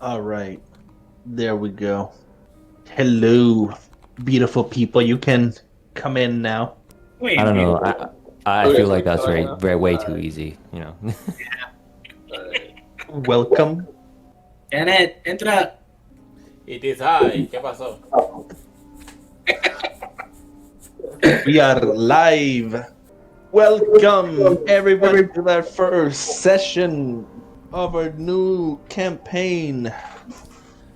All right, there we go. Hello, beautiful people. You can come in now. I don't know. I Okay, feel so we like can that's start now? way too easy. You know. Welcome. Janet, entra. It is I. ¿Qué pasó? We are live. Welcome, everybody, to our first session of our new campaign.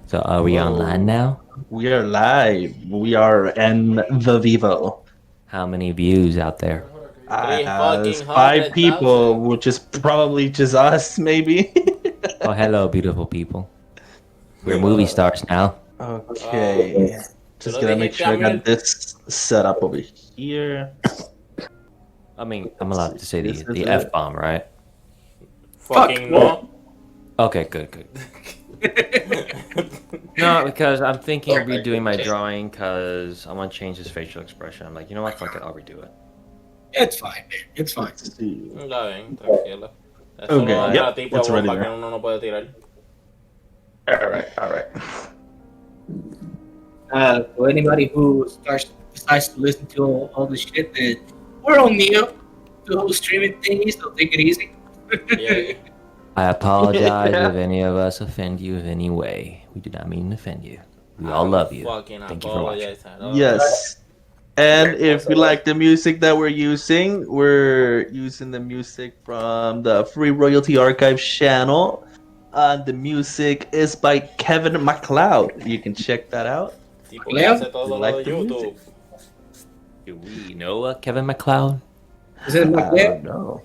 So are we online now? We are live. We are in the Vivo. How many views out there? As 5 fucking people, 100,000. which is probably just us, maybe. Oh, hello, beautiful people. We're movie stars now. Okay. Just gonna make sure I got this set up over here. I mean, I'm allowed to say This is the it. F-bomb, right? Fucking no. Okay, good. No, because I'm thinking of redoing my drawing because I want to change his facial expression. I'm like, you know what? Fuck it, I'll redo it. It's fine, man. It's fine. Let's see. Está bien, tranquilo. Es Okay, solo un yep, ratito it's ready para que now. uno no puede tirar. Alright. For anybody who decides to listen to all the shit, that we're on Neo, the whole streaming thingy, so take it easy. Yeah. I apologize if any of us offend you in any way. We do not mean to offend you. We all love you. Fucking Thank you for watching. apologize at all. Yes. And if you like the music that we're using the music from the Free Royalty Archive channel. The music is by Kevin MacLeod. You can check that out. Tipo que hace todo lo Like de the YouTube. Do we know Kevin MacLeod? Is it my I bad? don't know.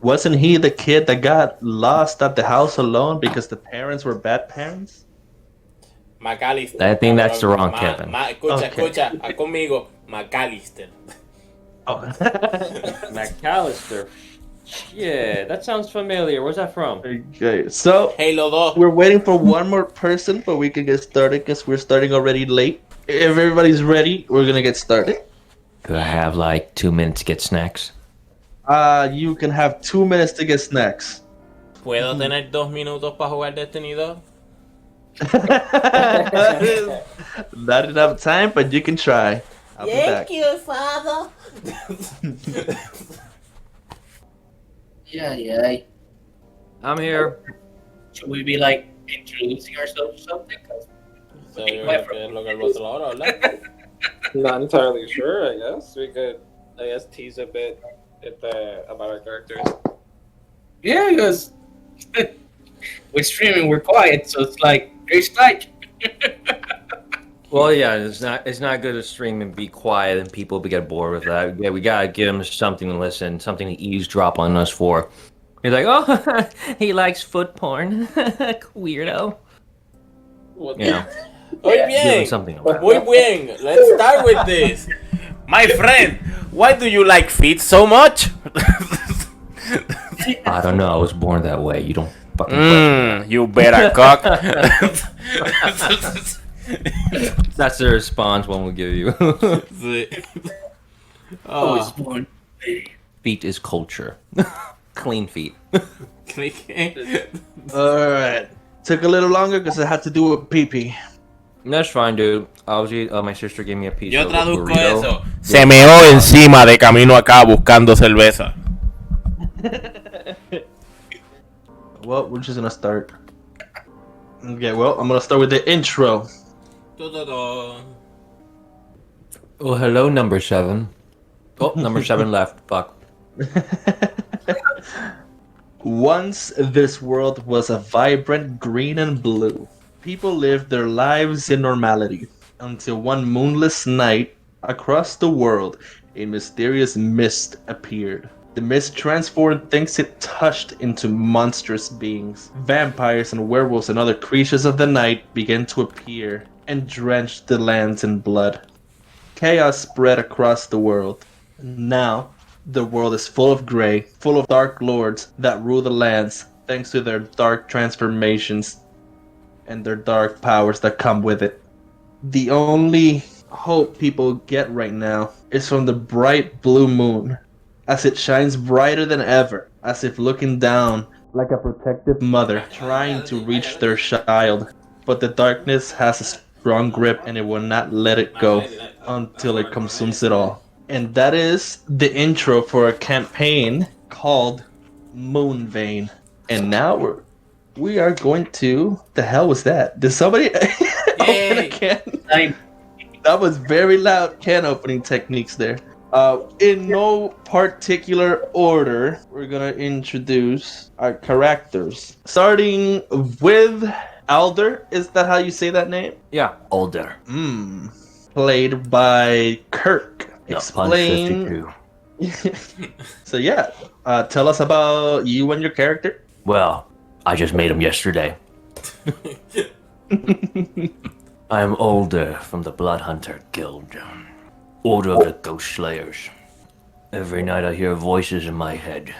Wasn't he the kid that got lost at the house alone because the parents were bad parents? McAllister. I think that's the wrong Kevin. Escucha, conmigo. McAllister. Oh. McAllister. Yeah, that sounds familiar. Where's that from? Okay, so Halo 2. we're waiting for one more person, but we can get started because we're starting already late. If everybody's ready, we're gonna get started. Could I have like 2 minutes to get snacks? You can have 2 minutes to get snacks. ¿Puedo tener 2 minutos para jugar Destiny 2? Not enough time, but you can try. I'll be back. Thank you, father. Yeah. I'm here. Should we be like introducing ourselves or something? 'Cause So, yo creo que es lo que el otro ahora, ¿verdad? Not entirely sure, I guess. We could, tease a bit about our characters. yeah, because we're streaming, we're quiet, so it's like very like. Well, yeah, it's not good to stream and be quiet and people get bored with that. Yeah, we gotta give them something to listen, something to eavesdrop on us for. He's like, oh, he likes foot porn, weirdo. What You know, Muy give bien. him something. Muy bien. Let's start with this. My friend, why do you like feet so much? I don't know. I was born that way. You don't fucking. question You better cock. that. That's the response one will give you. Always born. Feet is culture. Clean feet. Alright. Took a little longer because I had to do a pee-pee. That's fine, dude. Obviously, my sister gave me a piece Yo of traduzco burrito. eso. Se meó encima de camino acá buscando cerveza. Well, we're just gonna start. Okay, well, I'm gonna start with the intro. Oh, hello, number 7. Oh, number 7 left. Fuck. Once this world was a vibrant green and blue. People lived their lives in normality until one moonless night, across the world, a mysterious mist appeared. The mist transformed things it touched into monstrous beings. Vampires and werewolves and other creatures of the night began to appear and drenched the lands in blood. Chaos spread across the world. Now, the world is full of gray, full of dark lords that rule the lands thanks to their dark transformations and their dark powers that come with it. The only hope people get right now is from the bright blue moon, as it shines brighter than ever, as if looking down like a protective mother trying to reach their child. But the darkness has a strong grip and it will not let it go until it consumes it all. And that is the intro for a campaign called Moonvein. And now we are going to. The hell was that? Did somebody open a can? That was very loud can opening techniques there. In no particular order, we're gonna introduce our characters. Starting with Alder, is that how you say that name? Yeah, older. Played by Kirk. Yeah, Punch Explain. 52. So yeah, tell us about you and your character. Well, I just made him yesterday. I'm older from the Blood Hunter Guild, Order of the Ghost Slayers. Every night I hear voices in my head.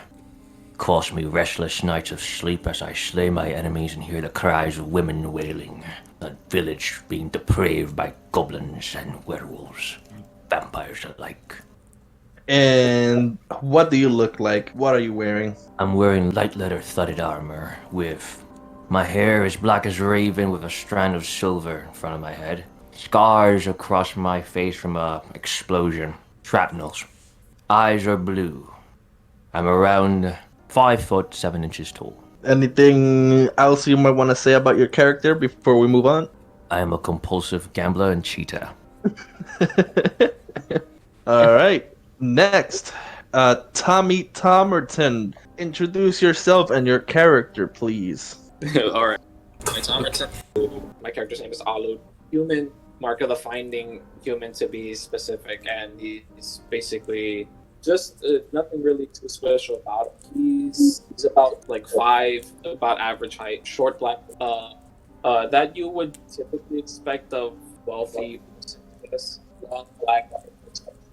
Cost me restless nights of sleep as I slay my enemies and hear the cries of women wailing. A village being depraved by goblins and werewolves, vampires alike. And what do you look like? What are you wearing? I'm wearing light leather studded armor with my hair is black as raven with a strand of silver in front of my head. Scars across my face from a explosion. Shrapnels. Eyes are blue. I'm around 5 foot 7 inches tall. Anything else you might want to say about your character before we move on? I am a compulsive gambler and cheater. All right. Next, Tommy Tomerton. Introduce yourself and your character, please. All right. My Thomerton. My character's name is Alud. Human. Mark of the Finding. Human to be specific, and he's basically just nothing really too special about him. He's about like 5, about average height, short black. That you would typically expect of wealthy. Yes, long black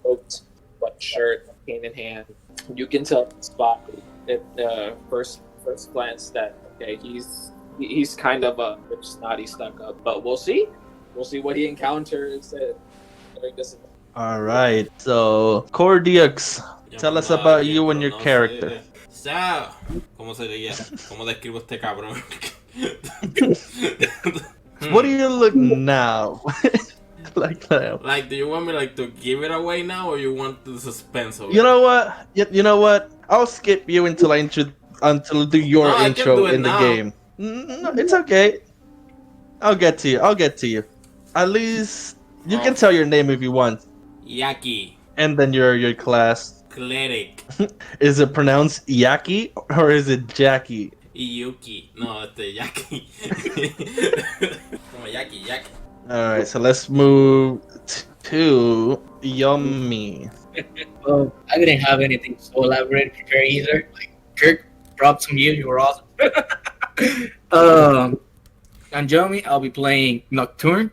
coat, white shirt, cane in hand. You can tell spot at first glance that okay, he's kind of a rich, snotty, stuck up. But we'll see what he encounters during this. All right. So, Cordiux, tell us about you and your character. O sea, ¿cómo se diría? ¿Cómo describo este cabrón? What do you look now? Like that. Like, do you want me like to give it away now, or you want the suspense of it? You know what? You know what? I'll skip you until until do your No, I can intro do it in the now. game. No, it's okay. I'll get to you. At least you can tell your name if you want, Yaki, and then your class. cleric, Is it pronounced Yaki or is it Jackie? Iyuki. No, Yaki. Como Yaki. All right, so let's move to Yummy. Well, I didn't have anything so elaborate to prepare either. Like Kirk, props from you. You were awesome. On Jomi, I'll be playing Nocturne,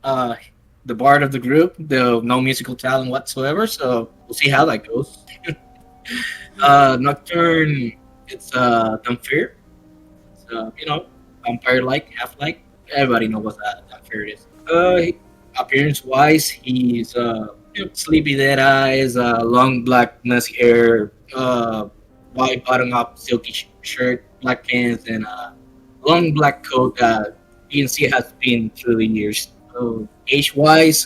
the bard of the group. The no musical talent whatsoever. So we'll see how that goes. Nocturne, it's Dunfair. So vampire-like, half-like. Everybody knows what that Dunfair is. Appearance-wise, he's sleepy dead eyes, long black messy hair, white bottom-up silky shirt, black pants, and long black coat that you can see has been through the years. So age-wise,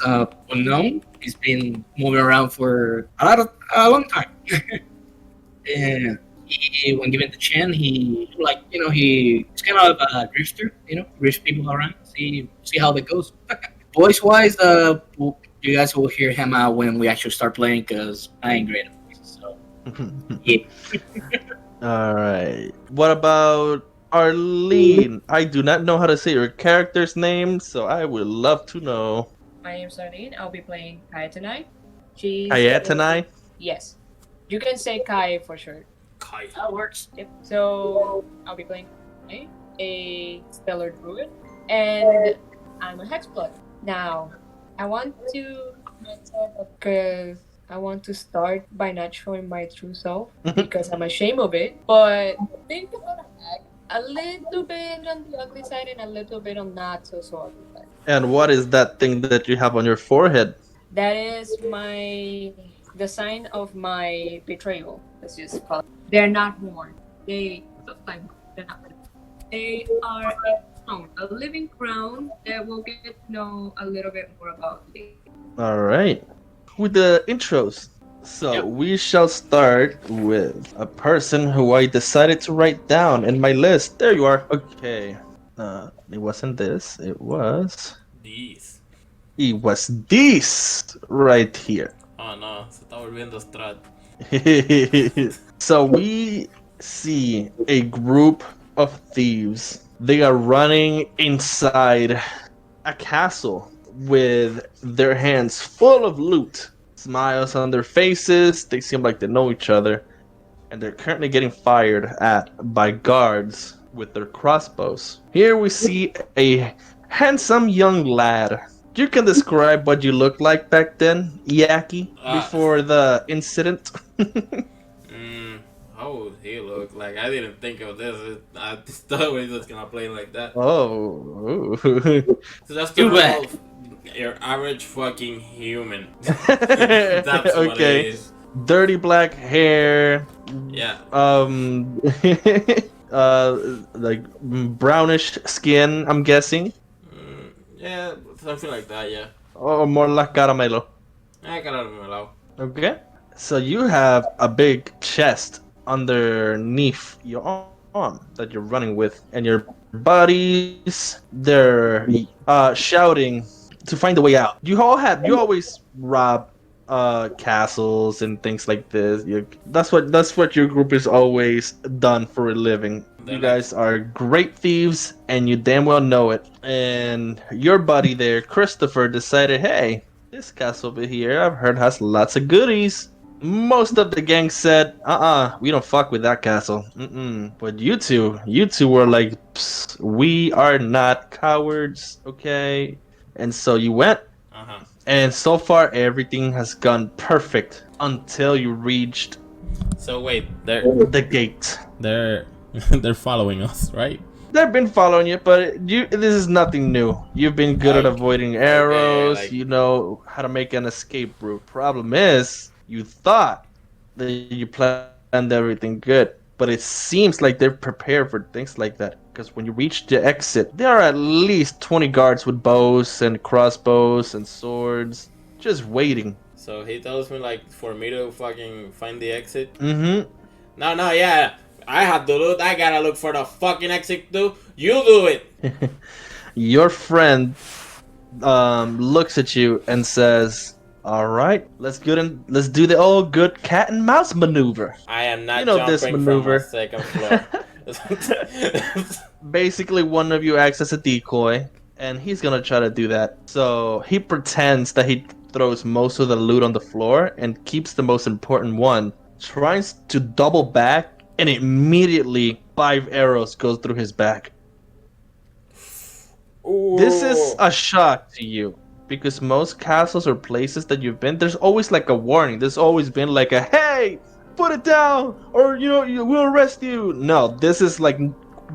unknown. He's been moving around for a long time. And when given the chance, he's kind of a drifter. Drifts people around. See how that goes. Voice-wise, you guys will hear him out when we actually start playing because I ain't great at voices. So yeah. All right. What about Arlene? I do not know how to say your character's name, so I would love to know. My name's Arlene. I'll be playing Kai tonight. She's Kayetanai? Yes. You can say Kai for sure. Kai. That works. Yep. So I'll be playing Kai, a stellar druid, and I'm a hexblood. Now, I want to because I want to start by not showing my true self because I'm ashamed of it. But I think I'm gonna act a little bit on the ugly side and a little bit on not so ugly side. And what is that thing that you have on your forehead? That is the sign of my betrayal. Let's just call it. They're not worn. They look like they're not living. They are a living crown that we'll get to know a little bit more about later. All right. With the intros. So Yep. we shall start with a person who I decided to write down in my list. There you are. Okay. It wasn't this. These. It was this right here. Oh no, se está volviendo Strat. So we see a group of thieves. They are running inside a castle with their hands full of loot. Smiles on their faces. They seem like they know each other. And they're currently getting fired at by guards with their crossbows. Here we see a handsome young lad. You can describe what you looked like back then, Yaki, before the incident. How would he look? Like, I didn't think of this. I just thought he was just gonna play like that. Oh. So that's Too the bad. your average fucking human. That's what Okay. it is. Dirty black hair. Yeah. Like brownish skin, I'm guessing. Yeah, something like that, yeah. Or more like caramelo. I got it out. Okay. So you have a big chest underneath your arm that you're running with, and your buddies, they're shouting to find a way out. You always rob castles and things like this. That's what your group is always done for a living. You guys are great thieves, and you damn well know it. And your buddy there, Christopher, decided, hey, this castle over here, I've heard has lots of goodies. Most of the gang said, we don't fuck with that castle. But you two were like, we are not cowards, okay? And so you went. And so far, everything has gone perfect until you reached So wait, they're the gate. they're following us, right? They've been following you, but this is nothing new. You've been good at avoiding arrows. You know how to make an escape route. Problem is, you thought that you planned everything good, but it seems like they're prepared for things like that. Because when you reach the exit, there are at least 20 guards with bows and crossbows and swords just waiting. So he tells me like for me to fucking find the exit. Mm-hmm. No, yeah. I have to loot. I gotta look for the fucking exit too. You do it. Your friend looks at you and says, "All right, let's do the old good cat and mouse maneuver." I am not You know jumping this maneuver. from a second floor. Basically, one of you acts as a decoy, and he's gonna try to do that. So he pretends that he throws most of the loot on the floor and keeps the most important one. Tries to double back, and immediately 5 arrows goes through his back. Ooh. This is a shock to you because most castles or places that you've been, there's always like a warning. There's always been like a hey, put it down, or we'll arrest you. No, this is like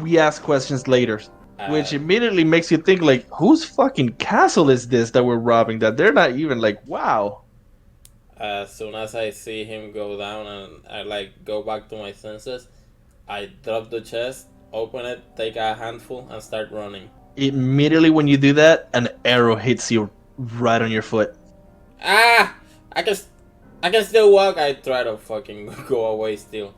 we ask questions later, which immediately makes you think like, whose fucking castle is this that we're robbing? That they're not even like, wow. As soon as I see him go down and I like go back to my senses, I drop the chest, open it, take a handful, and start running. Immediately when you do that, an arrow hits you right on your foot. I can still walk. I try to fucking go away still,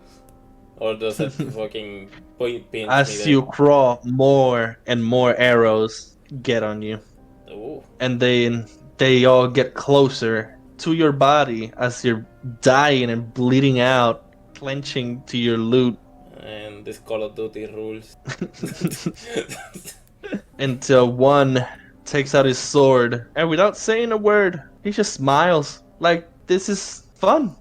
or does it fucking pinch me As there? you crawl, more and more arrows get on you. Ooh. And then they all get closer to your body as you're dying and bleeding out, clenching to your loot. And this Call of Duty rules. Until one takes out his sword, and without saying a word, he just smiles. Like, this is fun.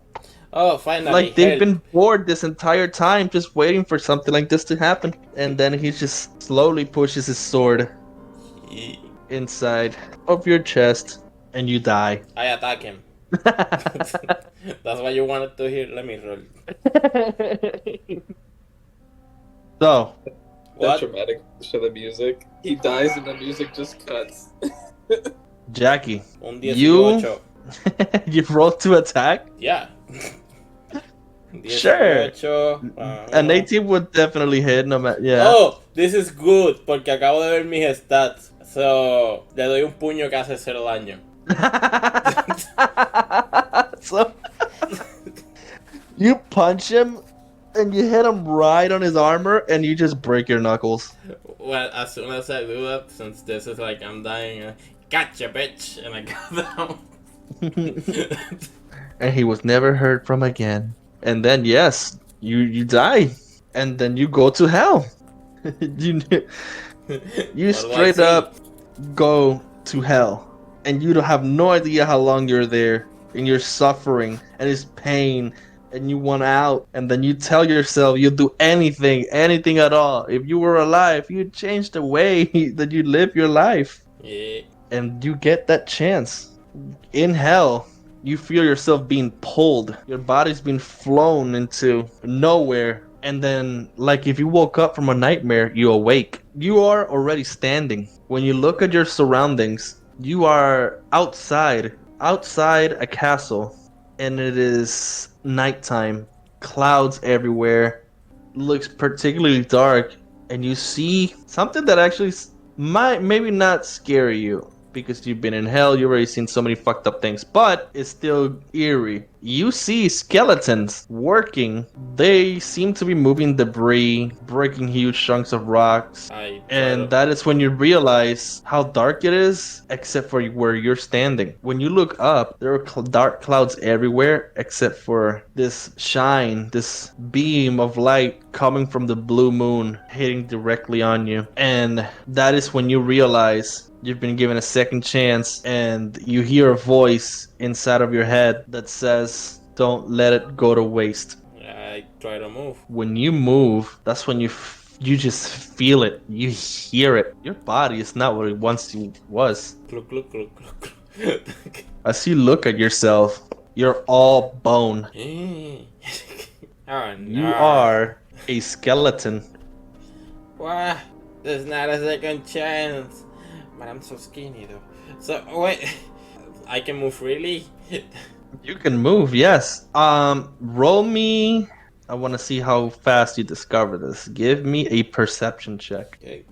Oh, finally. Like, they've help. been bored this entire time just waiting for something like this to happen. And then he just slowly pushes his sword inside of your chest, and you die. I attack him. That's what you wanted to hear. Let me roll. So, That's What? dramatic for the music. He dies and the music just cuts. Jackie, Un you 18. you rolled to attack? Yeah. Sure. 18. An 18 would definitely hit, no matter. Yeah. Oh, this is good, porque acabo de ver mis stats. So, le doy un puño que hace 0 daño. So you punch him and you hit him right on his armor and you just break your knuckles. Well, as soon as I do that, since this is like I'm dying, gotcha, bitch, and I go down. And he was never heard from again. And then yes, you die. And then you go to hell. you you What do I straight see? up go to hell. And you don't have no idea how long you're there. And you're suffering and it's pain and you want out. And then you tell yourself you'll do anything at all. If you were alive, you'd change the way that you live your life. Yeah. And you get that chance. In hell, you feel yourself being pulled. Your body's being flown into nowhere. And then, like if you woke up from a nightmare, you awake. You are already standing. When you look at your surroundings, you are outside a castle. And it is nighttime. Clouds everywhere. Looks particularly dark. And you see something that actually might maybe not scare you. Because you've been in hell, you've already seen so many fucked up things, but it's still eerie. You see skeletons working. They seem to be moving debris, breaking huge chunks of rocks. And that is when you realize how dark it is, except for where you're standing. When you look up, there are dark clouds everywhere, except for this shine, this beam of light coming from the blue moon, hitting directly on you. And that is when you realize you've been given a second chance, and you hear a voice inside of your head that says, "Don't let it go to waste." I try to move. When you move, that's when you just feel it. You hear it. Your body is not what it once was. Look, look, look, look, look. As you look at yourself, you're all bone. Oh, no. You are a skeleton. What? There's not a second chance. But I'm so skinny though. So wait, I can move freely. You can move, yes. Roll me. I want to see how fast you discover this. Give me a perception check. Okay.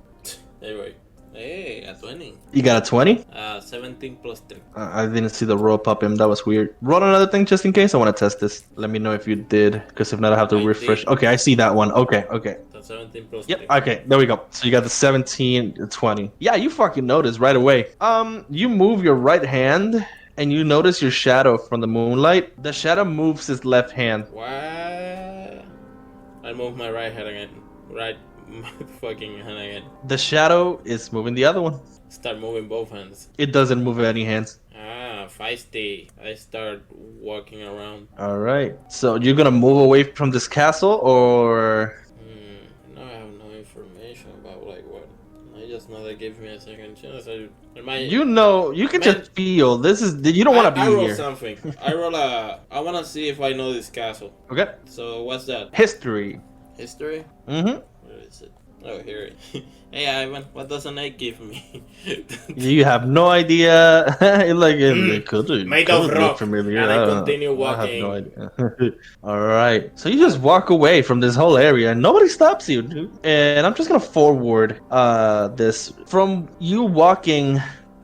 Anyway, hey, a 20. You got a 20? 17 plus 3. I didn't see the roll pop in. That was weird. Roll another thing just in case. I want to test this. Let me know if you did, because if not, I have to refresh. did. Okay, I see that one. Okay. So 17 plus Yep. 3. Okay, there we go. So you got the 17, 20. Yeah, you fucking notice right away. You move your right hand, and you notice your shadow from the moonlight. The shadow moves his left hand. What? I move my right hand again. Right fucking hand again. The shadow is moving the other one. Start moving both hands. It doesn't move any hands. Feisty. I start walking around. All right. So you're gonna move away from this castle, or? No, I have no information about like what. I just know they give me a second chance. You can just feel this is. You don't want to I be roll here. something. I wanna see if I know this castle. Okay. So what's that? History. History? Mm-hmm. Where is it? Oh, here. Hey Ivan, what does an egg give me? You have no idea. It could Made could of look rock. familiar. And I don't know. continue I have no walking. idea. All right. So you just walk away from this whole area, and nobody stops you, dude. And I'm just gonna forward this from you walking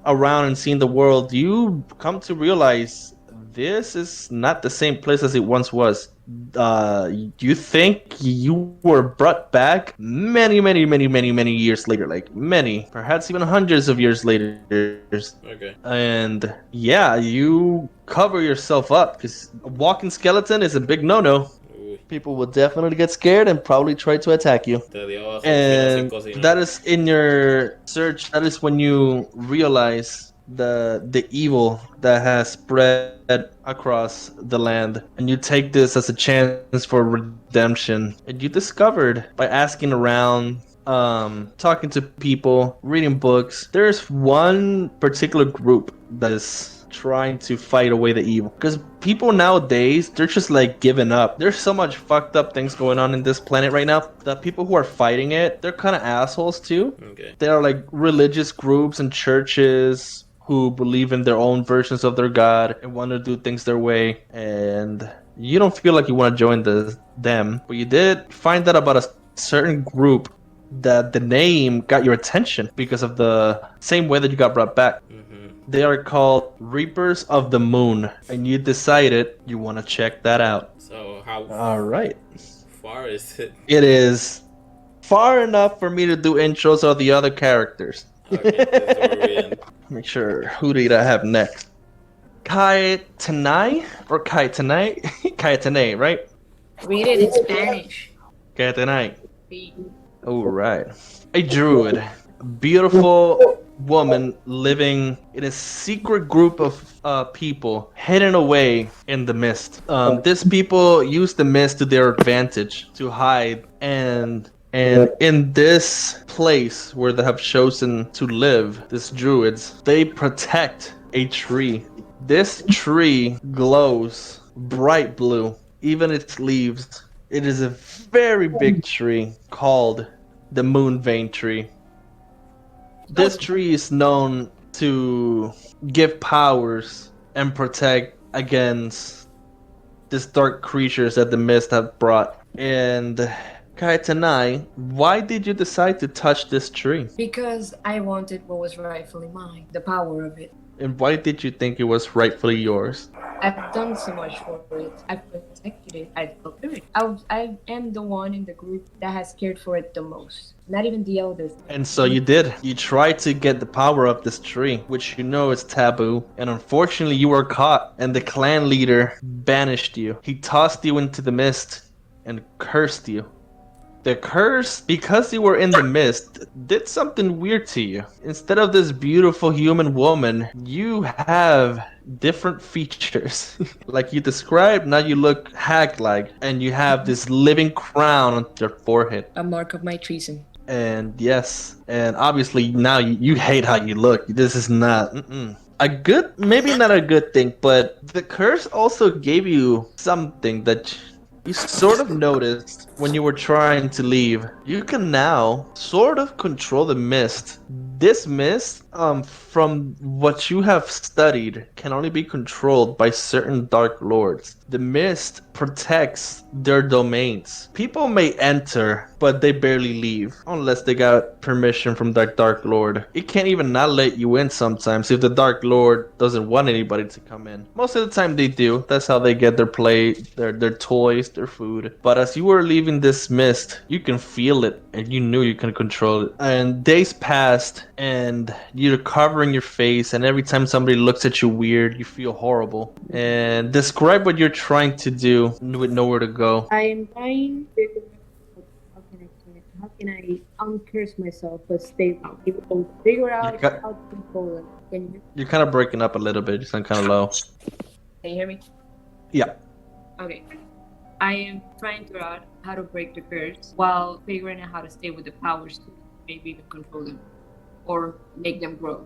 around and seeing the world. You come to realize this is not the same place as it once was. You think you were brought back many years later, like many, perhaps even hundreds of years later. Okay. And yeah, you cover yourself up because a walking skeleton is a big no-no. Uy, People will definitely get scared and probably try to attack you. te dio abajo, And que no se cocina. that is in your search. That is when you realize the evil that has spread across the land, and you take this as a chance for redemption. And you discovered by asking around, talking to people, reading books, there's one particular group that is trying to fight away the evil, because people nowadays, they're just like giving up. There's so much fucked up things going on in this planet right now that people who are fighting it, they're kind of assholes too. Okay. There are like religious groups and churches who believe in their own versions of their god and want to do things their way. And You don't feel like you want to join them, but you did find out about a certain group that the name got your attention because of the same way that you got brought back. They are called Reapers of the Moon, and you decided you want to check that out. So how All right. far is it? It is far enough for me to do intros of the other characters. Okay, this is where we end. Make sure, who did I have next? Kai Tanai or Kai Tanai? Kai Tanai, right? Read it in Spanish. Kai Tanai. See. All right. A druid, a beautiful woman living in a secret group of people hidden away in the mist. These people use the mist to their advantage to hide, and in this place where they have chosen to live, these druids, they protect a tree. This tree glows bright blue, even its leaves. It is a very big tree called the Moonvein tree. This tree is known to give powers and protect against these dark creatures that the mist have brought. And Kaetanai, why did you decide to touch this tree? Because I wanted what was rightfully mine, the power of it. And why did you think it was rightfully yours? I've done so much for it. I've protected it. I've helped it. I am the one in the group that has cared for it the most. Not even the elders. And so you did. You tried to get the power of this tree, which you know is taboo. And unfortunately, you were caught, and the clan leader banished you. He tossed you into the mist and cursed you. The curse, because you were in the mist, did something weird to you. Instead of this beautiful human woman, you have different features. Like you described, now you look hag-like, and you have this living crown on your forehead. A mark of my treason. And yes, and obviously now you hate how you look. This is not a good, maybe not a good thing, but the curse also gave you something that you sort of noticed when you were trying to leave. You can now sort of control the mist. This mist, from what you have studied, can only be controlled by certain dark lords. The mist protects their domains. People may enter, but they barely leave unless they got permission from that dark lord. It can't even not let you in sometimes if the dark lord doesn't want anybody to come in. Most of the time they do. That's how they get their play, their toys, their food. But as you were leaving this mist, you can feel it and you knew you can control it. And days passed and you're covering your face, and every time somebody looks at you weird, you feel horrible. And describe what you're trying to do with nowhere to go. I am trying to how can I say it? How can I uncurse myself but stay able to figure out got- how to control it? Can you You're kind of breaking up a little bit. You sound kind of low. can you hear me? Yeah. Okay. I am trying to figure out how to break the curse while figuring out how to stay with the powers to maybe even control them or make them grow.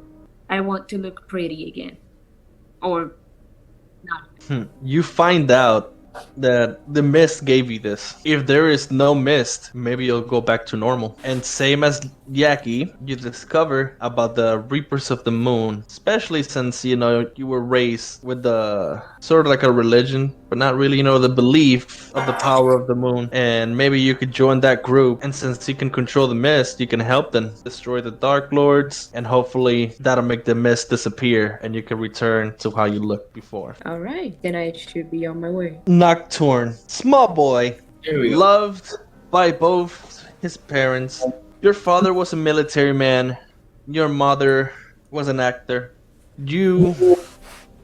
I want to look pretty again. Or not. You find out that the mist gave you this. If there is no mist, maybe you'll go back to normal. And same as Yaki, you discover about the Reapers of the Moon, especially since, you know, you were raised with the sort of like a religion, but not really, you know, the belief of the power of the moon. And maybe you could join that group. And since you can control the mist, you can help them destroy the Dark Lords. And hopefully that'll make the mist disappear and you can return to how you looked before. Alright, then I should be on my way. Nocturne, small boy, There we go. loved by both his parents. Your father was a military man. Your mother was an actor. You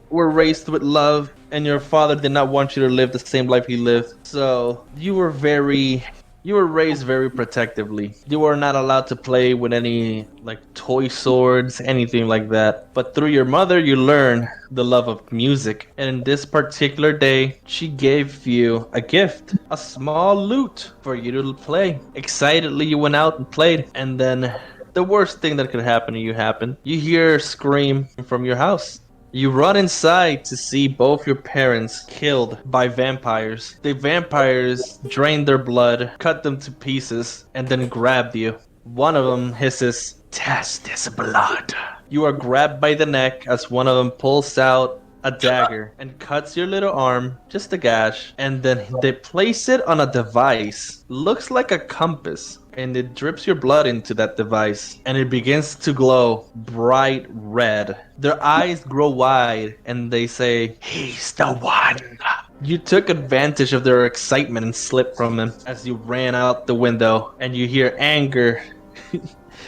were raised with love, and your father did not want you to live the same life he lived. So you were raised very protectively. You were not allowed to play with any like toy swords, anything like that. But through your mother, you learn the love of music. And in this particular day, she gave you a gift, a small lute for you to play. Excitedly, you went out and played. And then the worst thing that could happen to you happened. You hear a scream from your house. You run inside to see both your parents killed by vampires. The vampires drained their blood, cut them to pieces, and then grabbed you. One of them hisses, "Test this blood." You are grabbed by the neck as one of them pulls out a dagger and cuts your little arm, just a gash, and then they place it on a device. Looks like a compass. And it drips your blood into that device, and it begins to glow bright red. Their eyes grow wide, and they say, "He's the one." You took advantage of their excitement and slipped from them as you ran out the window, and you hear anger.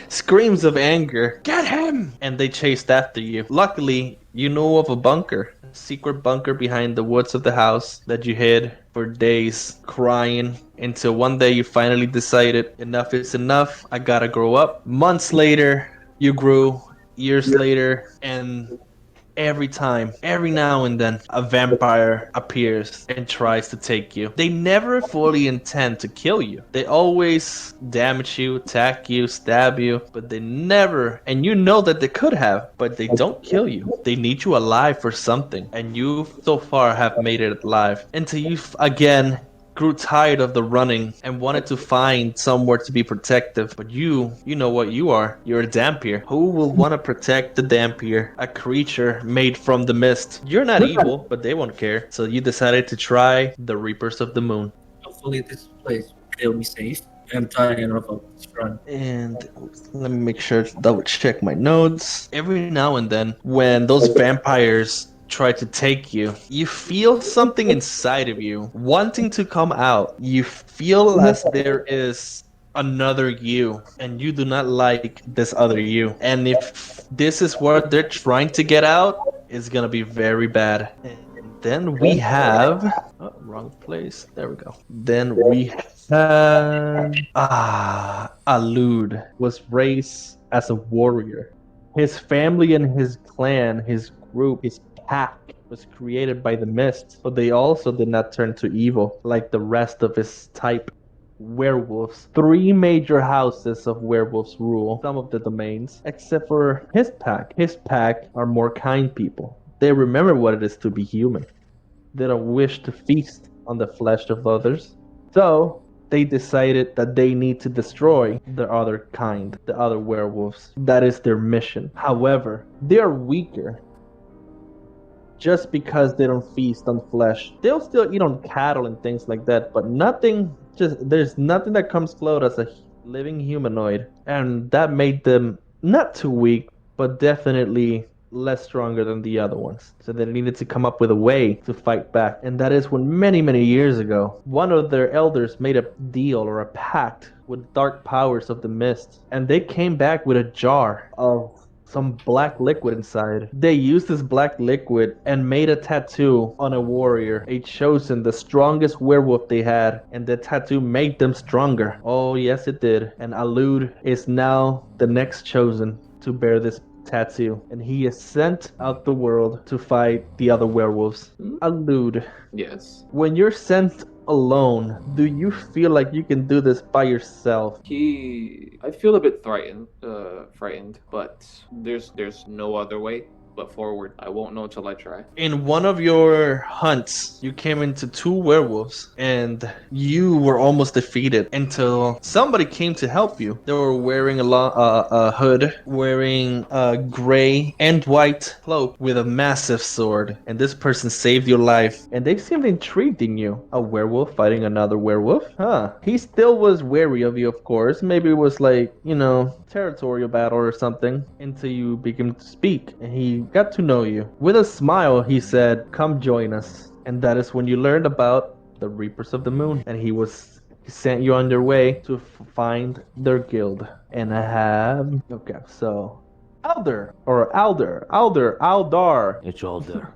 Screams of anger. Get him! And they chased after you. Luckily, you know of a bunker. A secret bunker behind the woods of the house that you hid for days, crying, until one day you finally decided enough is enough. I gotta grow up. Months later, you grew. Years later, and every time, every now and then, a vampire appears and tries to take you. They never fully intend to kill you. They always damage you, attack you, stab you, but they never, and you know that they could have, but they don't kill you. They need you alive for something, and you so far have made it alive until you again grew tired of the running and wanted to find somewhere to be protective. But you know what you are. You're a Dampier. Who will want to protect the Dampier? A creature made from the mist. You're not evil, but they won't care. So you decided to try the Reapers of the Moon. Hopefully, this place will be safe. I'm tired of this run. And let me make sure to double check my notes. Every now and then, when those vampires try to take you, you feel something inside of you wanting to come out. You feel as there is another you, and you do not like this other you. And if this is what they're trying to get out, it's gonna be very bad. And then we have wrong place. There we go. Then we have Alud was raised as a warrior. His family and his clan, his group, his pack was created by the mist, but they also did not turn to evil like the rest of his type. Werewolves. 3 major houses of werewolves rule some of the domains, except for his pack. His pack are more kind people. They remember what it is to be human. They don't wish to feast on the flesh of others. So, they decided that they need to destroy the other kind, the other werewolves. That is their mission. However, they are weaker just because they don't feast on flesh. They'll still eat on cattle and things like that, but there's nothing that comes close as a living humanoid. And that made them not too weak, but definitely less stronger than the other ones. So they needed to come up with a way to fight back. And that is when many years ago, one of their elders made a deal or a pact with dark powers of the mist. And they came back with a jar of some black liquid inside. They used this black liquid and made a tattoo on a warrior, a chosen, the strongest werewolf they had, and the tattoo made them stronger. Oh yes it did. And Alud is now the next chosen to bear this tattoo, and he is sent out the world to fight the other werewolves. Alud, Yes. when you're sent alone, do you feel like you can do this by yourself? I feel a bit frightened, but there's no other way but forward. I won't know till I try. In one of your hunts, you came into 2 werewolves, and you were almost defeated until somebody came to help you. They were wearing a hood, wearing a gray and white cloak with a massive sword, and this person saved your life, and they seemed intrigued in you. A werewolf fighting another werewolf? Huh. He still was wary of you, of course. Maybe it was like, territorial battle or something, until you began to speak, and he got to know you. With a smile, he said, "Come join us." And that is when you learned about the Reapers of the Moon, and he sent you on your way to find their guild. And I have so Aldar. It's all there.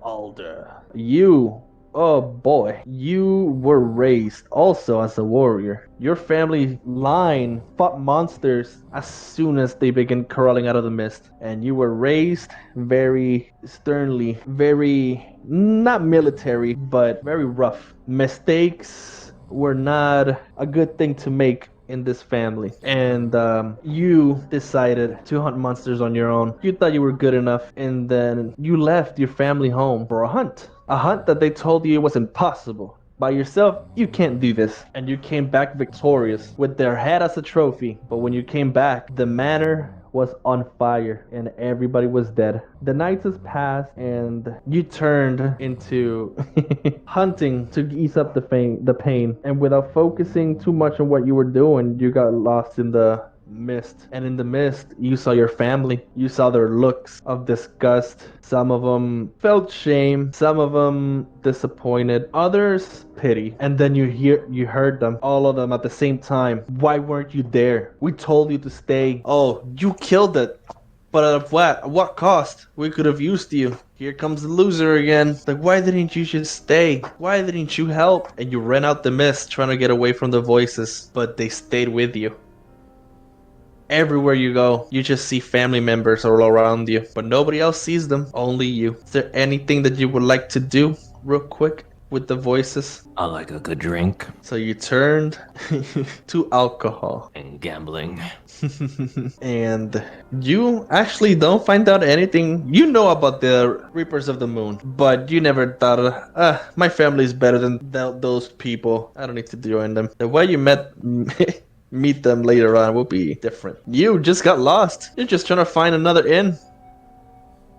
Alder. You, oh boy, you were raised also as a warrior. Your family line fought monsters as soon as they began crawling out of the mist. And you were raised very sternly, very, not military, but very rough. Mistakes were not a good thing to make in this family, and you decided to hunt monsters on your own. You thought you were good enough, and then you left your family home for a hunt that they told you was impossible. By yourself, you can't do this. And you came back victorious with their head as a trophy. But when you came back, the manner was on fire and everybody was dead. The nights has passed and you turned into hunting to ease up the pain. And without focusing too much on what you were doing, you got lost in the mist. And in the mist, you saw your family. You saw their looks of disgust. Some of them felt shame. Some of them disappointed. Others pity. And then you heard them, all of them at the same time. Why weren't you there? We told you to stay. Oh, you killed it. But at what? At what cost? We could have used you. Here comes the loser again. Like, why didn't you just stay? Why didn't you help? And you ran out the mist trying to get away from the voices, but they stayed with you. Everywhere you go, you just see family members all around you, but nobody else sees them, only you. Is there anything that you would like to do real quick with the voices? I like a good drink So you turned to alcohol. and gambling. And you actually don't find out anything. You know about the Reapers of the Moon, but you never thought, my family's better than those people. I don't need to join them. The way you meet them later on will be different. You just got lost. You're just trying to find another inn,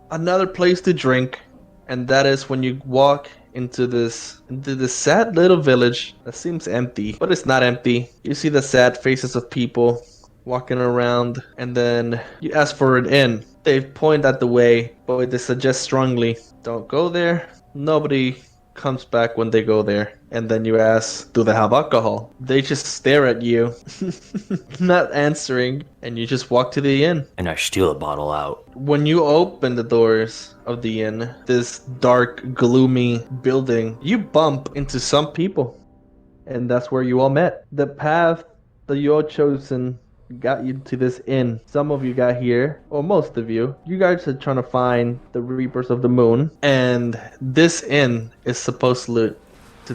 another place to drink, and that is when you walk into this sad little village that seems empty, but it's not empty. You see the sad faces of people walking around, and then you ask for an inn. They point at the way, but they suggest strongly, don't go there. Nobody comes back when they go there. And then you ask, do they have alcohol? They just stare at you, not answering, and you just walk to the inn. And I steal a bottle out. When you open the doors of the inn, this dark, gloomy building, you bump into some people. And that's where you all met. The path that you all chosen got you to this inn. Some of you got here, or most of you. You guys are trying to find the Reapers of the Moon, and this inn is supposed to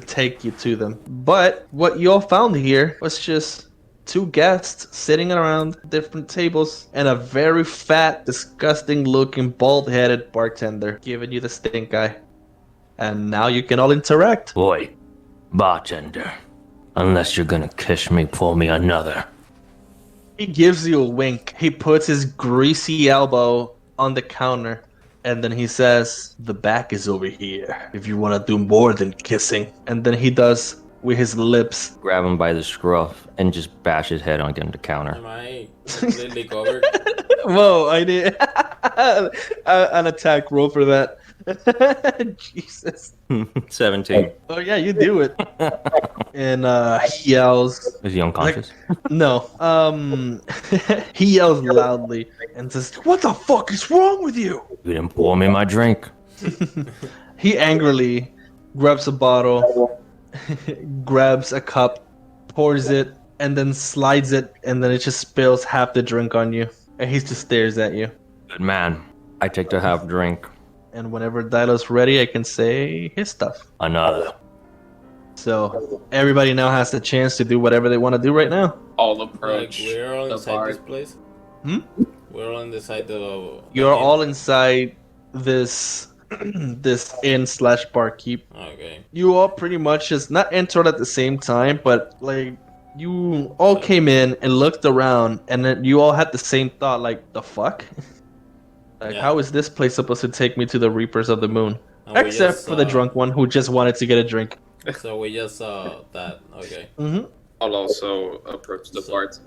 take you to them. But what you all found here was just two guests sitting around different tables and a very fat, disgusting looking, bald-headed bartender giving you the stink eye. And now you can all interact. Boy, bartender, unless you're gonna kiss me, pour me another. He gives you a wink. He puts his greasy elbow on the counter, and then he says, the back is over here if you want to do more than kissing. And then he does with his lips. Grab him by the scruff and just bash his head on the counter. Am I completely covered? Whoa, I did an attack roll for that. Jesus. 17. Oh yeah, you do it. And he yells. Is he unconscious? No. He yells loudly and says, "What the fuck is wrong with you?" You didn't pour me my drink. He angrily grabs a bottle, grabs a cup, pours it, and then slides it, and then it just spills half the drink on you. And he just stares at you. Good man. I take the half drink. And whenever Dilo's ready, I can say his stuff. Another. So everybody now has the chance to do whatever they want to do right now. All Like, approach we're all the inside bar. this place? Hmm? We're all inside the... You're all inside this this inn/barkeep. Okay. You all pretty much just not entered at the same time, but like you all came in and looked around, and then you all had the same thought, like the fuck. Like, Yeah. how is this place supposed to take me to the Reapers of the Moon? And we Except just, for the drunk one who just wanted to get a drink. So we just saw that. Okay. Mm-hmm. I'll also approach the bart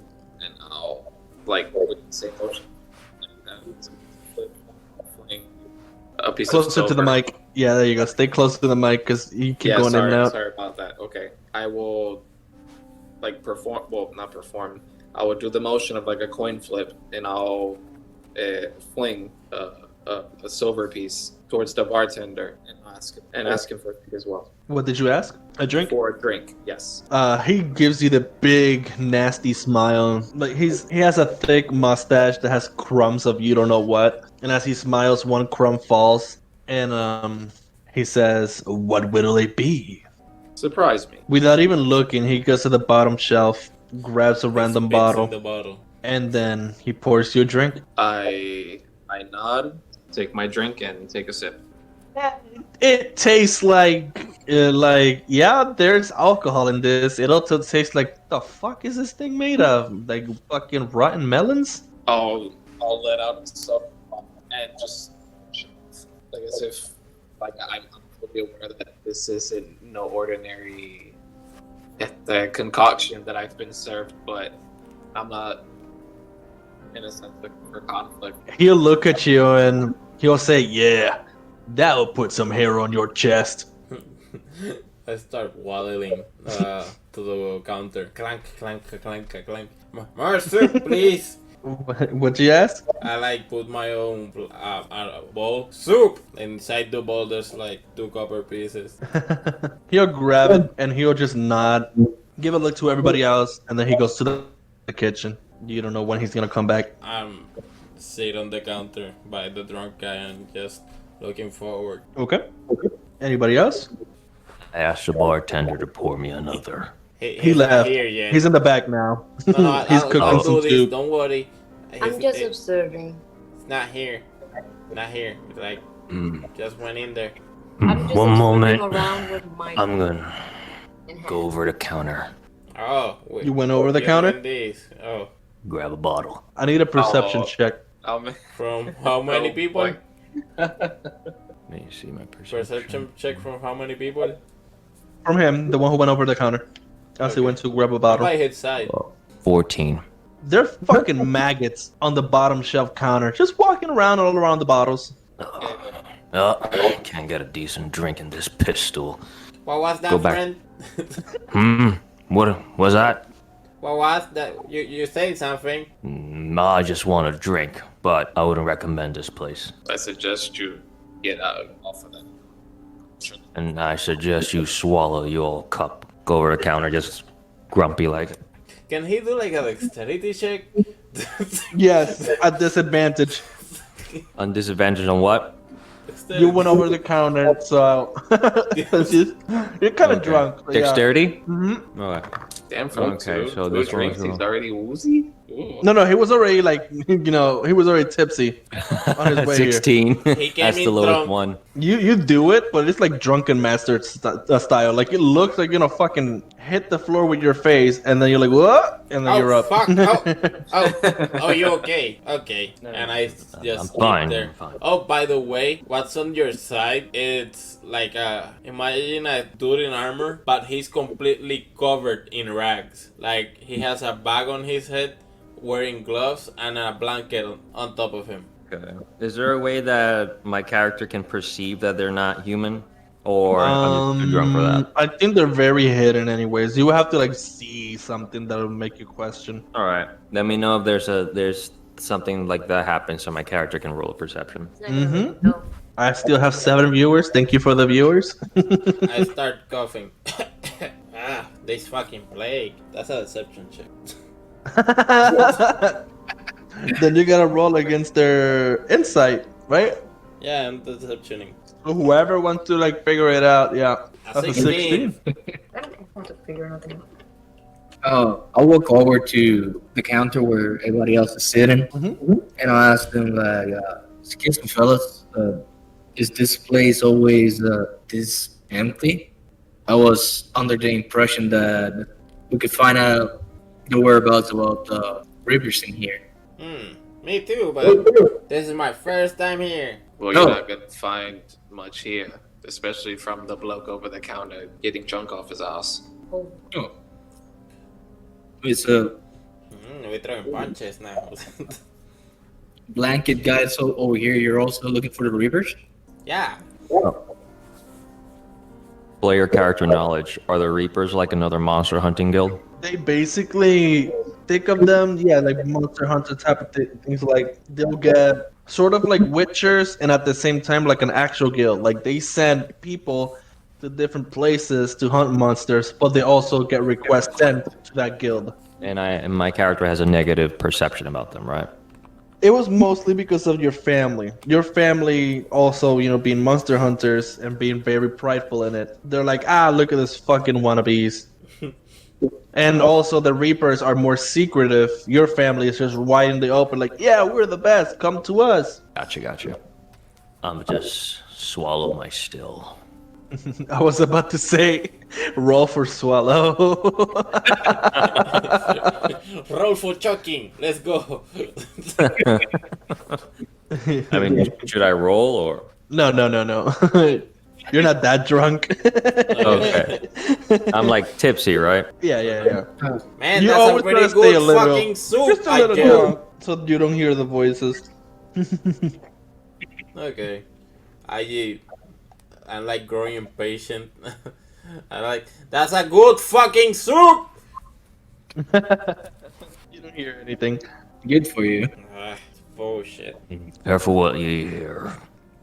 and I'll like with the same motion. Fling a piece of Closer to the silver. mic. Yeah, there you go. Stay close to the mic because you keep Yeah, going sorry, in and out. sorry about that. Okay, I will like perform. Well, not perform. I will do the motion of like a coin flip, and I'll fling a silver piece towards the bartender and ask him for a drink as well. What did you ask? A drink? For a drink, yes. He gives you the big nasty smile. Like he has a thick mustache that has crumbs of you don't know what. And as he smiles, one crumb falls, and he says, "What will it be?" Surprise me. Without even looking, he goes to the bottom shelf, grabs a random Spits bottle, in the bottle. and then he pours you a drink. I nod, take my drink, and take a sip. It tastes like yeah, there's alcohol in this. It also tastes like the fuck is this thing made of? Like fucking rotten melons? I'll all let out and stuff, and just like as if like I'm fully aware that this isn't no ordinary the concoction that I've been served, but I'm not in a sense looking for conflict. He'll look at you and he'll say, "Yeah, that'll put some hair on your chest." I start waddling to the counter. Clank, clank, clank, clank. More soup, please. What'd you ask? I like put my own bowl soup inside the bowl. There's like 2 copper pieces. He'll grab it and he'll just nod, give a look to everybody else, and then he goes to the kitchen. You don't know when he's gonna come back. I'm sit on the counter by the drunk guy and just looking forward. Okay. Anybody else? I asked the bartender to pour me another. He He's not left. here yet. He's in the back now. No, He's I'll cooking do some this. soup. Don't worry. I'm just observing. It's not here. Not here. Like just went in there. I'm just One observing moment. around with my I'm gonna in go hand. over the counter, Oh, wait. You went over the You're counter? doing this. Oh, grab a bottle. I need a perception Oh. check. from how many Oh, people? boy. Let me see my perception. Perception check from how many people? From him, the one who went over the counter. As he Okay. went to grab a On bottle. my his side. 14. They're fucking maggots on the bottom shelf counter, just walking around all around the bottles. Can't get a decent drink in this piss stool. What was that, Go back. friend? What was that? What was that? You said something. I just want a drink, but I wouldn't recommend this place. I suggest you get out off of that. And I suggest you swallow your cup. Go over the counter, just grumpy like. Can he do like a dexterity check? Yes, at disadvantage. On disadvantage on what? Dexterity. You went over the counter, so you're kind of Okay. drunk. but yeah. Dexterity? Mhm. Okay. Damn, from Okay, two, so two this drinks, one's he's already woozy. Ooh. No, he was already like, he was already tipsy on his way 16. He came That's the in lowest drunk. one. You do it, but it's like drunken master style. Like it looks like you're gonna fucking hit the floor with your face, and then you're like, what? And then you're Oh up. fuck! Oh, you okay? Okay. And I just I'm sleep fine. there. I'm fine. Oh, by the way, what's on your side? It's like imagine a dude in armor, but he's completely covered in rags. Like he has a bag on his head, wearing gloves, and a blanket on top of him. Okay. Is there a way that my character can perceive that they're not human? Or I'm just too drunk for that? I think they're very hidden, anyways. You have to like see something that'll make you question. Alright. Let me know if there's something like that happens so my character can roll a perception. It's not gonna Mhm. really know. I still have 7 viewers. Thank you for the viewers. I start coughing. This fucking plague. That's a deception check. Then you gotta roll against their insight, right? Yeah, I'm deceptioning. So whoever wants to like figure it out, yeah. A That's a 16. I don't want to figure nothing out. I'll walk over to the counter where everybody else is sitting, and I'll ask them like, "Excuse me, fellas, is this place always this empty?" I was under the impression that we could find out the whereabouts about the rivers in here. Me too, but this is my first time here. Well, you're not gonna find much here, especially from the bloke over the counter getting drunk off his ass. Oh, It's a We're throwing punches now. blanket guy so over here. You're also looking for the rivers. Yeah. Player character knowledge. Are the Reapers like another monster hunting guild? They basically think of them, yeah, like Monster Hunter type of things. Like they'll get sort of like witchers, and at the same time like an actual guild. Like they send people to different places to hunt monsters, but they also get requests sent to that guild. And my character has a negative perception about them, right? It was mostly because of your family. Your family also, being monster hunters and being very prideful in it. They're like, look at this fucking wannabes. And also the Reapers are more secretive. Your family is just wide in the open, like, yeah, we're the best. Come to us. Gotcha. I'm just swallow my still. I was about to say, roll for swallow. Roll for choking. Let's go. I mean, should I roll or? No. You're not that drunk. Okay. I'm like tipsy, right? Yeah. Man, You that's always a pretty gotta stay a good little, fucking soup. just a I little guess. drunk, so you don't hear the voices. Okay. I'm like growing impatient. I like that's a good fucking soup. You don't hear anything. Good for you. Bullshit. Careful what you hear.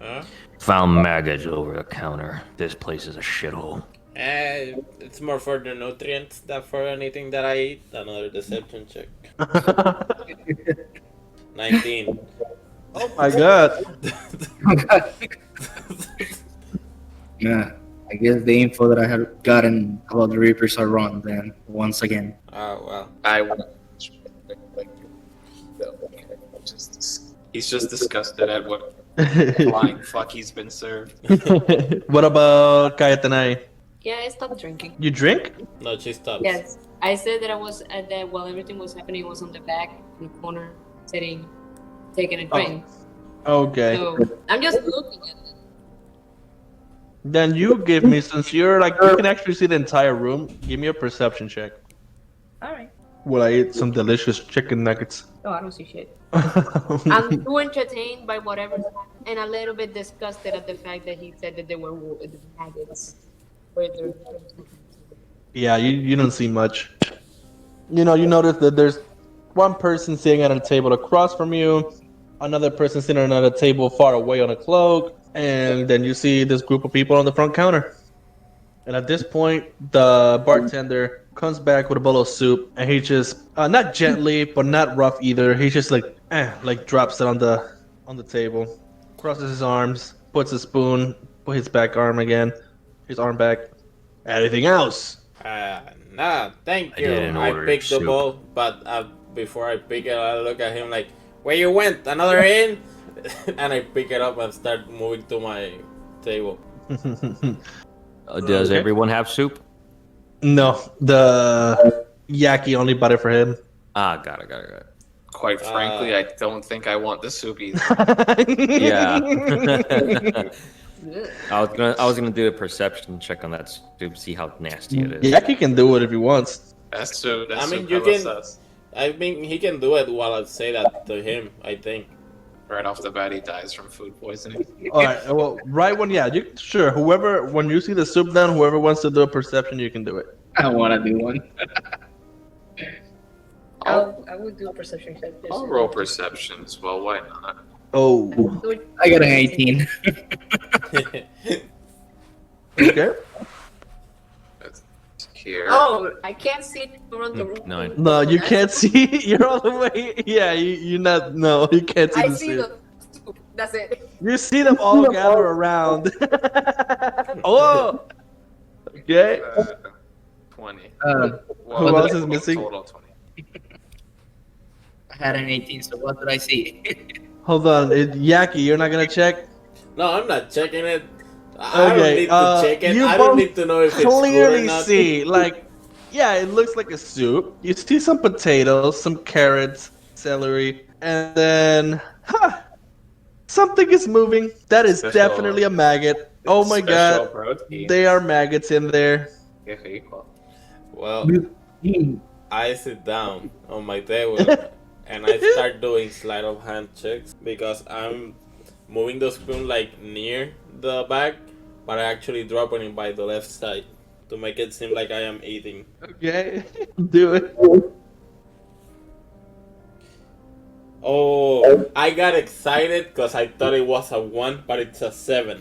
Huh? Found maggots over the counter. This place is a shithole. It's more for the nutrients than for anything that I eat. Another deception check. 19. Oh my god. Yeah, I guess the info that I had gotten about the Reapers are wrong then, once again. Oh well. I want. He's just disgusted at what flying fuck he's been served. What about Kayetanai? Yeah, I stopped drinking. You drink? No, she stops. Yes, I said that I was at that while everything was happening. I was on the back in the corner, sitting, taking a drink. Okay. So I'm just looking at it. Then you give me, since you're like, you can actually see the entire room, give me a perception check. All right. Will I eat some delicious chicken nuggets? Oh, I don't see shit. I'm too entertained by whatever's happening and a little bit disgusted at the fact that he said that there were maggots. Yeah, you don't see much. You know, you notice that there's one person sitting at a table across from you, another person sitting at another table far away on a cloak, and then you see this group of people on the front counter. And at this point, the bartender comes back with a bowl of soup, and he just not gently, but not rough either. He just like drops it on the table, crosses his arms, puts a spoon, put his back arm again, his arm back. Anything else? Nah, thank I you. didn't I order picked the soup. bowl, but before I pick it, I look at him like, "Where you went? Another in?" And I pick it up and start moving to my table. Does Okay. everyone have soup? No, the Yaki only bought it for him. Ah, got it. Quite frankly, I don't think I want the soup either. Yeah. Ugh. I was gonna do a perception check on that soup, see how nasty it is. Yaki can do it if he wants. That's true. That's I mean, true. you can- I mean, he can do it while I say that to him. I think. Right off the bat, he dies from food poisoning. All right. Well, right when sure. Whoever, when you see the soup down, whoever wants to do a perception, you can do it. I want to do one. I would do a perception check. just- I'll roll perception as well. Why not? Oh. I got an 18. Okay. Let's here. Oh, I can't see it around the room. 9. No, you can't see. You're all the way. Yeah, you not. No, you can't see I the see soup. the soup. That's it. You see them all gather around. Oh. Okay. 20. Who Well, else is missing? Total 20. I had an 18, so what did I see? Hold on, Yaki. You're not gonna check. No, I'm not checking it. I don't Okay, need to check it. you I don't both need to know if it's good or Clearly not. see, like, yeah, it looks like a soup. You see some potatoes, some carrots, celery, and then, something is moving. That is Special- definitely a maggot. Oh my Special god, protein. they are maggots in there. Qué rico. Well, I sit down on my table and I start doing sleight of hand checks because I'm moving the spoon like near the bag, but I actually dropping it by the left side to make it seem like I am eating. Okay, do it. Oh, I got excited because I thought it was a 1, but it's a 7.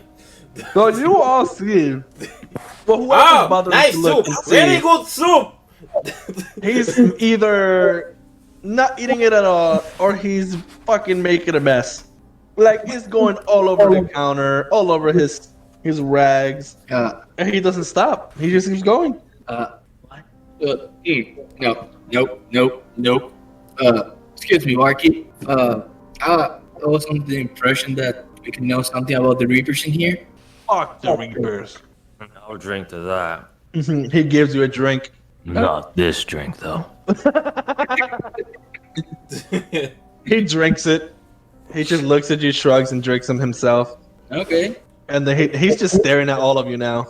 So you all see. But whoever's Oh, bothering nice to look soup! and see, Really good soup! he's either not eating it at all or he's fucking making a mess. Like he's going all over the counter, all over his rags, and he doesn't stop. He just keeps going. Nope. Excuse me, Marky. I was under the impression that we can know something about the Reapers in here. Fuck the Reapers. I'll drink to that. He gives you a drink. Not this drink, though. He drinks it. He just looks at you, shrugs, and drinks them himself. Okay. And then he's just staring at all of you now.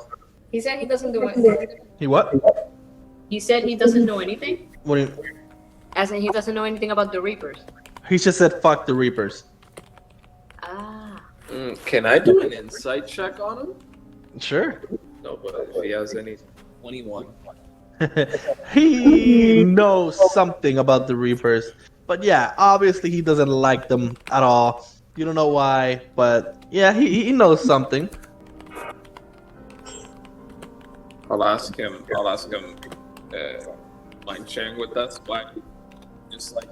He said he doesn't do anything. He what? He said he doesn't know anything. What do you, As in, he doesn't know anything about the Reapers. he just said, "Fuck the Reapers." Ah. Can I do an insight check on him? Sure. No, but if he has any 21. He knows something about the Reapers. But yeah, obviously he doesn't like them at all. You don't know why, but yeah, he knows something. I'll ask him. Mind sharing with us why? Just like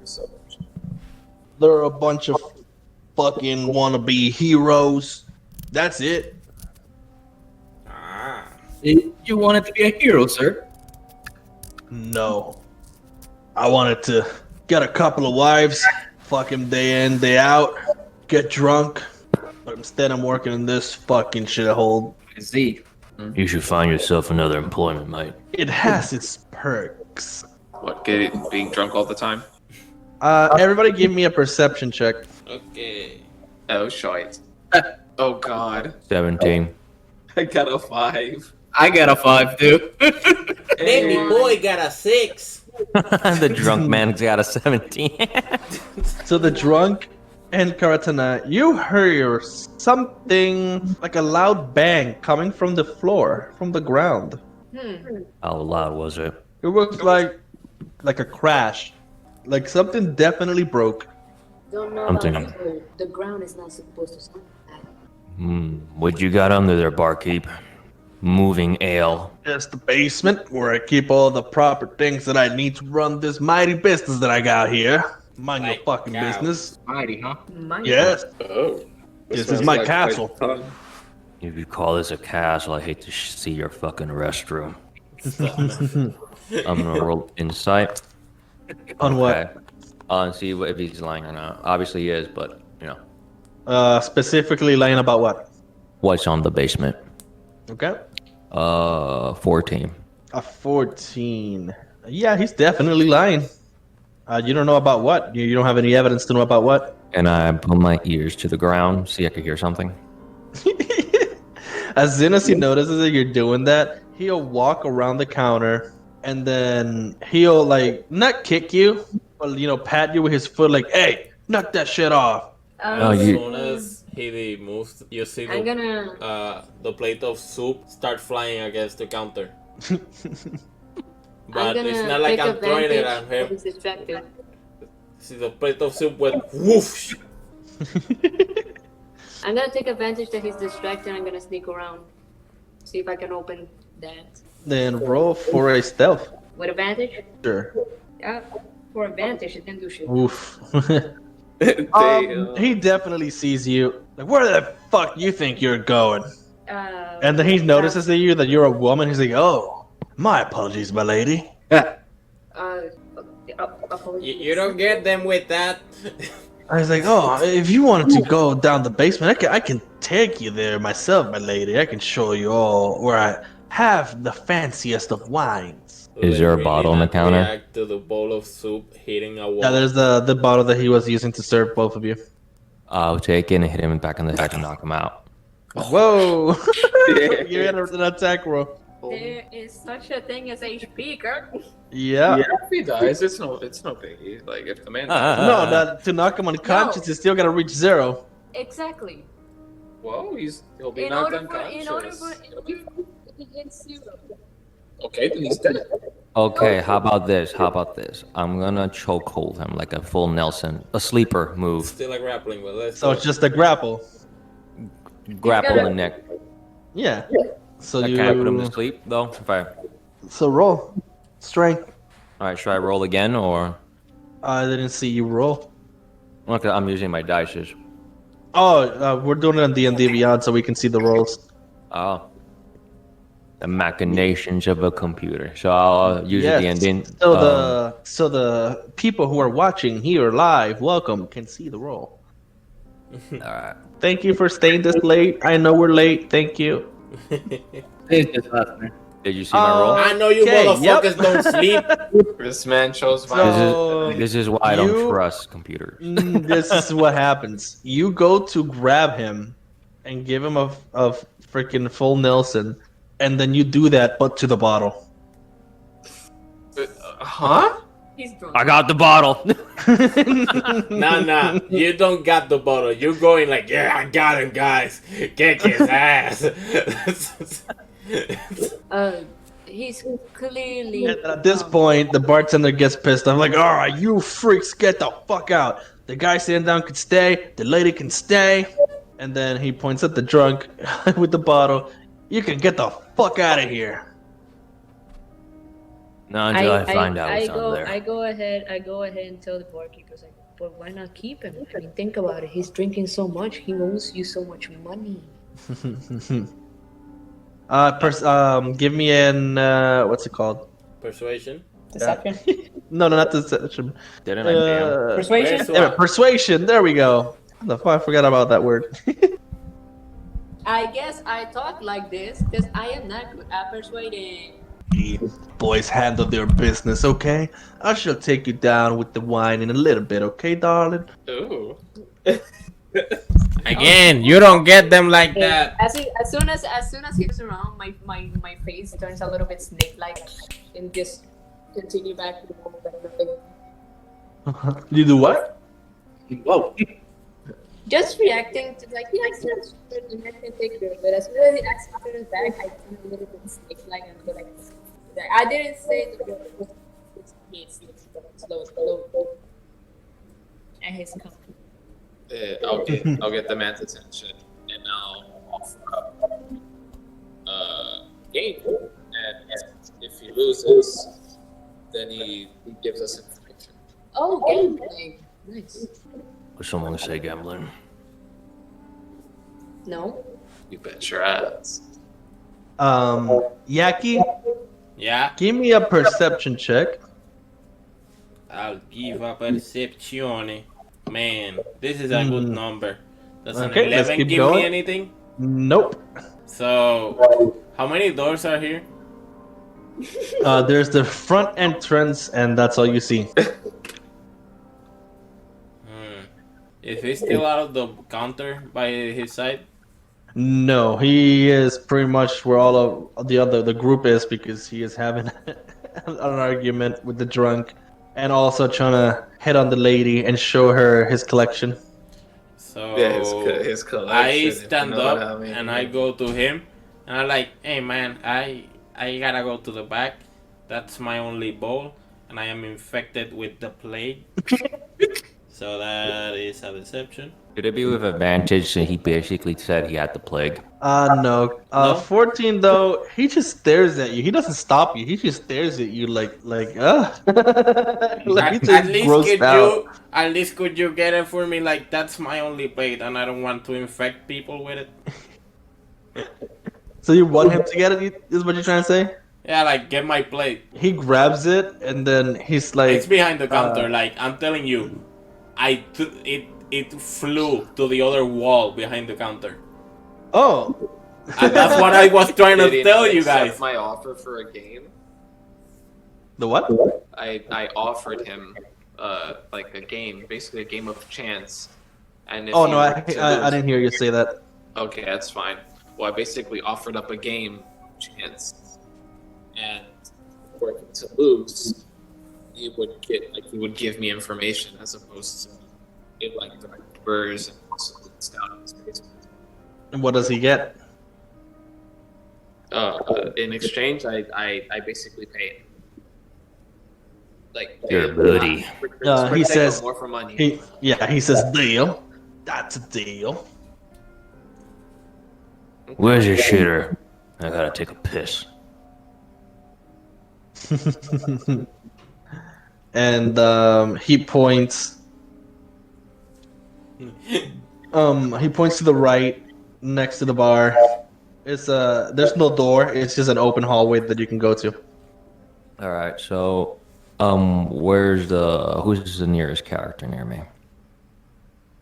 so much. They're a bunch of fucking wannabe heroes. That's it. Ah. You wanted to be a hero, sir. No. I wanted to get a couple of wives, fuck him day in, day out, get drunk. But instead I'm working in this fucking shithole. I see. You should find yourself another employment, mate. It has its perks. What, being drunk all the time? Everybody give me a perception check. Okay. Oh, shite. Oh, God. 17. I got a 5. I got a 5 too. Baby boy got a 6. The drunk man's got a 17. So the drunk and Karatana, you hear something like a loud bang coming from the floor, from the ground. How loud was it? It was like a crash. Like something definitely broke. Don't know Something. about this. The ground is not supposed to sound like that. What you got under there, barkeep? Moving ale. It's the basement where I keep all the proper things that I need to run this mighty business that I got here. Mind your Like fucking cow. business. Mighty, huh? Yes. Oh. This is my castle. If you call this a castle, I hate to see your fucking restroom. I'm gonna roll insight. On what? Okay. And see if he's lying or not. Obviously he is, but you know. Specifically lying about what? What's on the basement? Okay. 14. A 14. Yeah, he's definitely lying. You don't know about what? You don't have any evidence to know about what? And I put my ears to the ground, see if I could hear something. As soon as he notices that you're doing that, he'll walk around the counter and then he'll like not kick you, but pat you with his foot like, "Hey, knock that shit off." Oh, As you- soon as he moves, you see I'm gonna. the plate of soup start flying against the counter. I'm But gonna it's not like take I'm throwing it at advantage of him. his distracted. See, the plate of soup went whoosh. I'm gonna take advantage that he's distracted. I'm gonna sneak around, see if I can open that Then roll for a stealth. with advantage. Sure. Yeah, for advantage, it can do shit. Oof. Damn. He definitely sees you. Like, where the fuck you think you're going? And then he Uh, notices that you're a woman. He's like, "Oh, my apologies, my lady." Apologies. You don't get them with that. I was like, "Oh, if you wanted to go down the basement, I can take you there myself, my lady. I can show you all where I have the fanciest of wines." Is there a bottle on the not counter? react to the bowl of soup hitting a wall. Yeah, there's the bottle that he was using to serve both of you. I'll take it and hit him back in the head and knock him out. Whoa! You're in an attack roll. There is such a thing as HP, girl. Yeah. If he dies, it's no biggie. Like if the man No, to knock him unconscious, you still gotta reach 0. Exactly. whoa, he'll be In knocked order for unconscious. he hits 0. Okay, then he's dead. Okay, how about this? I'm gonna chokehold him like a full Nelson. A sleeper move. Still a grappling, but let's So go. it's just a grapple. Grapple the neck. Yeah. So Can I put him to sleep though? If I... So roll. Strength. Alright, should I roll again or? I didn't see you roll. Okay, I'm using my dices. Oh, we're doing it on D&D Beyond so we can see the rolls. Oh. The machinations of a computer. So I'll use Yes. it the ending. So the people who are watching here live, welcome, can see the roll. Alright. Thank you for staying this late. I know we're late. Thank you. It's just us, man. Did you see my roll? I know you Okay, motherfuckers yep. don't sleep. This man chose violence. So This is why I don't you- trust computers. this is what happens. You go to grab him and give him a freaking full Nelson, and then you do that, but to the bottle. Huh? He's drunk. I got the bottle. Nah, you don't got the bottle. You're going like, yeah, I got him, guys. Kick his ass. He's clearly. And at this point, the bartender gets pissed. I'm like, all right, you freaks, get the fuck out. The guy sitting down can stay. The lady can stay. And then he points at the drunk with the bottle. You can get the fuck out of here. Not until I find out what's on there. I go ahead and tell the barkeepers like, but why not keep him? I mean, think about it. He's drinking so much. He owes you so much money. Give me an what's it called? Persuasion. Deception. No, not deception. Didn't I pay him? Persuasion. Persuasion. There we go. The fuck, I forgot about that word. I guess I talk like this because I am not good at persuading. Boys handle their business, okay? I shall take you down with the wine in a little bit, okay, darling? Ooh. Again, you don't get them like that. As soon as he turns around, my face turns a little bit snake-like, and just continue back to the moment like nothing. You do what? Whoa. Just reacting to like, yes, and I can take care of it. As soon as he turns back, I turn a little bit snake-like and go like, I didn't say that it's slow. And he's coming. I'll get the man's attention, and I'll offer up game. And if he loses, then he gives us information. Oh, gambling. Nice. Would someone say gambling? No. You bet your ass. Yaki, Yeah, give me a perception check. I'll give a percepzione. Man, this is a good number. Does an Okay, let's 11 keep give going. me anything? Nope. So, how many doors are here? There's the front entrance, and that's all you see. Is he still out of the counter by his side? No, he is pretty much where all of the group is because he is having an argument with the drunk, and also trying to hit on the lady and show her his collection. So Yeah, his collection. I stand up and I go to him and I'm like, hey man, I gotta go to the back. That's my only bowl, and I am infected with the plague. So that is a deception. Could it be with advantage? So he basically said he had the plague. No. No? 14 though, he just stares at you. He doesn't stop you. He just stares at you like like he's At least grossed out. could you get it for me? Like, that's my only plate, and I don't want to infect people with it. So you want him to get it? Is what you're trying to say? Yeah, like, get my plate. He grabs it and then he's like, It's behind the counter. Like, I'm telling you, it flew to the other wall behind the counter. "Oh, And that's what I was trying to Did he tell not you accept guys. my offer for a game? the what?" I offered him like a game, basically a game of chance. And if Oh he no, were to I lose- didn't hear you say that. Okay, that's fine. Well, I basically offered up a game chance, and for him to lose, he would give me information as opposed to it like the numbers and also the stout in his basement. And what does he get? In exchange, I basically pay him. Like Your pay him buddy. He says more for money. he says deal. That's a deal. Where's your shitter? I gotta take a piss. And he points. He points to the right, next to the bar. It's there's no door. It's just an open hallway that you can go to. All right, so who's the nearest character near me?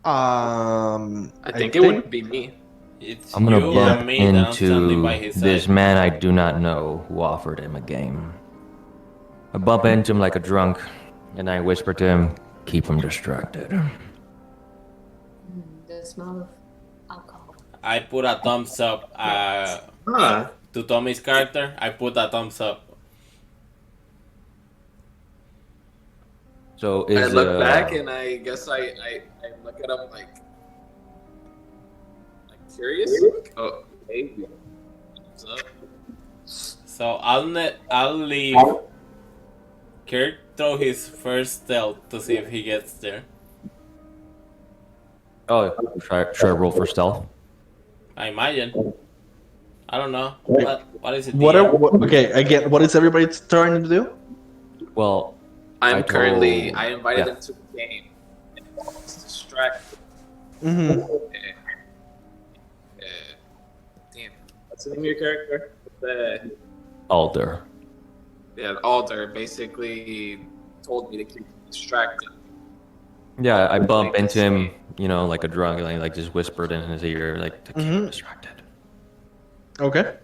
I think it would be me. It's I'm gonna you bump and me that I'm standing by into his this side. man I do not know who offered him a game. I bump into him like a drunk, and I whisper to him, keep him distracted. The smell of alcohol. I put a thumbs up Huh. to Tommy's character. I put a thumbs up. So I is look back and I guess I look at him like curious. Like, oh, maybe. What's up? So I'll leave Kirk throw his first stealth to see if he gets there. oh, should I roll for stealth? I imagine. I don't know. What is it? Okay, again, what is everybody trying to do? Well, I'm I currently. told- I invited yeah. him to the game. And he's distracted. Mm-hmm. Damn. What's the name of your character? The Alder. Alder basically told me to keep him distracted. Yeah, I bump into him, like a drunk, like just whispered in his ear, like to keep him distracted. Okay.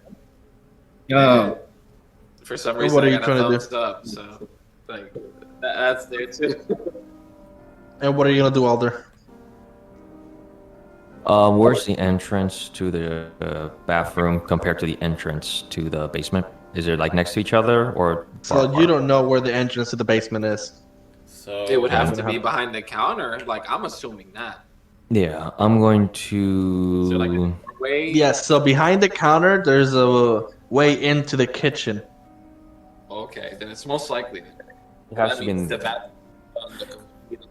Yo, For some What reason, are I you got trying a to thumbs up. So, like, that's there too. And what are you gonna do, Alder? Where's the entrance to the bathroom compared to the entrance to the basement? Is it like next to each other or? So you don't know where the entrance to the basement is. So It would have Yeah. to be behind the counter. Like, I'm assuming that. Yeah, I'm going Is there like a to. doorway? Yes. So behind the counter, there's a way into the kitchen. Okay, then it's most likely. It has That to be means in- the bathroom.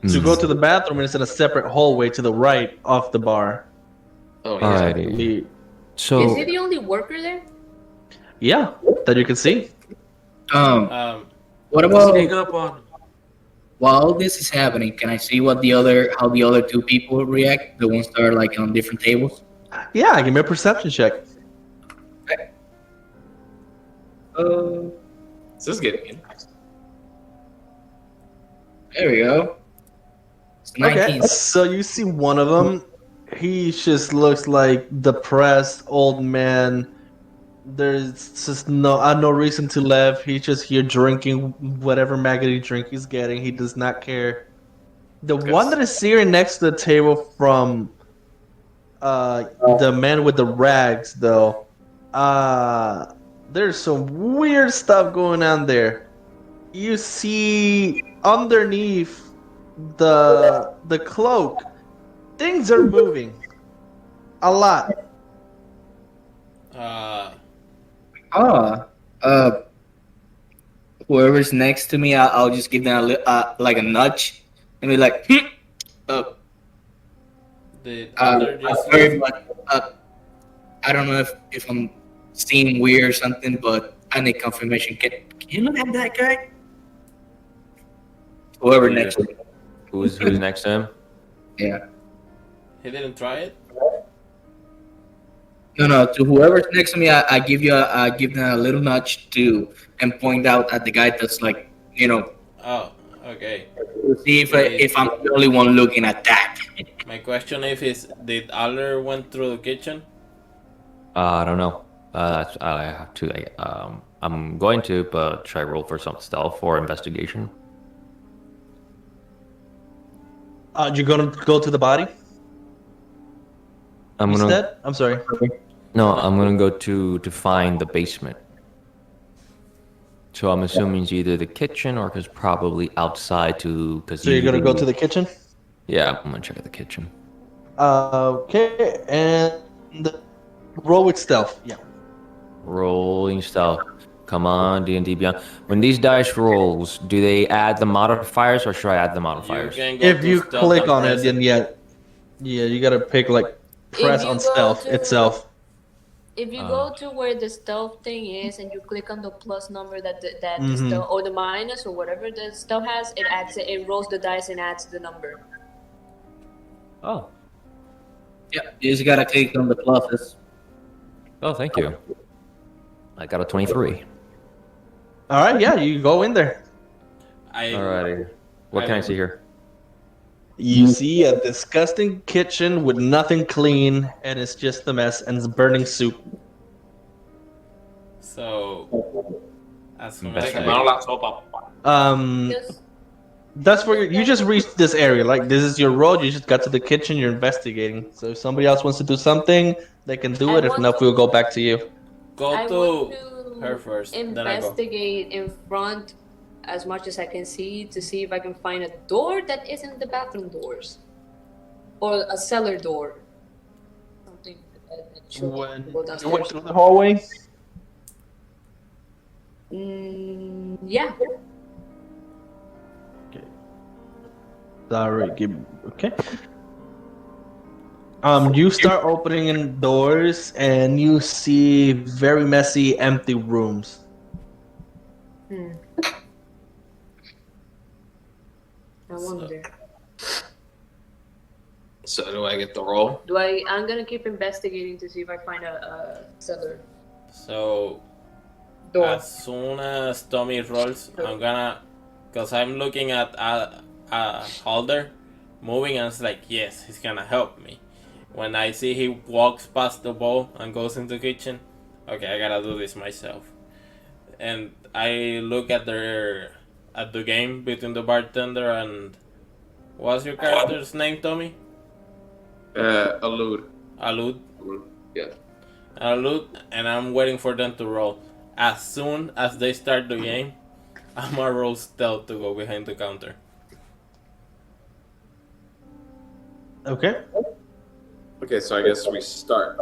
To go to the bathroom, it's in a separate hallway to the right of the bar. Oh, yeah. Alrighty. We- So Is he the only worker there? Yeah, that you can see. what about sneak up on. while this is happening? Can I see how the other two people react? The ones that are like on different tables. Yeah, give me a perception check. This is getting interesting. There we go. It's 19. Okay, so you see one of them. He just looks like depressed old man. There's just no reason to laugh. He's just here drinking whatever maggoty drink he's getting. He does not care. The one that is sitting next to the table from the man with the rags, though, there's some weird stuff going on there. You see underneath the cloak, things are moving a lot. Whoever's next to me, I'll just give them like a nudge and be like, Did Alder just very much, I don't know if I'm seeing weird or something, but I need confirmation. Can you look at that guy? Whoever next to me. who's next to him? Yeah. He didn't try it. No. To whoever's next to me, I give them a little nudge and point out at the guy that's like, Oh, okay. to see if I'm the only one looking at that. My question is did Alder went through the kitchen? I don't know. I have to. I'm going to, but should I roll for some stealth or investigation? You're gonna go to the body I'm gonna. instead? I'm sorry. No, I'm gonna go to find the basement. So I'm assuming it's either the kitchen or it's probably outside to. So you're gonna go to the kitchen? Yeah, I'm gonna check out the kitchen. Okay, and roll with stealth. Yeah. Rolling stealth. Come on, D&D Beyond. When these dice rolls, do they add the modifiers or should I add the modifiers? can go If to you stealth click and on it, press then yeah, you gotta pick like press you on go stealth to- itself. If you go to where the stealth thing is and you click on the plus number that the Mhm. stealth or the minus or whatever the stealth has, it rolls the dice and adds the number. Oh, Yeah, you just gotta click on the pluses. oh, thank you. I got a 23. All right, yeah, you go in there. I Alrighty. What can I see here? You see a disgusting kitchen with nothing clean, and it's just a mess, and it's burning soup. So, as soon as Investigate. Quemaron la sopa. Just That's where you just reached this area. Like this is your road. You just got to the kitchen. You're investigating. So if somebody else wants to do something, they can do I it. If want not, to- we'll go back to you. go I to want her to first, then I go. investigate in front as much as I can see to see if I can find a door that isn't the bathroom doors or a cellar door. Something that should When go you downstairs. went through the hallway, Yeah. sorry, okay. You start opening doors, and you see very messy, empty rooms. I wonder. So do I get the roll? I'm gonna keep investigating to see if I find a cellar So, door. as soon as Tommy rolls, I'm gonna, cause I'm looking at Halder moving, and it's like, yes, he's gonna help me. When I see he walks past the bowl and goes into the kitchen, okay, I gotta do this myself. And I look at the game between the bartender and what's your character's name, Tommy? Allude. Alud. Yeah. Alud, and I'm waiting for them to roll. As soon as they start the game, I'm gonna roll stealth to go behind the counter. Okay. Okay, so I guess we start.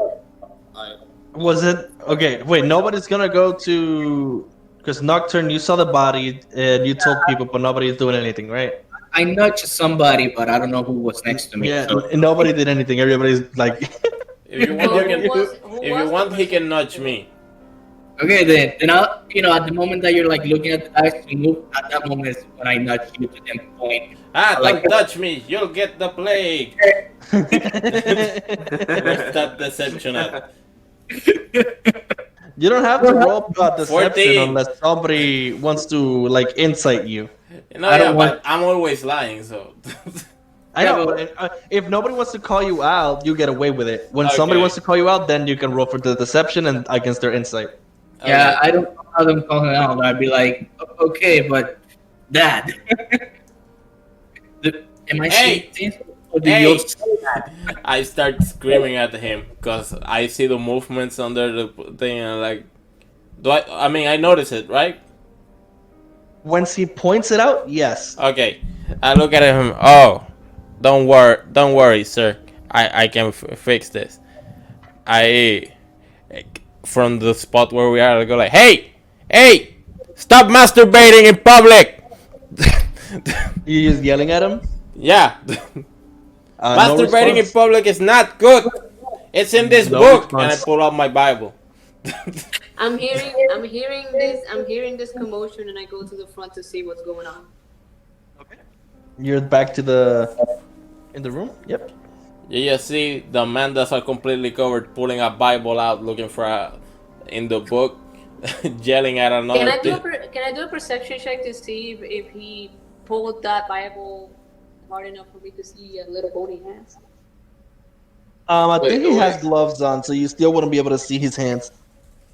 Was it okay? Wait, nobody's gonna go to because Nocturne. You saw the body and you told people, but nobody's doing anything, right? I nudged somebody, but I don't know who was next to me. Yeah, So nobody did anything. Everybody's like, If you want, Well, you can. who was If you the want, he person? can nudge me. okay, then I, at the moment that you're like looking at the dice to move, at that moment is when I nudge you to then point. Ah, Like- don't touch me! You'll get the plague. Where's that deception at? you don't have to roll deception 14. unless somebody wants to like insight you. No, I yeah, don't but I'm always lying, so. I know, but if nobody wants to call you out, you get away with it. When somebody Okay. wants to call you out, then you can roll for the deception and against their insight. Yeah, I don't know how them calling out. I'd be like, okay, but Dad. Am I Hey! saying things? Or do Hey! you say that? I start screaming at him because I see the movements under the thing and like, I mean, I notice it, right? Once he points it out, yes. Okay, I look at him. Oh, don't worry, sir. I can fix this. From the spot where we are, I go like, hey, stop masturbating in public. You're just yelling at him. Yeah, No masturbating in response? public is not good. It's in this No book, and I response. pull out my Bible. I'm hearing this commotion, and I go to the front to see what's going on. You're back to in the room. Yep. You just see the man that's all completely covered, pulling a Bible out, looking for in the book, yelling at another. Can I do a perception check to see if he pulled that Bible hard enough for me to see a little bony hands? I Wait, think he has wait. gloves on, so you still wouldn't be able to see his hands.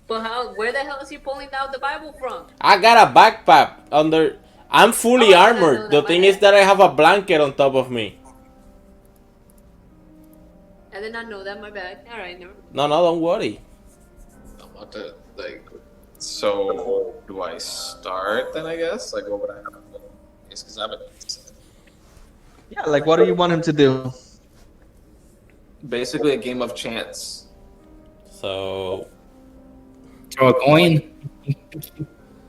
But where the hell is he pulling out the Bible from? I got a backpack under. I'm fully Oh, I didn't know armored. that, The my thing bad. is that I have a blanket on top of me. I did not know that. My bad. All right, never. No, don't worry. I want to like. So do I start then? I guess like what would I have to do? Because I haven't. Yeah, like what do you want him to do? Basically a game of chance. So Throw a coin.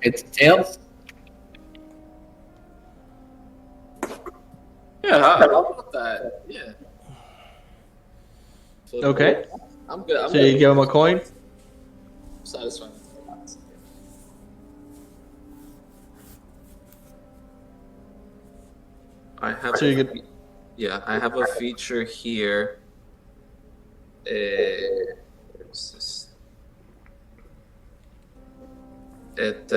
It's tails. Yeah, how about that? Yeah. So, Okay. I'm good. I'm So you good. give him a coin. Satisfied. I have. So you get. Yeah, I have a feature here. Where's this? It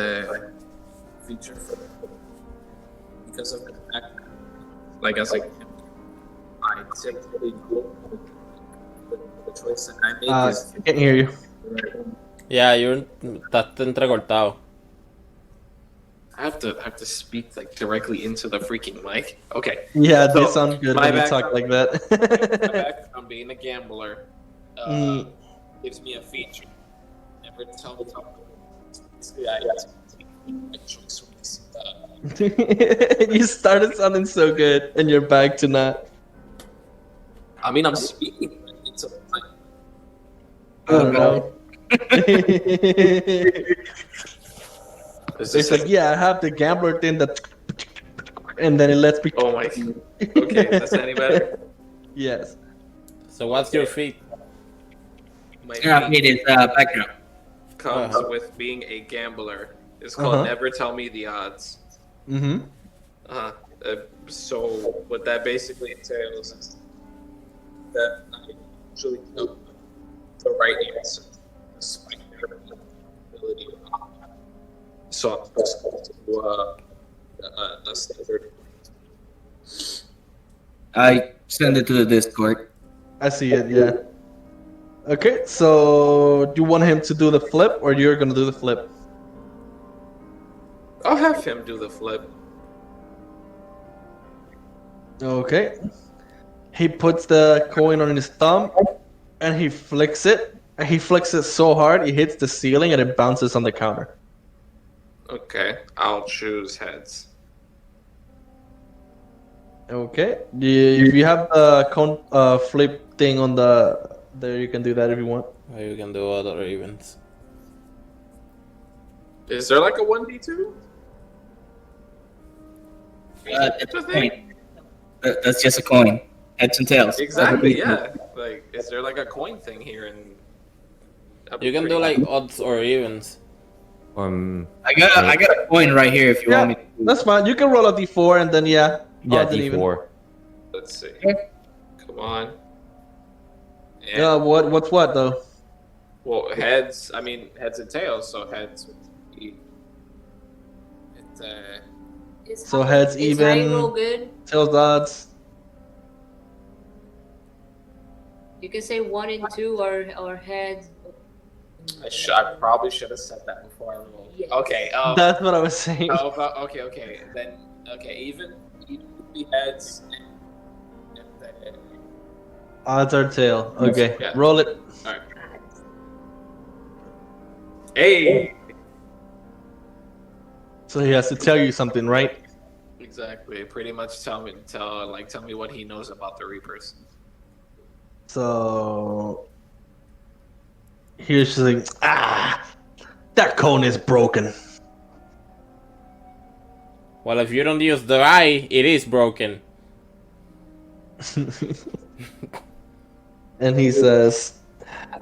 feature for because of the like as like I typically go. The choice that I make is. I can't hear you. Yeah, estás entrecortado. I have to speak like directly into the freaking mic. Okay. Yeah, So, you sound good my when you talk background- like My that. background being a gambler gives me a feature. Never tell me. Basically, I choice. You started sounding so good, and you're back to not. I mean, I'm speaking into the mic. I don't know. Is It's this like, yeah, I have the gambler thing that, and then it lets me. Oh my. Okay, that's any better. Yes. So what's your feat? My Yeah, feat it is background. comes Uh-huh. with being a gambler. It's called Never Tell Me the Odds. Mm-hmm. So what that basically entails is that I usually know the right answer, despite their ability or not. So I'm just going to a standard. I send it to the Discord. I see it. Yeah. Okay, so do you want him to do the flip, or you're gonna do the flip? I'll have him do the flip. Okay. He puts the coin on his thumb, and he flicks it. And he flicks it so hard, it hits the ceiling, and it bounces on the counter. Okay, I'll choose heads. Okay. If you have the flip thing on the there, you can do that if you want. Or you can do other events. Is there like a 1d2? It's a coin. That's just a coin. Heads and tails. Exactly, yeah. Like, is there like a coin thing here? And You can do like odds or evens. I got a coin right here if you want me Yeah, to. that's fine. You can roll a d4 and then Yeah, odds and even. D4. Let's see. Come on. And, Yeah, what's what though? well, heads. I mean, heads and tails. So heads would be. It's So heads Is even, high roll good? tails odds. You can say 1 and 2 or heads. I probably should have said that before I rolled. Yes. Okay. That's what I was saying. How about okay? Then even would be heads. And then, Odds are tail. Okay, Yeah. roll it. all right. Hey. So he has to tell you something, right? Exactly. Pretty much tell me what he knows about the Reapers. So here's just like, that cone is broken. Well, if you don't use the eye, it is broken. And he says,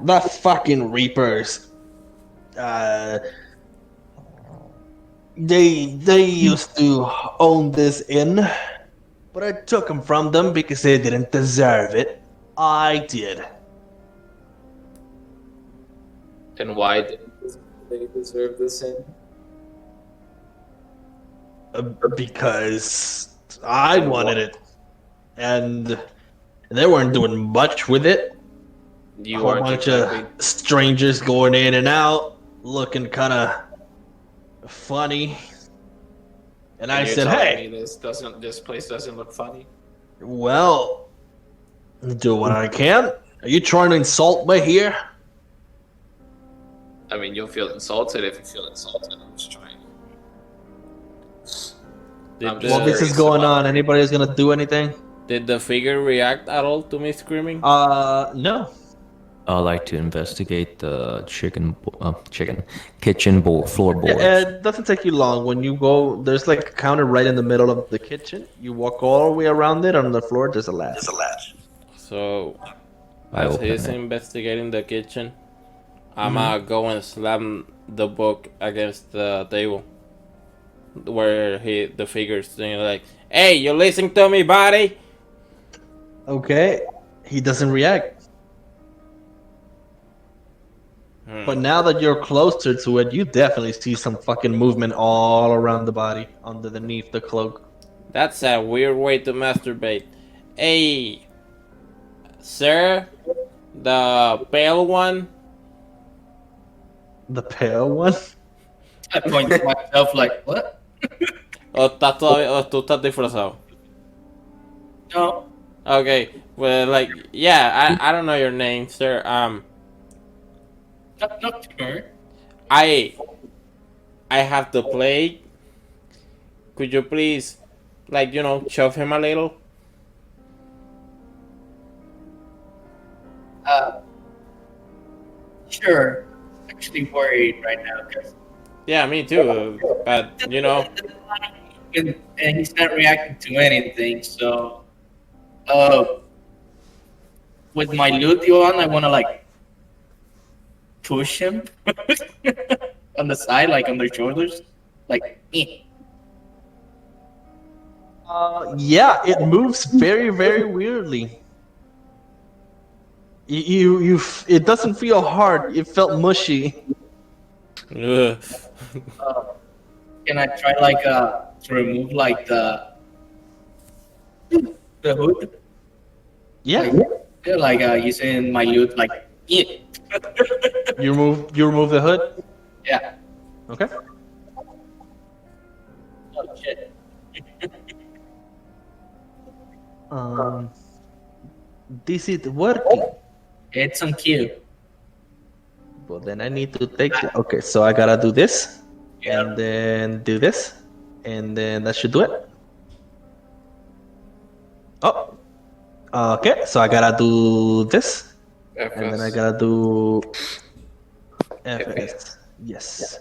the fucking Reapers. They used to own this inn, but I took them from them because they didn't deserve it. I did. And why didn't they deserve this in? Because I wanted it, and they weren't doing much with it. You A whole aren't bunch exactly. of strangers going in and out, looking kind of funny. And I you're said, telling "Hey, me this place doesn't look funny." well, do what I can. Are you trying to insult me here?" I mean, you'll feel insulted if you feel insulted. I'm just trying. I'm just While this is curious going about- on, anybody is gonna do anything? Did the figure react at all to me screaming? No. I like to investigate the kitchen floorboards. It doesn't take you long. When you go, there's like a counter right in the middle of the kitchen. You walk all the way around it. On the floor, there's a latch. So, I as open he's it. investigating the kitchen, I'ma go and slam the book against the table. Where the figure's saying like, "Hey, you listening to me, buddy?" Okay. He doesn't react. But now that you're closer to it, you definitely see some fucking movement all around the body, underneath the cloak. That's a weird way to masturbate. Hey, Sir, the pale one. The pale one? I point to myself like, what? O estás todavía, o tú estás disfrazado. No. Okay, well, like, yeah, I don't know your name, sir. Not sure. I I have the plague. Could you please, like, shove him a little? Uh, sure. Actually worried right now because Yeah, me too. But and he's not reacting to anything. So, with my loot on, I want to like push him on the side, like on their shoulders, like. Yeah, it moves very, very weirdly. It doesn't feel hard. It felt mushy. ugh. Can I try like to remove like the hood? Yeah, Like using my loot like yeah. you remove the hood. Yeah. Okay. Oh shit. Um, this is working. It's on cue. Well, then I need to take it. Okay, so I gotta do this, Yeah. and then do this, and then that should do it. Oh, okay. So I gotta do this, and then I gotta do FS. Yes.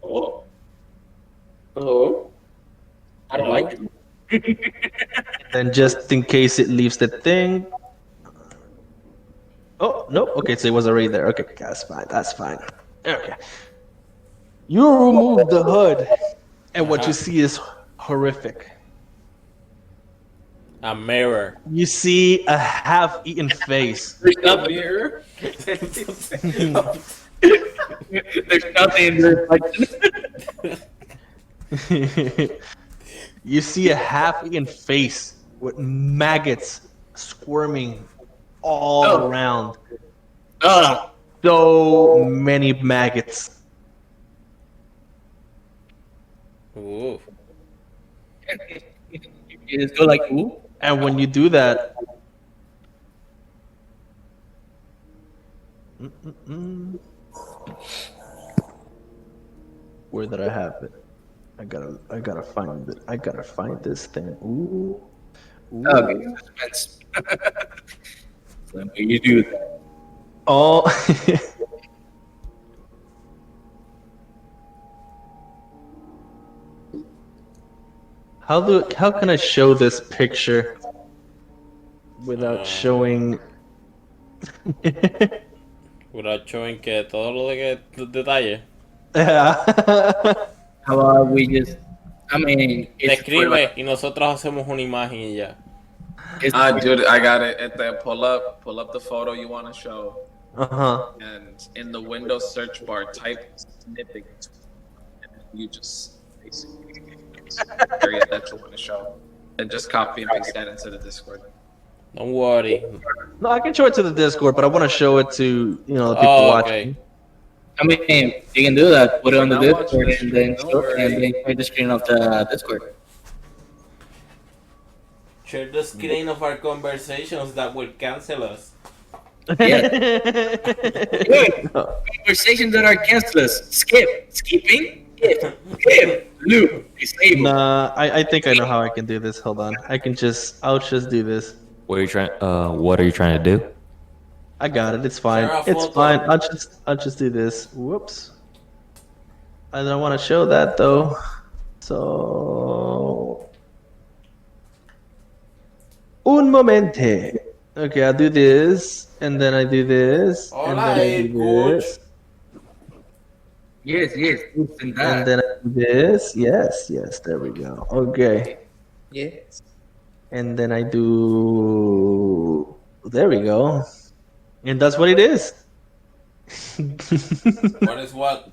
Oh. Oh. I don't like it. Then just in case it leaves the thing. Oh no. Okay, so it was already there. Okay, that's fine. That's fine. Okay. You remove the hood, and what you see is horrific. A mirror. You see a half-eaten face. There's nothing here. There's nothing in the reflection. You see a half-eaten face with maggots squirming all around. Ah. So many maggots. Ooh. You just go like, ooh. And when you do that, where did I have it? I gotta find it. I gotta find this thing. Ooh. Ooh. Okay, suspense. So when you do that. Oh. How can I show this picture without showing? Without showing que todo lo de detalle. Yeah. How about we just, I mean, it's Describe y nosotros hacemos una imagen y ya. Dude, I got it. Pull up the photo you want to show, Uh-huh. and in the Windows search bar, type snipping, and you just basically the area that you want to show, and just copy and paste that into the Discord. Don't worry. No, I can show it to the Discord, but I want to show it to the people Oh, watching. okay. I mean, you can do that. Put it on the Now watch Discord the and screen, then don't worry. share the screen of the Discord. Share the screen of our conversations that will cancel us. Yeah. Good. Conversations that are cancelous. Skipping, skip, loop, disable. Nah, I think I know how I can do this. Hold on. I'll just do this. What are you trying? What are you trying to do? I got it. It's fine. Share a It's photo. fine. I'll just do this. Whoops. I don't want to show that though. So un momente. Okay, I'll do this, and then I do this, and then I do Hola, this, Yes, oops, and and that. then I do this. Yes, there we go. Okay, Yes. and then I do. There we go. And that's what it is. What is what?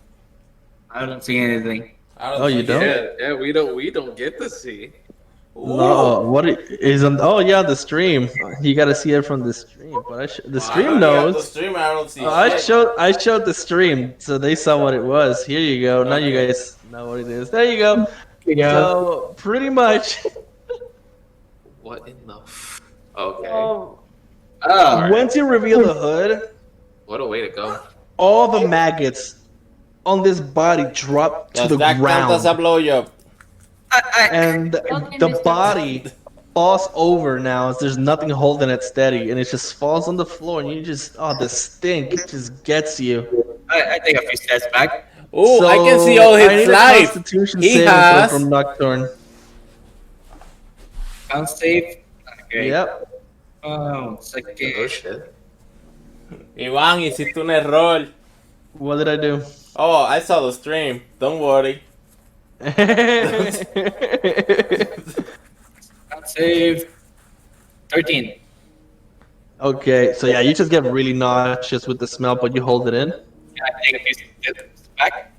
I don't see anything. I don't Oh, you think don't? so. Yeah, we don't get to see. No, what is on? Oh yeah, the stream. You gotta see it from the stream. But the Well, I'm stream looking at the knows. stream. I don't see I shit. showed the stream, so they saw what it was. Here you go. Now you Okay. guys know what it is. There you go. Yeah. So pretty much, What in the? Okay. Oh. once you reveal the hood, What a way to go. all the maggots on this body drop to Does the that count as a ground, blowjob? and Okay, the Mr. body falls over now. As there's nothing holding it steady, and it just falls on the floor, and you just the stink just gets you. I take a few steps back. Oh, I can see all I his need a life. Constitution He saving throw has. from Nocturne. Can't save. Okay. Yep. Oh, it's like Oh shit. Iván, hiciste un error. What did I do? Oh, I saw the stream. Don't worry. can't save. 13. Okay, so yeah, you just get really nauseous with the smell, but you hold it in. I take a few steps back.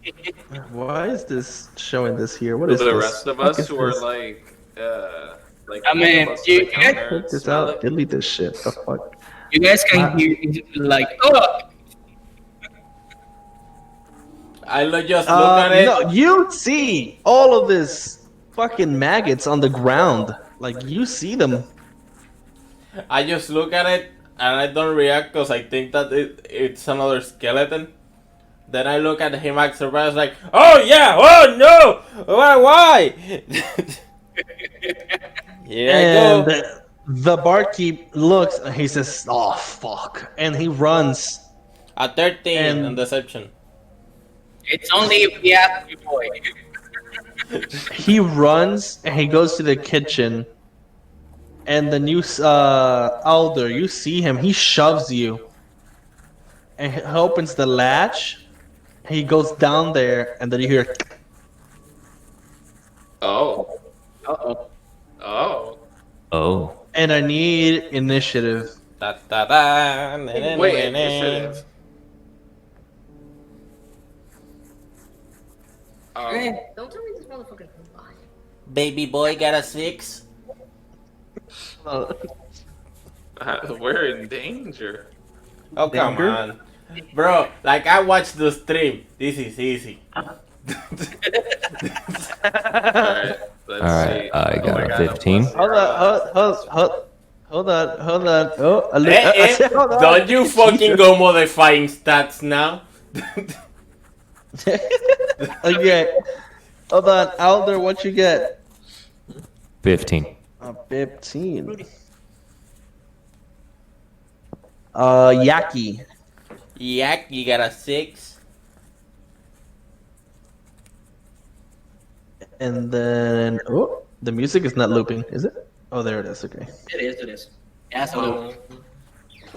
Why is this showing this here? What To is the this? rest of Fuck us is who are this? like I mean, close to you the guys- counter, Check this smell out. it. Delete this shit. The fuck. You guys can hear like, oh, I just look at it. No, you see all of this fucking maggots on the ground. Like you see them. I just look at it and I don't react because I think that it's another skeleton. Then I look at him act surprised like, oh yeah, oh no, why? Here And I go. the barkeep looks and he says, "Oh fuck," and he runs. A 13 and- in deception. it's only if we have you boy. He runs and he goes to the kitchen. And the new Alder, you see him. He shoves you, and he opens the latch. He goes down there, and then you hear. Oh. Uh-oh. Oh. Oh. And I need initiative. Da, da, da, na, na, Wait, na, na. initiative. Don't tell me this motherfucker's alive. Baby boy got a 6. We're in danger. Oh come Danger? on, bro! Like I watched the stream. This is easy. Alright, let's Alright, see. I Oh got my a God, 15. Hold on. Oh, Hold on. Don't you fucking go modifying stats now. Okay. Hold on, Alder, what you get? 15. 15. Yaki. Yak, you got a 6. And then, the music is not looping, is it? Oh, there it is. Okay. It is. Yeah, so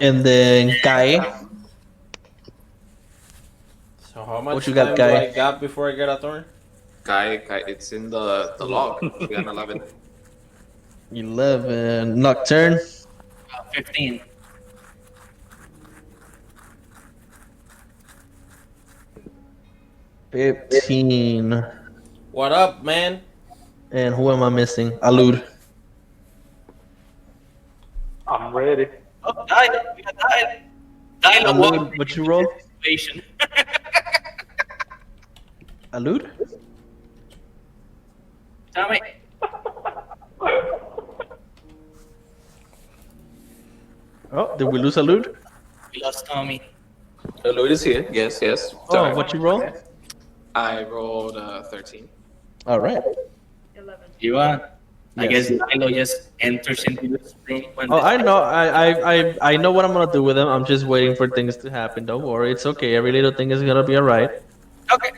And then Kai. So how much What you got, time do guy? I got before I get a turn? Kai, it's in the log. We got an 11. 11. Nocturne. 15. Fifteen. What up, man? And who am I missing? Alud. I'm ready. Oh, died. We got died. Died of Alud, what you roll? situation. Alud? Tommy. Oh, did we lose Alud? We lost Tommy. Lloyd is here. Yes. Oh, Sorry. what you roll? I rolled 13. All right. 11. Ivan. I Yes. guess Milo just enters into this room when Oh, I know. I know what I'm gonna do with him. I'm just waiting for things to happen. Don't worry, it's okay. Every little thing is gonna be alright. Okay.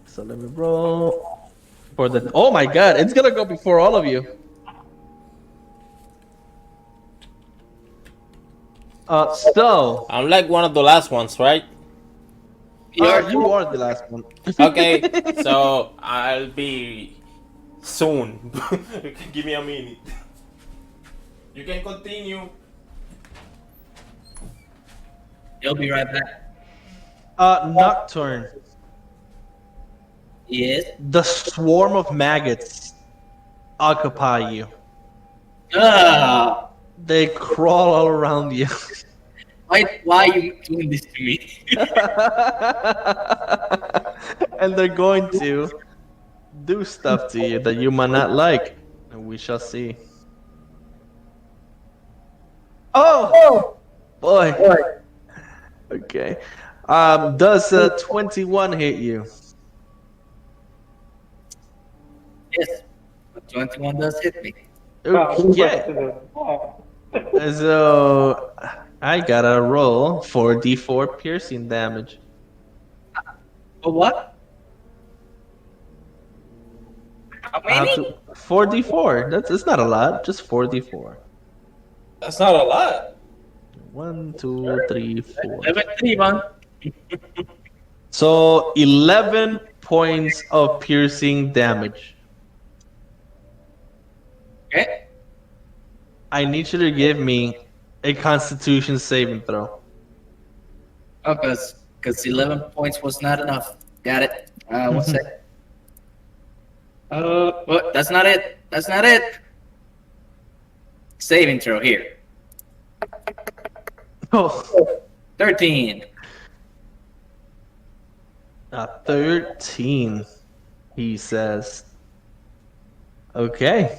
So let me roll for the. Oh my God! It's gonna go before all of you. So I'm like one of the last ones, right? you are the last one. Okay, so I'll be soon. Give me a minute. You can continue. He'll be right back. Nocturne. Yes. The swarm of maggots occupy you. Ah, They crawl all around you. why are you doing this to me? And they're going to do stuff to you that you might not like. And we shall see. Oh boy. Okay. Does 21 hit you? Yes. 21 does hit me. Okay. So I gotta roll 4d4 piercing damage. For what? How I have many? to 4d4. It's not a lot, just 4d4. That's not a lot. 1, 2, 3, 4. Level 3, man. So 11 points of piercing damage. Okay. I need you to give me a Constitution saving throw. Oh, because 11 points was not enough. Got it. One sec. What? That's not it. That's not it. Saving throw here. Oh, 13. 13. He says. Okay.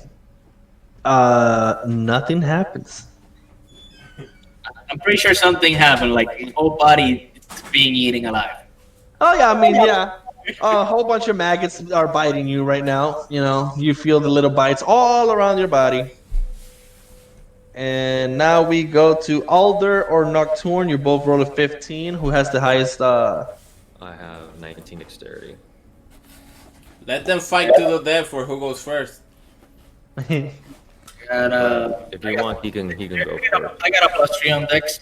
Nothing happens. I'm pretty sure something happened. Like his whole body is being eaten alive. Oh yeah, I mean yeah. A whole bunch of maggots are biting you right now. You know, you feel the little bites all around your body. And now we go to Alder or Nocturne. You both roll a 15. Who has the highest? I have 19 dexterity. Let them fight to the death for who goes first. Got If you want, he can go first. I got a +3 on Dex.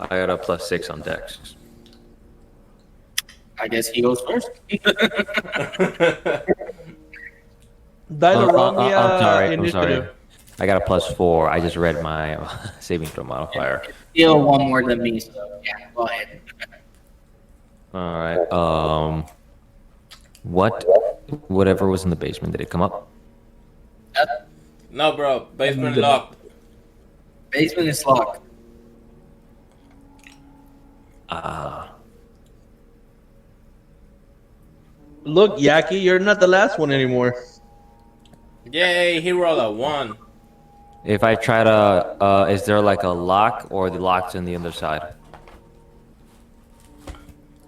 I got a +6 on dex. I guess he goes first. Dyla, roll me I'm sorry. I'm initiative. sorry. I got a +4. I just read my saving throw modifier. Still one more than me, so yeah, go ahead. All right. Whatever was in the basement, did it come up? No, bro. Basement locked. Basement is locked. Look, Yaki, you're not the last one anymore. Yay, he rolled a 1. If I try to, is there like a lock or the lock's in the other side?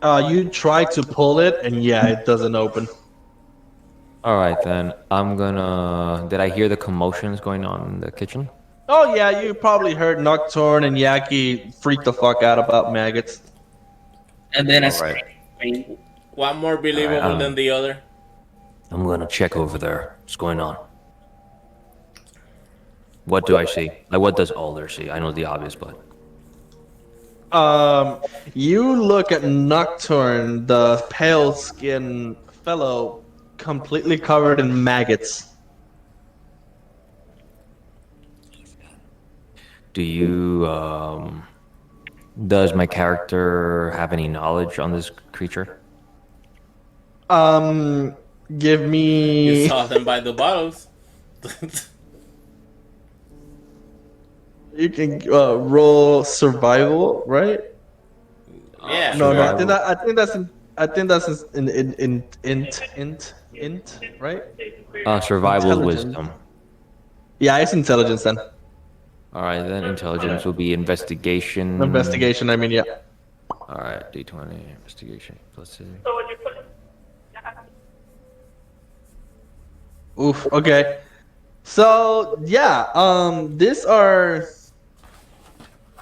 You try to pull it, and yeah, it doesn't open. All right, then I'm gonna. Did I hear the commotions going on in the kitchen? Oh yeah, you probably heard Nocturne and Yaki freak the fuck out about maggots. And then All right. One more believable than the other. I'm gonna check over there. What's going on? What do I see? Like, what does Alder see? I know the obvious, but You look at Nocturne, the pale-skinned fellow, completely covered in maggots. do you? Does my character have any knowledge on this creature? Give You me. saw them by the bottles. You can roll survival, right? Yeah. No, I Survival. think that's int, right? Survival Intelligence. wisdom. Yeah, it's intelligence then. All right, then intelligence will be investigation. Investigation, I mean, yeah. All right, D20 investigation plus 2. Oof. Okay. So yeah, these are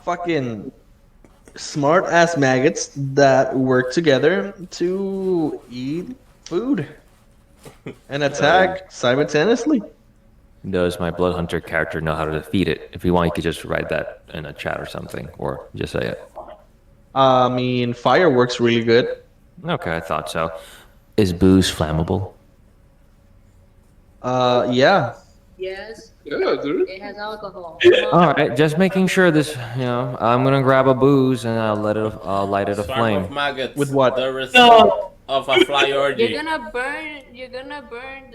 fucking smart ass maggots that work together to eat food and attack simultaneously. Does my blood hunter character know how to defeat it? If you want, you could just write that in a chat or something, or just say it. I mean, fire works really good. Okay, I thought so. Is booze flammable? Yeah. Yes, Yeah, dude. it has alcohol. All right, just making sure this. I'm gonna grab a booze and I'll light it Swarm aflame. of maggots. With what? The result of a fly You're orgy. gonna burn. You're gonna burn.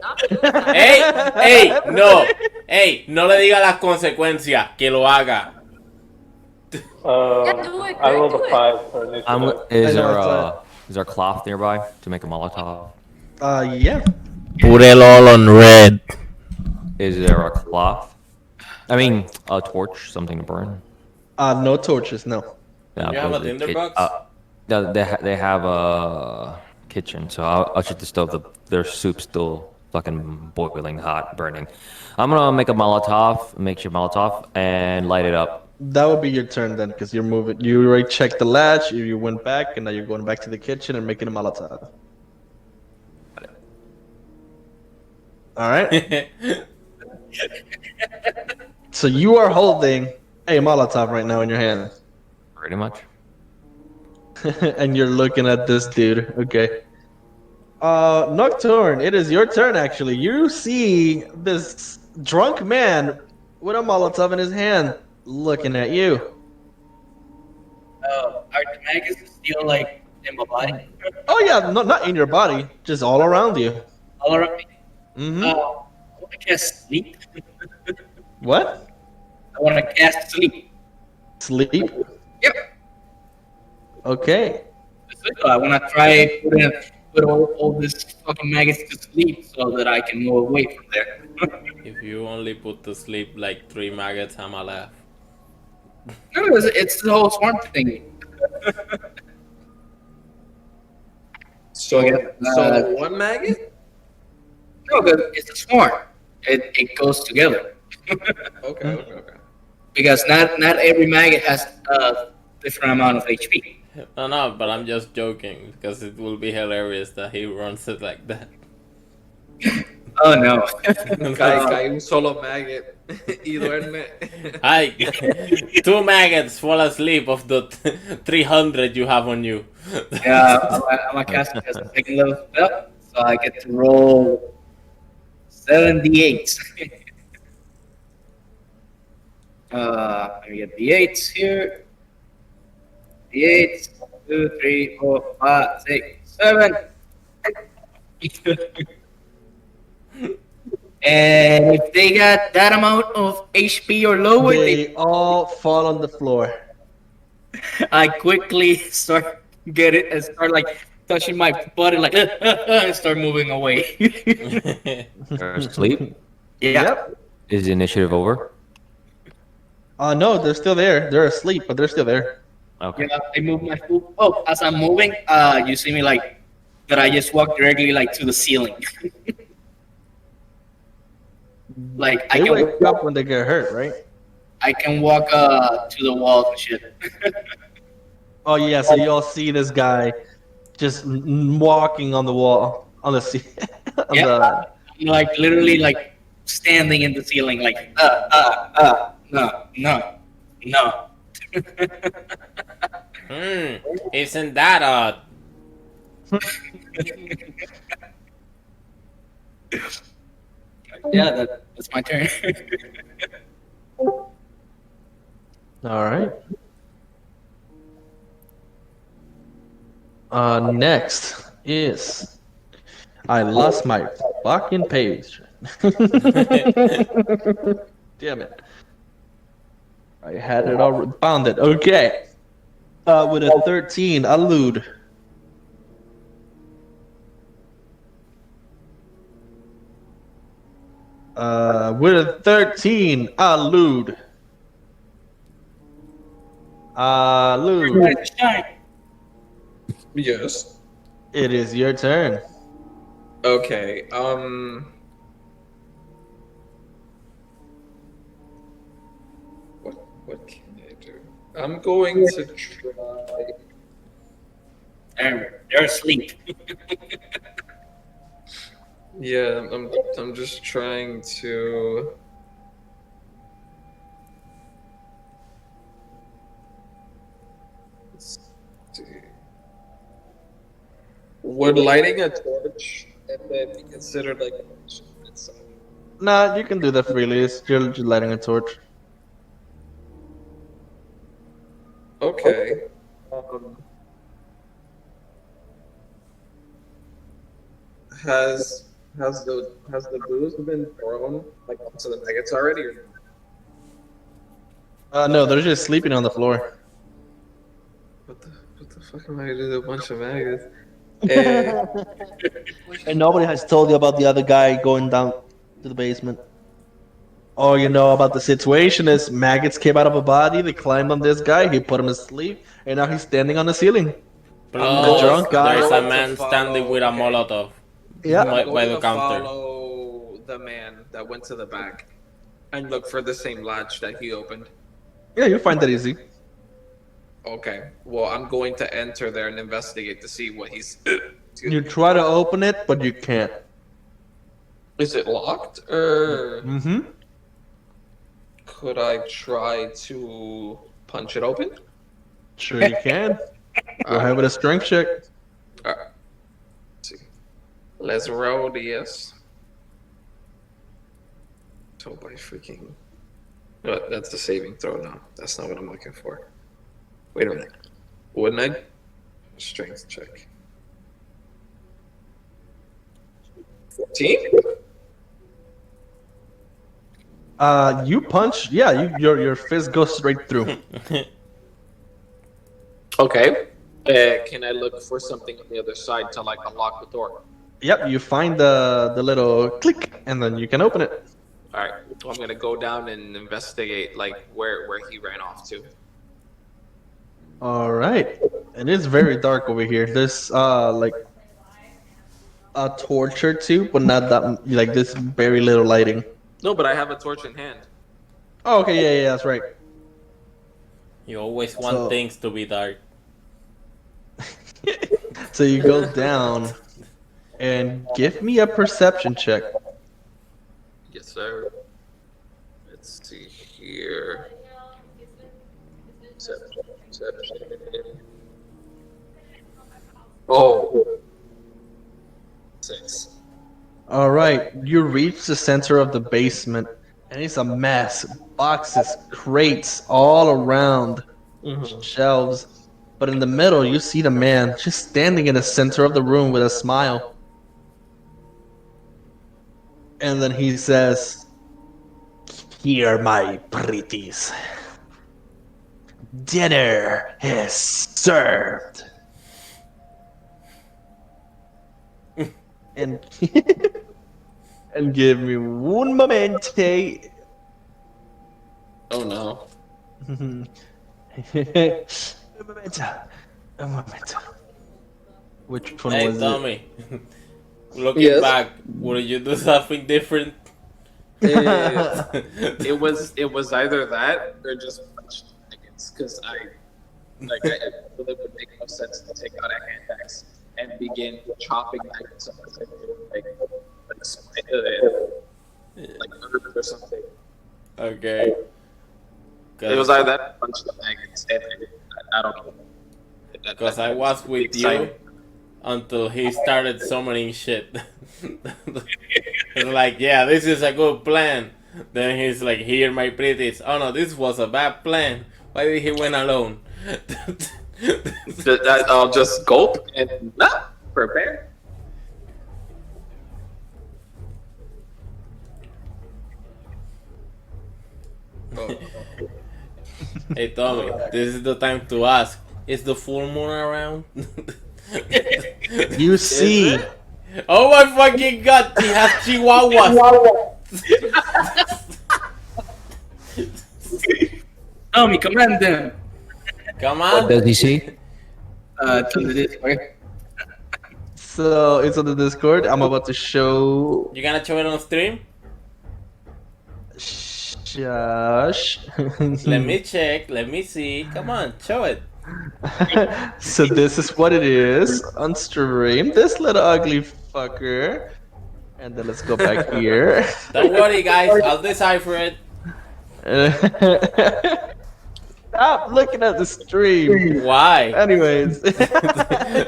Nocturne. ¡Ey! ¡No! ¡Ey! No le diga las consecuencias. Que lo haga. Yeah, do it, I Greg. rolled Do a it. 5 for initiative. Is there cloth nearby to make a Molotov? Yeah. Put it all on red. Is there a cloth? I mean, a torch, something to burn. No torches, no. Yeah, You have but a the tinderbox? they have a kitchen, so I'll shoot the stove. Their soup's still fucking boiling hot, burning. I'm gonna make a Molotov, make your Molotov, and light it up. That would be your turn then, because you're moving. You already checked the latch. You went back, and now you're going back to the kitchen and making a Molotov. All right. So you are holding a Molotov right now in your hand, Pretty much. and you're looking at this dude. Okay. Nocturne, it is your turn. Actually, you see this drunk man with a Molotov in his hand, looking at you. Are the maggots still like in my body? Oh yeah, no, not in your body, just all around you. All around me? Mm-hmm. I want to cast sleep. What? I want to cast sleep. Sleep? Yep. Okay. I want to try put all this fucking maggots to sleep so that I can move away from there. If you only put to sleep like 3 maggots, I'ma laugh. No, it's the whole swarm thing. So, Uh, one maggot? No, because it's a swarm. It goes together. Okay. Because not every maggot has a different amount of HP. No, but I'm just joking because it will be hilarious that he runs it like that. Oh no. Cae un solo maggot y duerme. Hi, 2 maggots fall asleep of the 300 you have on you. Yeah, I'm a caster as a second level spell, so I get to roll 78. Let me get the 8s here. The 8s, 2, 3, 4, 5, 6, 7. And if they got that amount of HP or lower, They all fall on the floor. I quickly start like touching my body like and start moving away. They're asleep. Yeah. Yep. Is the initiative over? No, they're still there. They're asleep, but they're still there. Okay. Yeah, I move my foot. Oh, as I'm moving, you see me like that. I just walk directly like to the ceiling. Like I They can wake up when they get hurt, right? I can walk to the walls and shit. Oh yeah, so you all see this guy just walking on the wall, on the on Yeah. the. I'm like literally like standing in the ceiling like no. Isn't that odd? Yeah, that's my turn. All right. Next is I lost my fucking page. Damn it. I had it all found it. Okay. With a 13, allude. With a 13, allude. Allude. Yes. It is your turn. Okay. What can I do? I'm going to try. They're asleep. Yeah, I'm just trying to. Let's see. Would lighting a torch and then be considered like a mission itself? Nah, you can do that freely. It's just lighting a torch. Okay. Um, has the booze been thrown like onto the maggots already? Or No, they're just sleeping on the floor. what the fuck am I gonna do to a bunch of maggots? Eh, And nobody has told you about the other guy going down to the basement. All you know about the situation is maggots came out of a body, they climbed on this guy, he put him to sleep, and now he's standing on the ceiling. I'm The going. drunk Plus, guy. there's a I'm going to man standing with a follow. Okay, Molotov Yeah. I'm by going the to counter. follow the man that went to the back and look for the same latch that he opened. Yeah, you find that easy. Okay. Well, I'm going to enter there and investigate to see what he's. Excuse You me. try to open it, but you can't. Is it locked, or Mm-hmm. could I try to punch it open? Sure you can. Go ahead with a strength check. Alright. Let's see. Let's roll this. So by freaking. What? That's the saving throw. No, that's not what I'm looking for. Wait a minute. Wouldn't I? Strength check. 14? You punch. Yeah, your fist goes straight through. Okay. Can I look for something on the other side to like unlock the door? Yep, you find the little click, and then you can open it. All right. Well, I'm gonna go down and investigate like where he ran off to. All right, and it's very dark over here. There's like a torch or two, but not that like this very little lighting. No, but I have a torch in hand. Oh, okay, yeah, that's right. You always want So- things to be dark. So you go down and give me a perception check. Yes, sir. Let's see here. Perception. Oh. 6. All right, you reach the center of the basement, and it's a mess. Boxes, crates, all around, shelves. But in the middle, you see the man just standing in the center of the room with a smile. And then he says, "Here, my pretties. Dinner is served." And and give me un momente. Oh no. Un momento. Un momento. Which one Hey, was Tommy. Looking Yes? back, would you do something different? It was either that or just punch maggots because I it would make no sense to take out a hand axe and begin chopping maggots up like herbs or something. Okay. It was either that or punch the maggots, and I don't know. Because I was with exciting. you until he started summoning shit. It's like, yeah, this is a good plan. Then he's like, here, my pretties. Oh no, this was a bad plan. Why did he went alone? I'll just gulp and prepare. Hey Tommy, this is the time to ask. Is the full moon around? it? You see, Oh my fucking god, he has chihuahuas! Tommy, command them. Come What on! does he see? To the Discord. so it's on the Discord. I'm about to show. You gonna show it on stream? Shush. Let me check, let me see. Come on, show it. So this is what it is on stream. This little ugly fucker. And then let's go back here. Don't worry guys, I'll decipher it. Stop looking at the stream. Why? Anyways,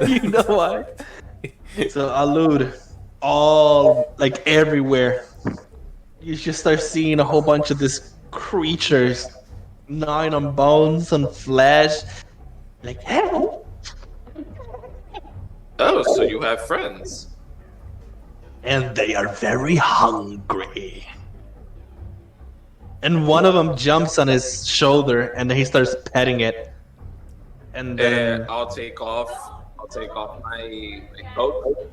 you know why? So allude all like everywhere. You just start seeing a whole bunch of these creatures gnawing on bones and flesh. Like, hey. Oh, so you have friends? and they are very hungry. And one of them jumps on his shoulder, and he starts petting it. And then I'll take off. I'll take off my coat.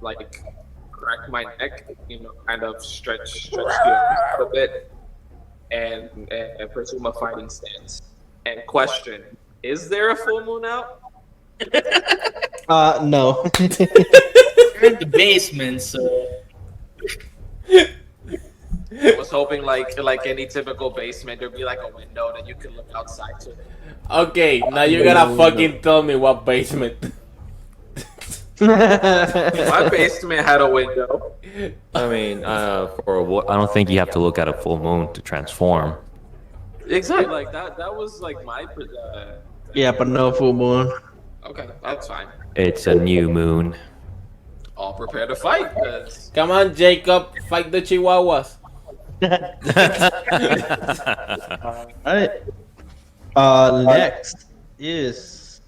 Like crack my neck, kind of stretch the arms a bit, and pursue a fighting stance. And question: is there a full moon out? no. You're in the basement, so I was hoping like any typical basement, there'd be like a window that you can look outside to. Okay, now you're gonna fucking tell me what basement. My basement had a window. I mean, I don't think you have to look at a full moon to transform. Exactly, like that was like my. Yeah, but no full moon. Okay, that's fine. It's a new moon. All prepared to fight. 'Cause Come on, Jacob, fight the Chihuahuas. Alright. Next is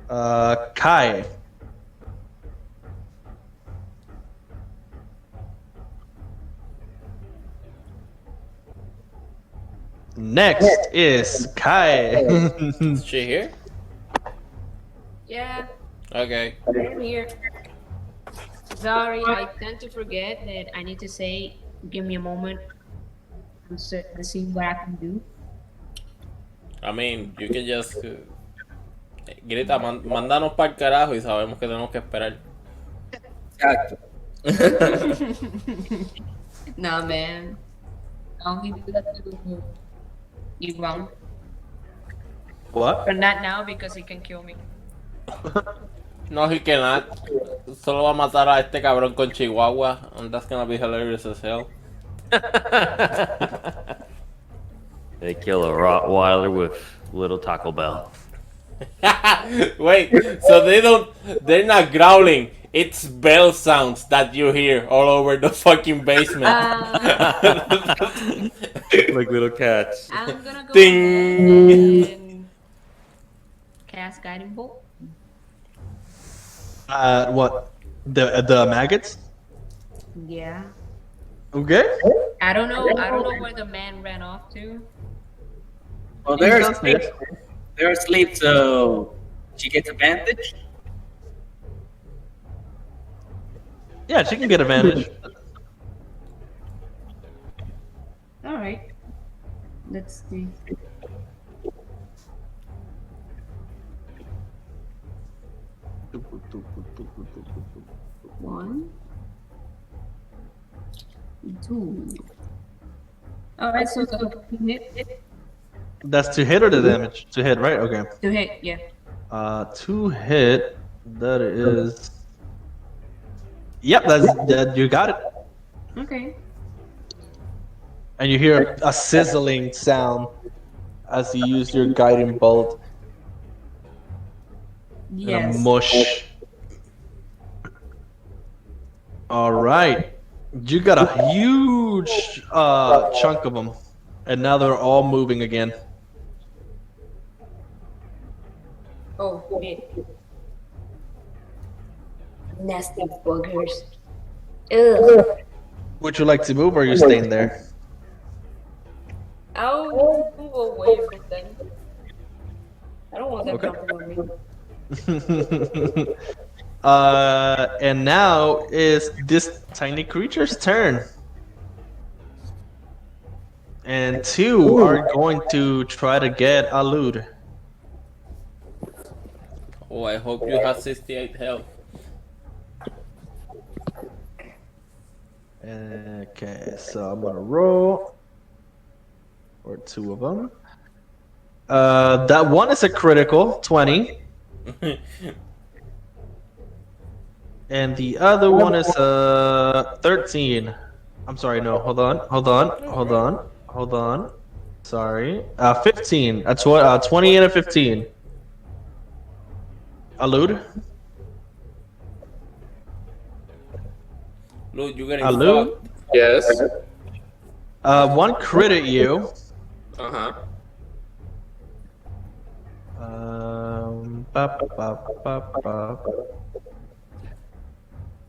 Kai. Next is Kai. Is she here? Yeah, Okay. I'm here. Sorry, I tend to forget that I need to say, give me a moment to see what I can do. I mean, you can just. Grita, mándanos para el carajo y sabemos que tenemos que esperar. exacto. Nah, man. I only do that to you wrong. What? But not now because he can kill me. No, he cannot. Solo va a matar a este cabrón con Chihuahua. And that's gonna be hilarious as hell. They kill a Rottweiler with little Taco Bell. Wait, so they're not growling. It's bell sounds that you hear all over the fucking basement. Like little cats. I'm gonna go Ding. ahead and cast Guiding Bolt. What? The maggots? Yeah. Okay. I don't know where the man ran off to. Well, they're asleep. They're asleep, so she gets advantage. Yeah, she can get advantage. All right. Let's see. One, two. All right, so to hit, That's to hit or the damage? To hit, right? Okay. yeah. To hit. That is. Yep, that. You got it. Okay. And you hear a sizzling sound as you use your guiding bolt. And a Yes. mush. All right, you got a huge chunk of them, and now they're all moving again. Oh, wait. Nasty buggers. Ugh. Would you like to move, or are you staying there? I'll move away from them. I don't want them Okay. jumping on me. And now is this tiny creature's turn. And two are going to try to get Alud. Oh, I hope you have 68 health. Okay, so I'm gonna roll for two of them. That one is a critical 20, and the other one is a 13. I'm sorry, no, hold on. Sorry, 15. That's what 20 and a 15. Alud. Look, you're getting Alud. fucked. Yes. One crit at you. Uh huh. Ba, ba, ba, ba.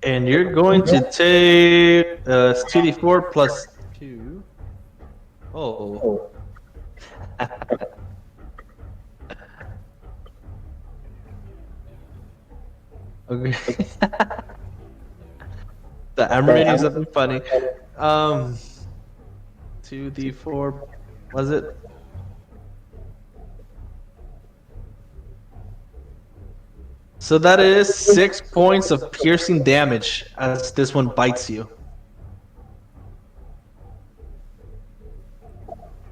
And you're going to take it's 2d4 plus 2. Oh. Okay. I'm reading something funny. 2d4, was it? So that is 6 points of piercing damage as this one bites you.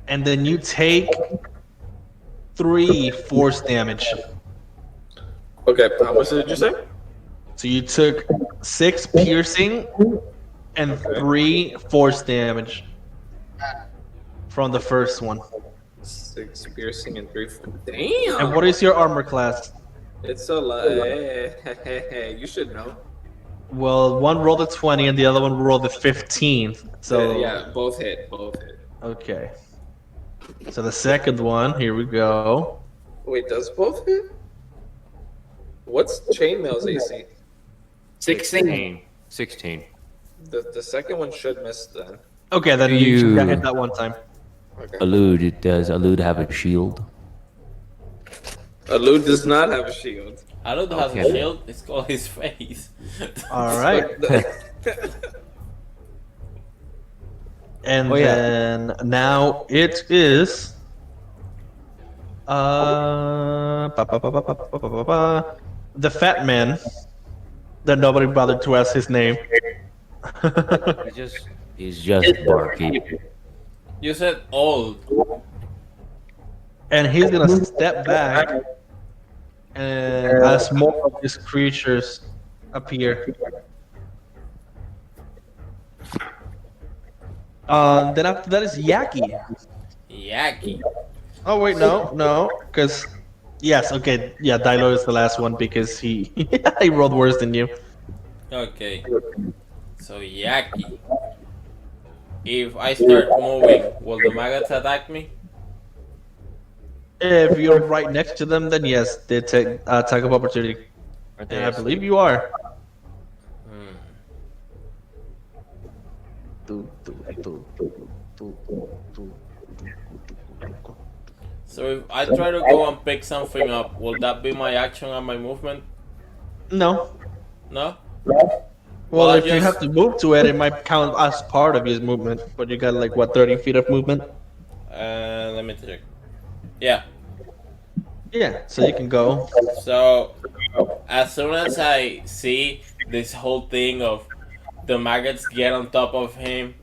And then you take 3 force damage. Okay, how much did you say? So you took 6 piercing and 3 force damage from the first one. 6 piercing and 3. Damn. And what is your armor class? It's a lot. You should know. Well, one rolled a 20 and the other one rolled a 15. So Yeah, both hit. Both hit. okay. So the second one, here we go. Wait, does both hit? What's chainmail's AC? 16. 16. The second one should miss then. Okay, then you got hit that one time. Okay. Allude, does Allude have a shield? Allude does not have a shield. Alud has a Okay. shield. It's called his face. All right. And Oh, yeah. then now it is the fat man that nobody bothered to ask his name. He's just barkeep. You said old. And he's gonna step back, and as more of these creatures appear. Then after that is Yaki. Yaki. Oh wait, no, because yes, okay, yeah, Dilo is the last one because he he rolled worse than you. Okay. So Yaki. If I start moving, will the maggots attack me? If you're right next to them, then yes, they take attack of opportunity, and I believe you are. Hmm. So if I try to go and pick something up, will that be my action and my movement? No. No? Well, I if you have to move to it, it might count as part of his movement. But you got like what, 30 feet of movement? Let me check. Yeah. Yeah, so you can go. So as soon as I see this whole thing of the maggots get on top of him,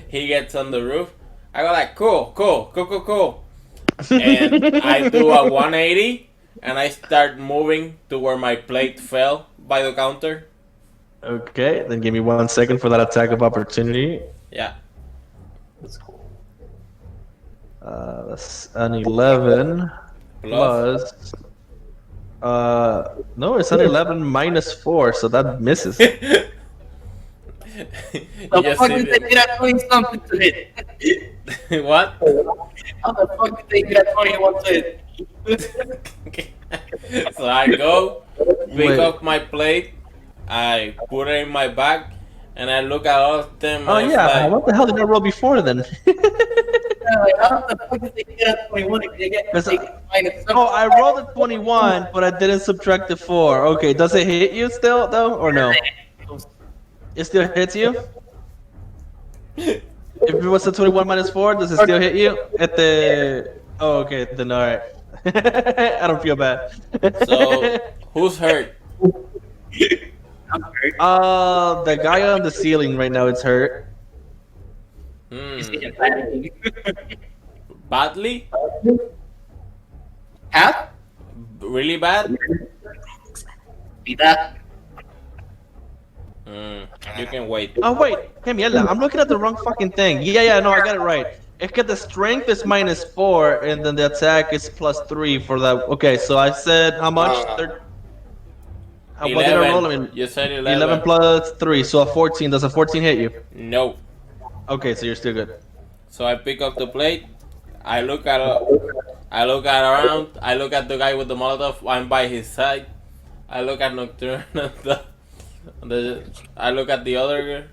he gets on the roof. I go like, cool. And I do a 180 and I start moving to where my plate fell by the counter. Okay, then give me 1 second for that attack of opportunity. Yeah. That's an 11 plus. No, it's an 11 minus 4, so that misses. You The just fuck see did they get at 20 something to hit? what? How the fuck did they get at 21 to hit? So I go, pick Wait. up my plate, I put it in my bag, and I look at all of them. Oh and it's yeah, like, what the hell did I roll before then? Like, how the fuck did they get at 21 if they get Because minus something? oh, I rolled a 21, but I didn't subtract the 4. Okay, does it hit you still though, or no? It still hits you? If it was a 21 minus 4, does it still hit you? At the... Oh, okay, then alright. I don't feel bad. so who's hurt? I'm hurt. The guy on the ceiling right now is hurt. He's Hmm. getting panicking. Badly? Half? Really bad? Be that. Hmm. You can wait. Oh wait, hey mierda, I'm looking at the wrong fucking thing. Yeah, no, I got it right. Es que the strength is minus 4, and then the attack is plus 3 for that. Okay, so I said how much? What did I roll? I mean, You said 11 plus 3, so a 14. Does a 14 hit you? No. Okay, so you're still good. So I pick up the plate. I look at I look at around. I look at the guy with the Molotov. I'm by his side. I look at Nocturne. I look at the other.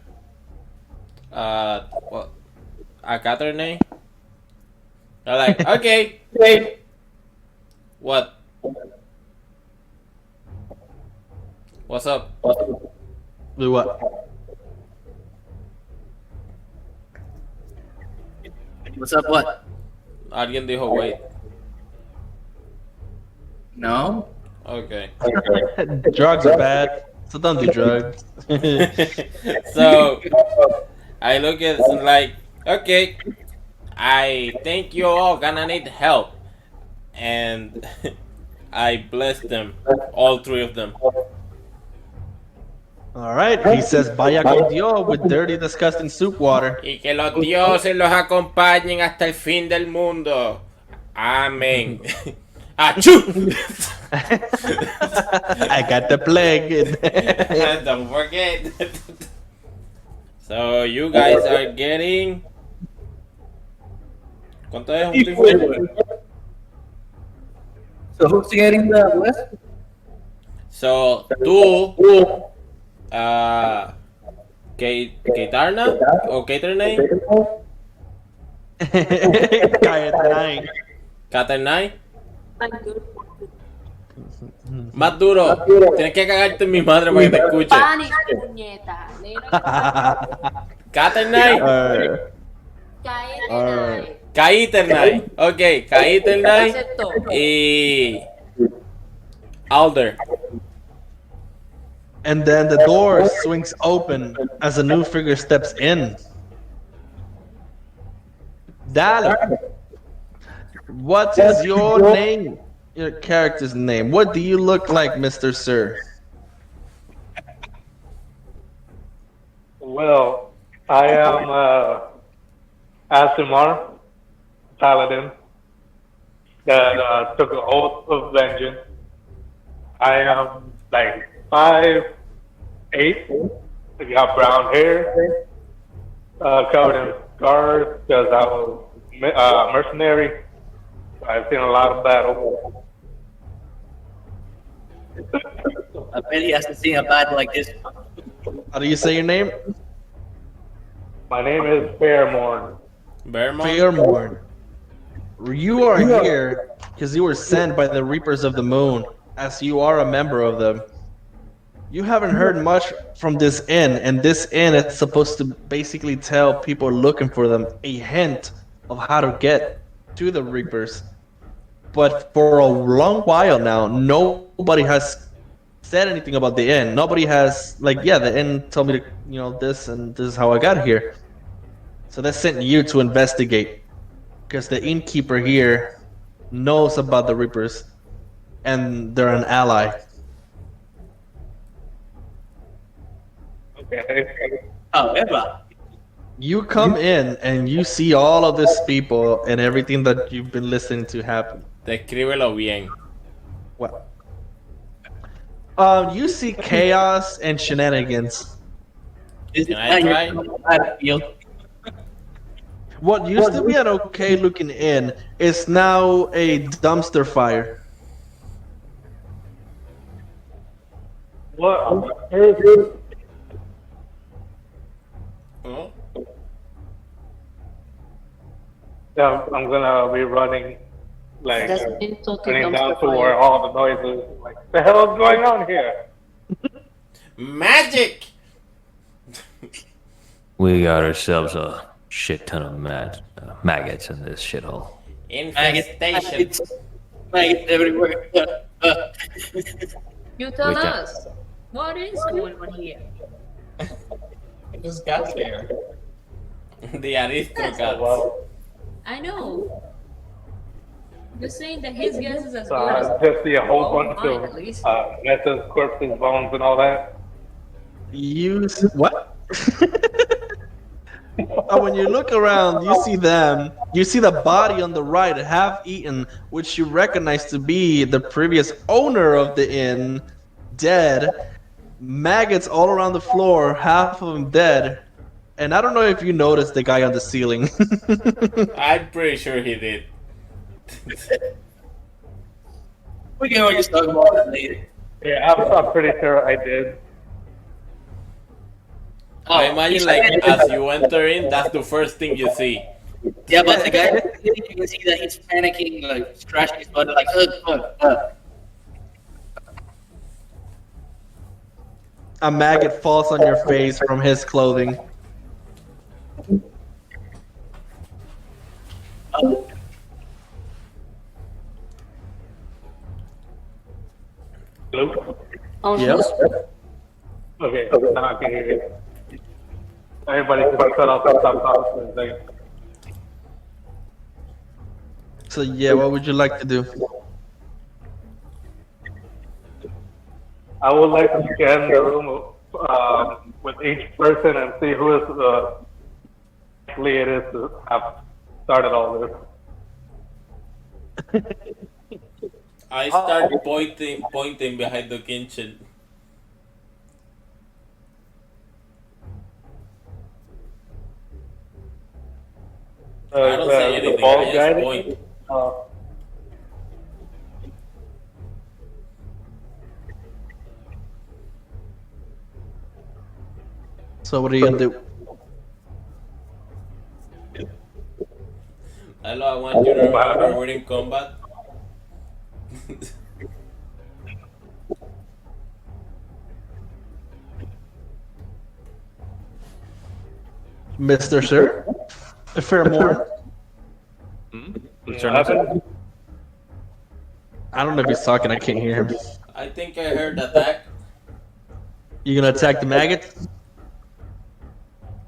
What? Catherine. I'm like, okay. What? What's up? Do what? What's up? What? Alguien dijo wait. No. Okay. Drugs are bad, so don't do drugs. So I look at it like, okay, I think you all gonna need help, and I bless them, all three of them. All right, he says, "Vaya con Dios" with dirty, disgusting soup water. Y que los dioses los acompañen hasta el fin del mundo. Amén. Achoo! I got the plague. Don't forget. So you guys are getting. ¿Cuánto es un team? So who's getting the list? So tú, Keitarna o Kaiternay, Cállate, nine. Katernay, más duro. Tienes que cagarte en mi madre para que te escuche. Spanish, puñeta. Katernay, Cállate, Kaiternay. Ok, Kaiternay acepto. y Alder. And then the door swings open as a new figure steps in. Dale. What is your name? Your character's name. What do you look like, Mr. Sir? Well, I am Asimar, paladin, that took an oath of vengeance. I am like 5'8". I got brown hair, covered in scars because I was mercenary. I've seen a lot of battles. I bet he hasn't seen a battle like this. How do you say your name? My name is Fairmorn. Bearmont. Fairmorn. You are here because you were sent by the Reapers of the Moon, as you are a member of them. You haven't heard much from this inn, and this inn is supposed to basically tell people looking for them a hint of how to get to the Reapers. But for a long while now, nobody has said anything about the inn. Nobody has, like, yeah, the inn told me to, this, and this is how I got here. So they sent you to investigate, because the innkeeper here knows about the Reapers, and they're an ally. Okay. However, You come in and you see all of these people and everything that you've been listening to happen. Descríbelo bien. Well, you see chaos and shenanigans. this Can is I how try? you're on the battlefield. What used to be an okay-looking inn is now a dumpster fire. What? Oh. Yeah, I'm gonna be running, like, That's been total running down dumpster to where fire. all the noises, like, the hell is going on here? Magic! We got ourselves a shit ton of maggots in this shithole. Infestation. Maggots everywhere. You tell Wait, us. What is going on here? I just got there. The aristocrats. Well, I know. You're saying that his guess is as so good as I just see a whole all bunch mine, of at least. messes, corpses, bones, and all that. What? When you look around, you see them. You see the body on the right, half eaten, which you recognize to be the previous owner of the inn, dead. Maggots all around the floor, half of them dead. And I don't know if you noticed the guy on the ceiling. I'm pretty sure he did. We can always talk about that later. Yeah, I'm pretty sure I did. I imagine like as you enter in, that's the first thing you see. Yeah, but the guy, you can see that he's panicking, like scratching his butt, like, A maggot falls on your face from his clothing. Hello? Oh, Yep. Okay, now I can hear you. Everybody just cut off the top comments. Like, So yeah, what would you like to do? I would like to scan the room with each person and see who is likely it is to have started all this. I start pointing behind the kitchen. I don't say The anything. bald I guy. just point. So what are you gonna do? Hello, I want you to remember we're in combat. Mr. Sir? Fairmore? What's your name? I don't know if he's talking, I can't hear him. I think I heard attack. You gonna attack the maggot?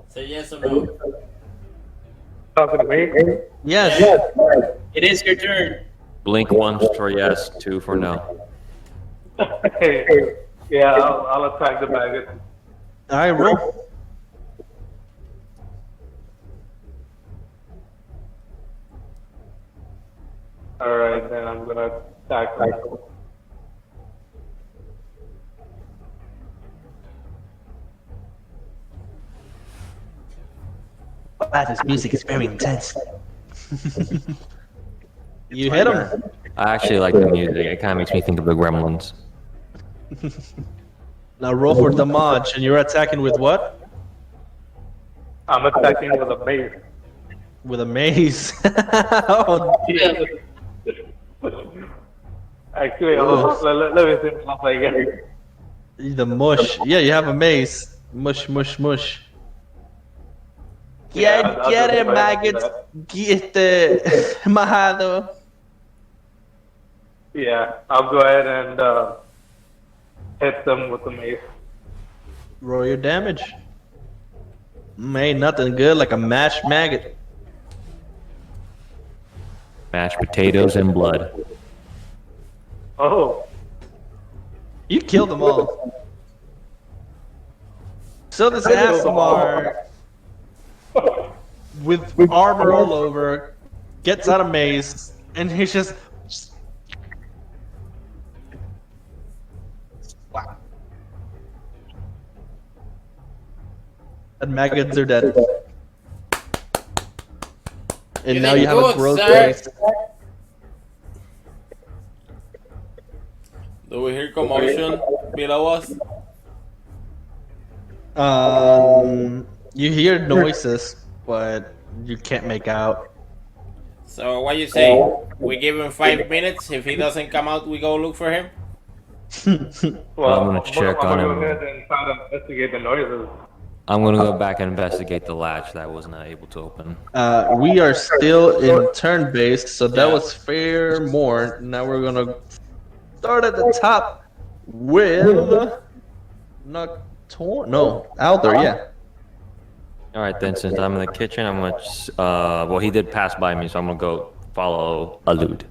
Say yes or no. Talking to me? Yes. it is your turn. Blink once for yes, two for no. Hey, yeah, I'll attack the maggot. Alright, roll. Alright, then I'm gonna attack him. Wow, this music is very intense. You hit him. I actually like the music. It kind of makes me think of the Gremlins. Now roll for damage, and you're attacking with what? I'm attacking with a mace. With a mace. Oh, Yeah. Actually, let me see what I get. the mush. Yeah, you have a mace. Mush, mush, mush. Yeah, Get, I'll get just it, go ahead and do maggots. that. Get majado. Yeah, I'll go ahead and hit them with the mace. Roll your damage. Ain't nothing good like a mashed maggot. Mashed potatoes and blood. Oh, You killed them all. So this I killed them all. Asmar, with armor all over, gets out of maze, and he's just. Wow. And maggots are dead. And You now did you have a good, growth sir. race. Do we hear commotion below us? You hear noises, but you can't make out. So what you say? We give him 5 minutes. If he doesn't come out, we go look for him. well, I'm gonna check I'm on gonna him. go ahead and try to investigate the noises. I'm gonna go back and investigate the latch that I was not able to open. We are still in turn based, so that Yeah. was fair more. Now we're gonna start at the top with Nocturne. No, Alder, yeah. All right, then, since I'm in the kitchen, I'm gonna. Well, he did pass by me, so I'm gonna go follow Alud.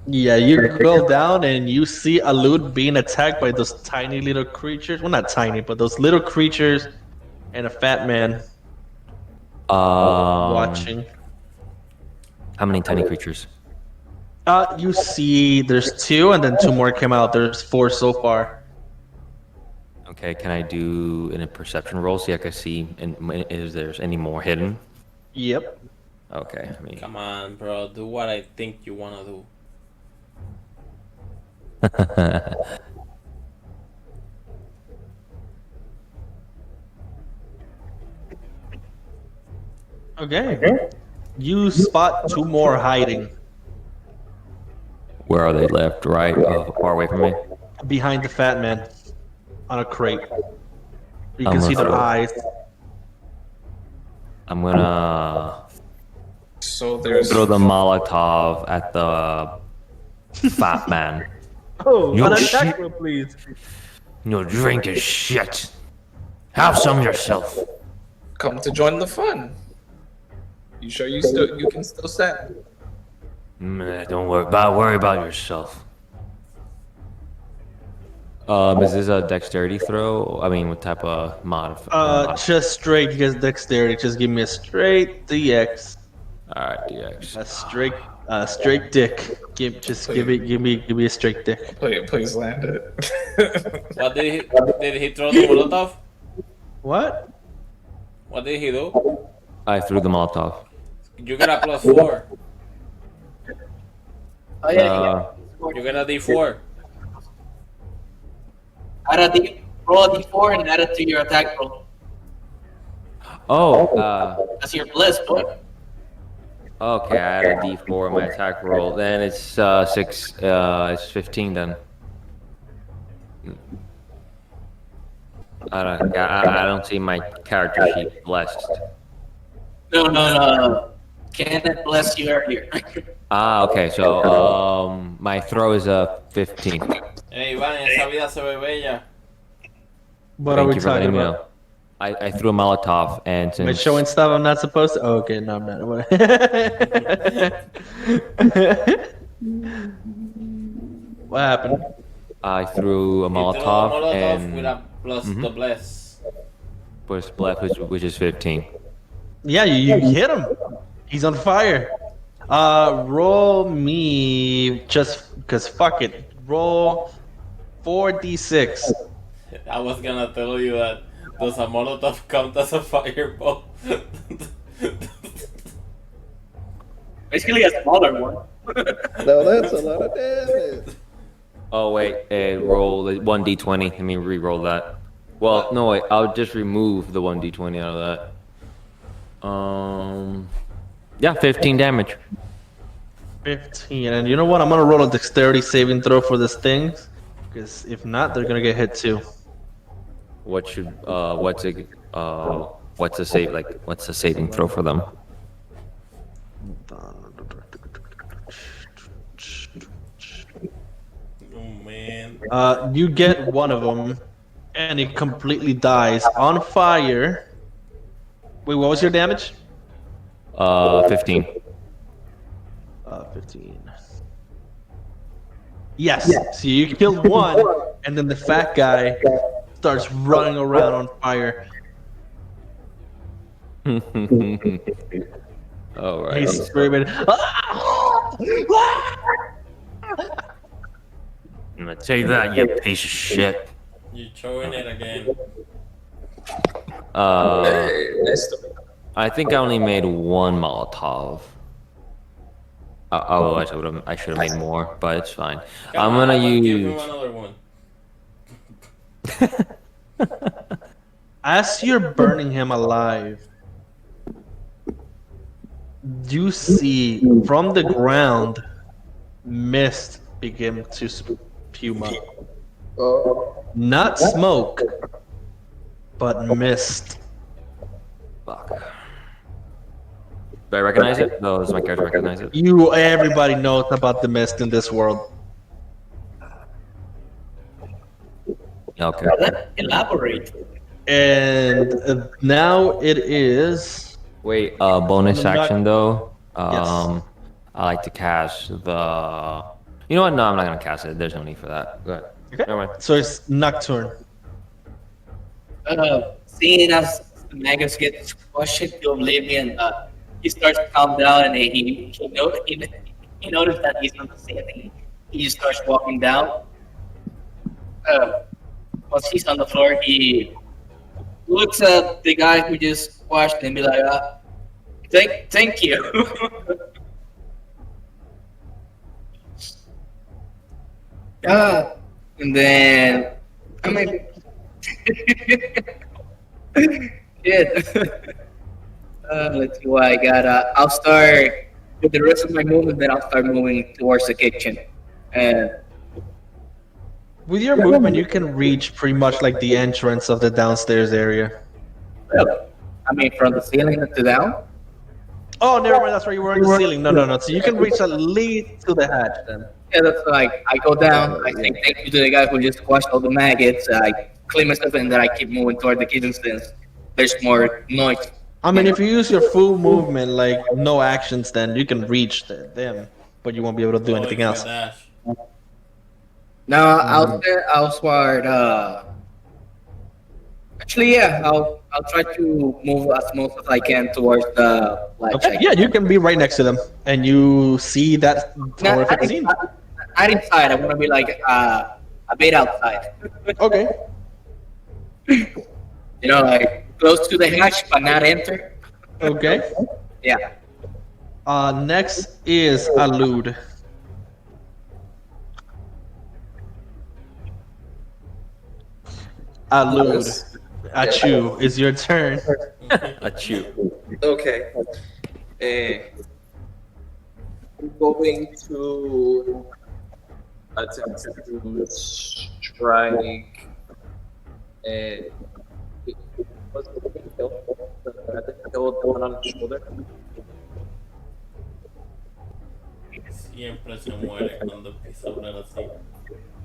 Yeah, you go down and you see Alud being attacked by those tiny little creatures. Well, not tiny, but those little creatures and a fat man watching. How many tiny creatures? You see there's two and then two more came out. There's four so far. Okay, can I do in a perception roll? See if I can see if there's any more hidden. Yep. Okay, I mean, Come on, bro. Do what I think you wanna do. Okay. You spot two more hiding where are they? Left, right, far away from me. behind the fat man on a crate. You I'm can gonna see their throw- eyes. I'm gonna So there's throw the Molotov at the fat man. Oh, Yo, an shit. attack roll, please. No drink is shit. Have some yourself. come to join the fun. You sure you can still stand? Don't worry about yourself. Is this a dexterity throw? I mean, what type of mod? Just straight because dexterity. Just give me a straight DX. Alright, DX. A straight dick. Give me a straight dick. Please land it. What did he throw the Molotov? What? What did he do? I threw the Molotov. You get a +4. Oh yeah, Uh, You get a D4. Add a D, roll a D4 and add it to your attack roll. That's your bliss, boy. Okay, I had a D4 in my attack roll. Then it's 6. It's 15 then. I don't see my character sheet blessed. No. Kenneth bless you earlier. Okay. So my throw is a 15. Hey, Iván, esa vida se ve bella. What are Thank we you for talking letting me about? know. I threw a Molotov and Am I since showing stuff I'm not supposed to? Oh, okay, no, I'm not. What happened? I threw a He threw a Molotov Molotov and with a plus the bless. was left, which is 15. Yeah, you hit him. He's on fire. Roll me just because fuck it. Roll 4d6. I was gonna tell you that does a Molotov count as a fireball? Basically a smaller one. No, that's a lot of damage. Oh wait, roll the 1d20. Let me re-roll that. Well, no wait, I'll just remove the 1d20 out of that. Yeah, 15 damage. 15. And you know what? I'm gonna roll a dexterity saving throw for this thing. Because if not, they're gonna get hit too. What's the save like? What's the saving throw for them? Oh man. You get one of them, and it completely dies on fire. Wait, what was your damage? 15. 15. Yes. So you killed one, and then the fat guy starts running around on fire. Alright. He's screaming. I'm gonna take that, you piece of shit. You showing it again. Hey, nice to meet you. I think I only made one Molotov. Otherwise, I should have made more, but it's fine. Come I'm on, gonna give him use. another one. As you're burning him alive, you see from the ground mist begin to spume up. Oh, Not smoke, but mist. Fuck. Do I recognize it? No, does my character recognize it? Everybody knows about the mist in this world. Okay. Elaborate. And now it is. Wait, bonus I'm not- action though. Yes. I like to cast the. You know what? No, I'm not gonna cast it. There's no need for that. Go ahead. Okay. Never mind. So it's Nocturne. Seeing as the Magus gets crushed to oblivion, he starts to calm down and he noticed that he's on the ceiling. He just starts walking down. Once he's on the floor, he looks at the guy who just squashed him and be like, Thank you. And then I mean, shit. Let's see what I got. I'll start with the rest of my movement. Then I'll start moving towards the kitchen. And With your movement, you can reach pretty much like the entrance of the downstairs area. really, I mean, from the ceiling to down. Oh, never mind. That's right. You were on the ceiling. No, no, no. So you can reach at least to the hatch then. Yeah, that's like I go down. I say thank you to the guy who just squashed all the maggots. I clean myself and then I keep moving toward the kitchen since there's more noise. I mean, if you use your full movement, like no actions, then you can reach them, but you won't be able to do Oh, if anything you else. dash. No, I'll start. Actually, yeah, I'll try to move as most as I can towards the ledge. Okay, yeah, you can be right next to them, and you see that horrific scene. Not inside. I want to be like a bit outside. Okay. You know, like close to the hatch, but not enter. Okay. Yeah. Next is Alud. Alud, Achu, is your turn. Achoo. Okay. I'm going to attempt to strike. What's the kill? The one on the shoulder. Siempre se muere cuando pisa una así.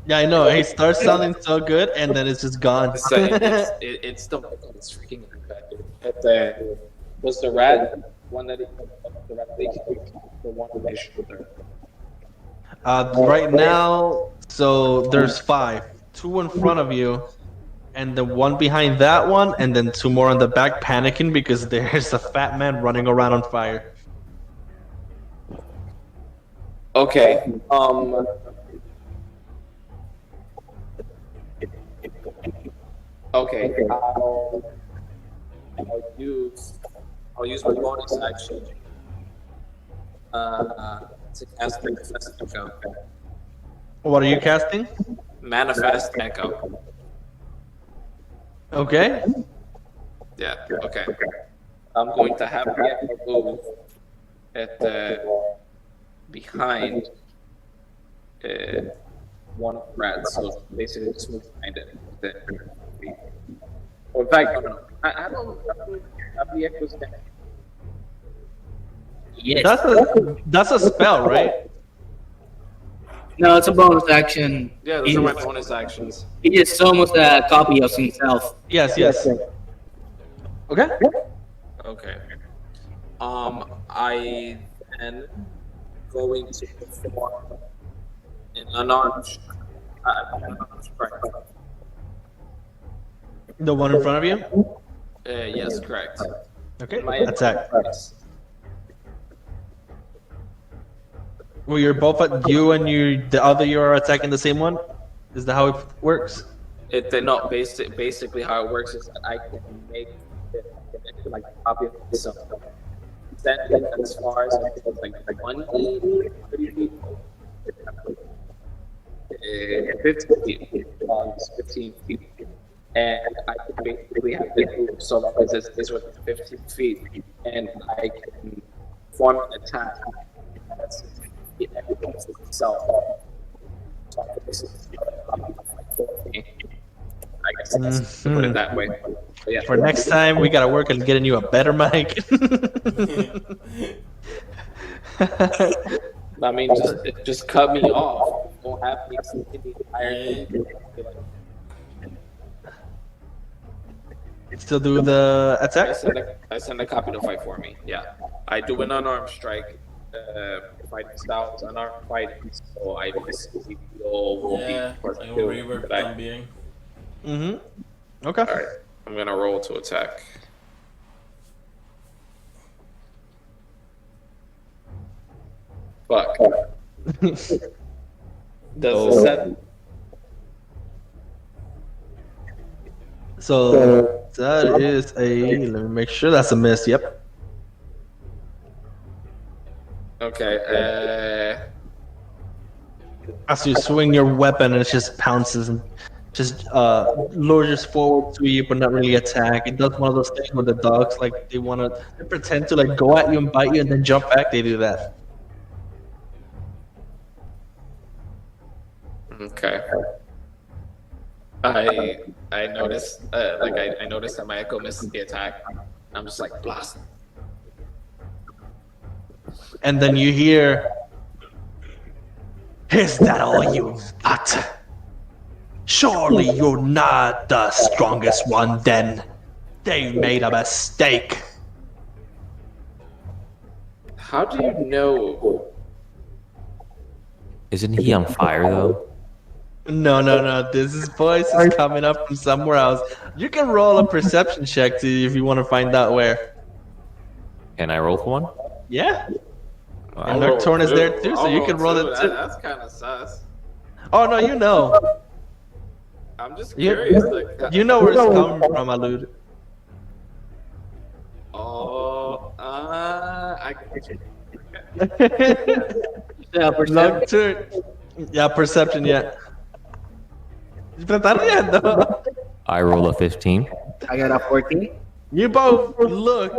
Yeah, I know. He starts sounding so good, and then it's just gone. It's the it's freaking bad. Was the rat one that the rat they killed, the one on his shoulder? Right now, so there's 5. 2 in front of you, and the one behind that one, and then 2 more on the back panicking because there's a fat man running around on fire. Okay. Okay. I'll use my bonus action. To cast Manifest Echo. What are you casting? Manifest Echo. Okay. Yeah. Okay. I'm going to have the echo move at the behind one of the rats, so basically just move behind it. Or in fact, no. I don't have the echoes down. Yes. That's a spell, right? No, it's a bonus action. Yeah, those are my bonus actions. He just summons a copy of himself. Yes, yes. Okay. Okay. I then going to perform an unarmed strike. The one in front of you? Yes, correct. Okay. My Attack. Well, you're both at you and the other you are attacking the same one? Is that how it works? Basically how it works is that I can make like a copy of myself. Send it as far as like 20, 30 feet. 15 feet. 15 feet. And I can basically have it move so long as it's within 15 feet. And I can form an attack. That's it itself. So I can basically I guess let's put it that way. But yeah. For next time, we gotta work on getting you a better mic. I mean, just cut me off. Don't have me in the entire thing. Still do the attack? I send a copy to fight for me. Yeah, I do an unarmed strike. Fighting styles, unarmed fighting. So I basically will Yeah, be part hay two. un river But I- también. Okay. All right, I'm gonna roll to attack. Fuck. Does the set? So that is a. Let me make sure that's a miss. Yep. Okay. As you swing your weapon, and it just pounces and just lures forward to you, but not really attack. It does one of those things where the dogs like they pretend to like go at you and bite you and then jump back. They do that. Okay. I noticed I noticed that my echo misses the attack. I'm just like blast. And then you hear, "Is that all you've got? Surely you're not the strongest one then. They made a mistake." How do you know? Isn't he on fire though? No, no, no. This voice is coming up from somewhere else. You can roll a perception check to if you want to find out where. Can I roll for one? Yeah. I'll And roll Nocturne is two. there too, so I'll you can roll two. it too. That's kind of sus. Oh no, you know. I'm just You, curious. Like, you know where it's coming from, Alud. oh, I Yeah, perception. Nocturne. Yeah, perception, yeah. Pero yet, no. I roll a 15. I got a 14. You both look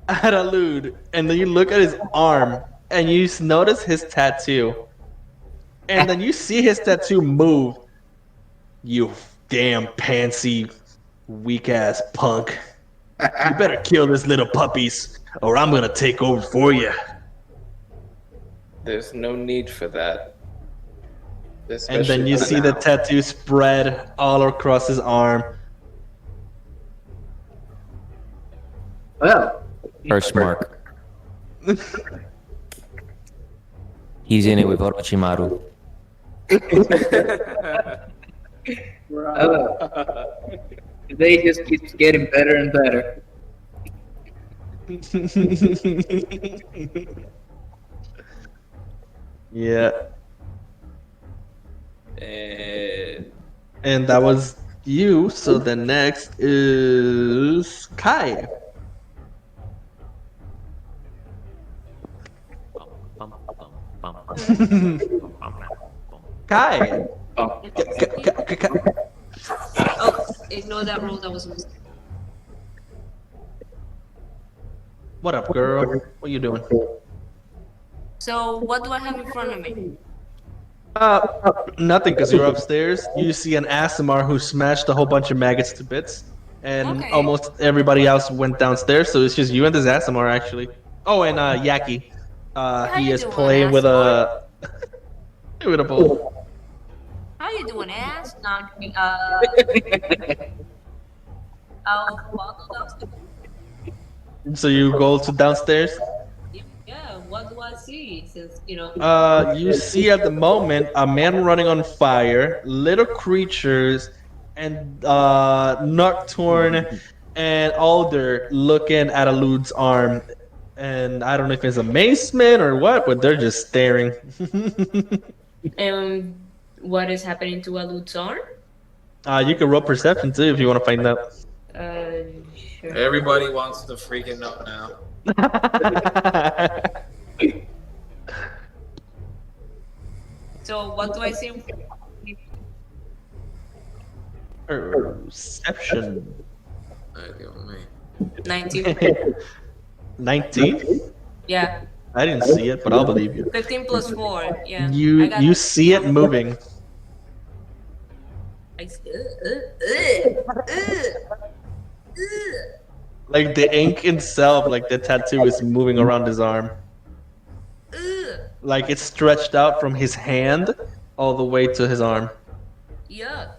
at Alud, and then you look at his arm, and you notice his tattoo. And then you see his tattoo move. You damn pantsy, weak-ass punk. You better kill this little puppies, or I'm gonna take over for you. There's no need for that. And then you see the tattoo spread all across his arm. Well, First mark. He's in it with Orochimaru. they just keeps getting better and better. Yeah. And And that was you, so the next is Kai. Kai. Oh, Oh, ignore that roll. That was a mistake. What up, girl? What you doing? So, what do I have in front of me? Nothing, because you're upstairs. You see an Asimar who smashed a whole bunch of maggots to bits, and Okay. almost everybody else went downstairs. So it's just you and this Asimar, actually. Oh, and Yaki. He you is doing, playing with a with a bowl. How you doing, ass? No, I'm kidding. I'll follow downstairs. So you go to downstairs. Yeah, what do I see? Since, You see at the moment a man running on fire, little creatures, and Nocturne and Alder looking at Alud's arm. And I don't know if it's amazement or what, but they're just staring. What is happening to Alud's arm? You can roll perception too if you want to find out. Sure. everybody wants to freaking know now. So, what do I see? Perception. Ay, Dios mío. 19. 19? Yeah. I didn't see it, but I'll believe you. 15 plus 4. Yeah. I You got you see it moving. Like the ink itself, like the tattoo is moving around his arm. Like it's stretched out from his hand all the way to his arm, Yuck.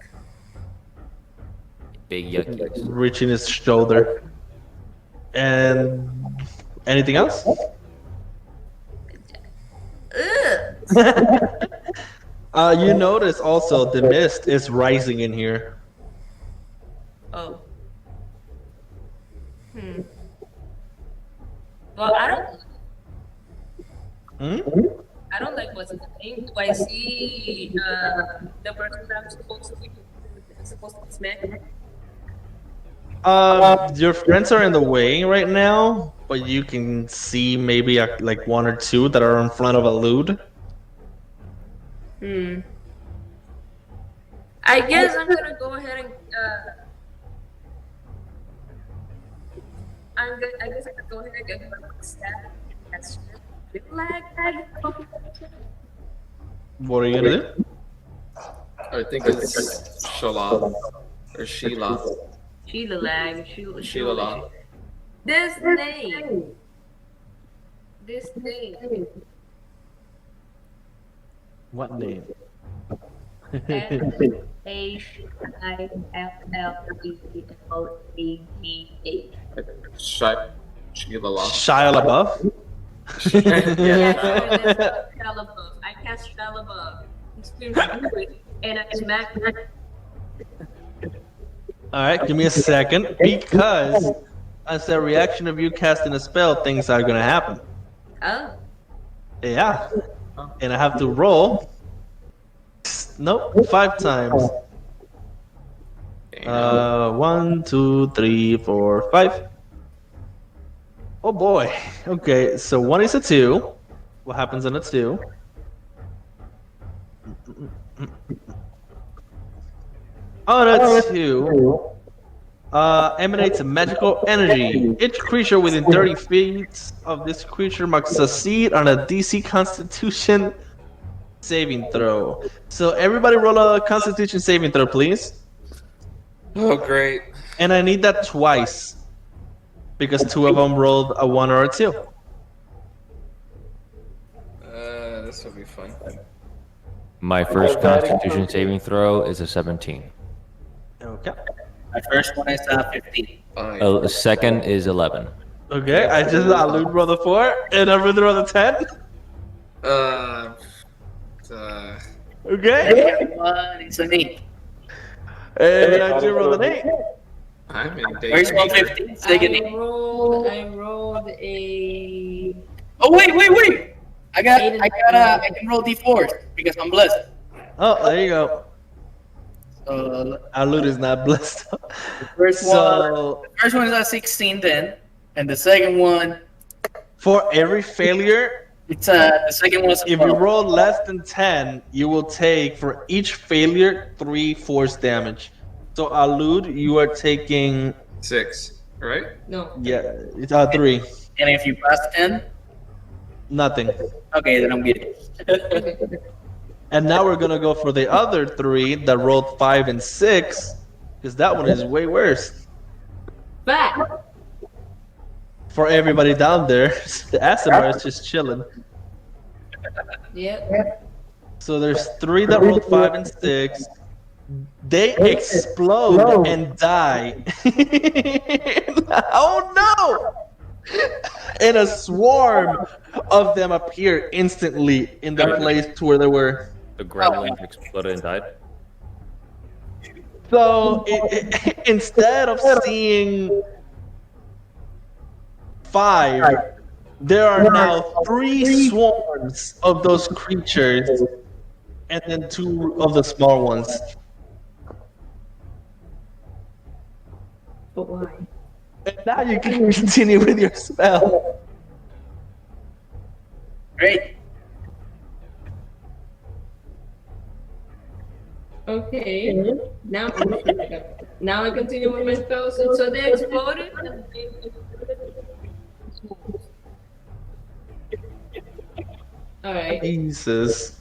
Big yuckies. reaching his shoulder. And anything else? You notice also the mist is rising in here. Oh. Well, I don't like what's happening. Do I see the person that I'm supposed to be smack? Your friends are in the way right now, but you can see maybe like one or two that are in front of a lewd. I guess I'm gonna go ahead and I guess I could go ahead and get her a stab. That's lag. What are you gonna do? I think it's Shala or Sheila. Sheila lag. Sheila La. This name. What name? SHILLEAGH. Sheila La. Shia LaBeouf. Yeah, Shia LaBeouf. I cast Shia LaBeouf. He screams "Do it," and I smack. All right, give me a second because as a reaction of you casting a spell, things are gonna happen. Oh. Yeah, and I have to roll. Nope, 5 times. 1, 2, 3, 4, 5. Oh boy. Okay, so 1 is a 2. What happens on a 2? On a 2, emanates a magical energy. Each creature within 30 feet of this creature must succeed on a DC Constitution saving throw. So everybody roll a Constitution saving throw, please. Oh, great. And I need that twice because 2 of them rolled a 1 or a 2. This will be fun. My first Constitution saving throw is a 17. Okay. My first one is 15. Fine. A second is 11. Okay, I just rolled a 4 and I rolled a 10. Okay. It's an 8. And I just rolled an 8. I'm in Where's danger. 115? Second 8. I rolled a. Oh wait! I can roll D4s because I'm blessed. Oh, there you go. Our loot is not blessed. First So First one is at 16 then, and the second one for every failure, it's the second one's if you roll less than 10, you will take for each failure 3 force damage. So Alud, you are taking 6, right? No. it's 3. and if you pass 10, Nothing. okay, then I'm good. And now we're gonna go for the other 3 that rolled 5 and 6, because that one is way worse. Back. For everybody down there, the Asimar is just chilling. Yep. So there's 3 that rolled 5 and 6. They explode and die. Oh no! And a swarm of them appear instantly in the place to where they were. The gremlins exploded and died. So instead of seeing 5, there are now 3 swarms of those creatures, and then 2 of the small ones. But why? And now you can continue with your spell. Great. Okay. Now I continue with my spells. So they exploded. And all right. Jesus.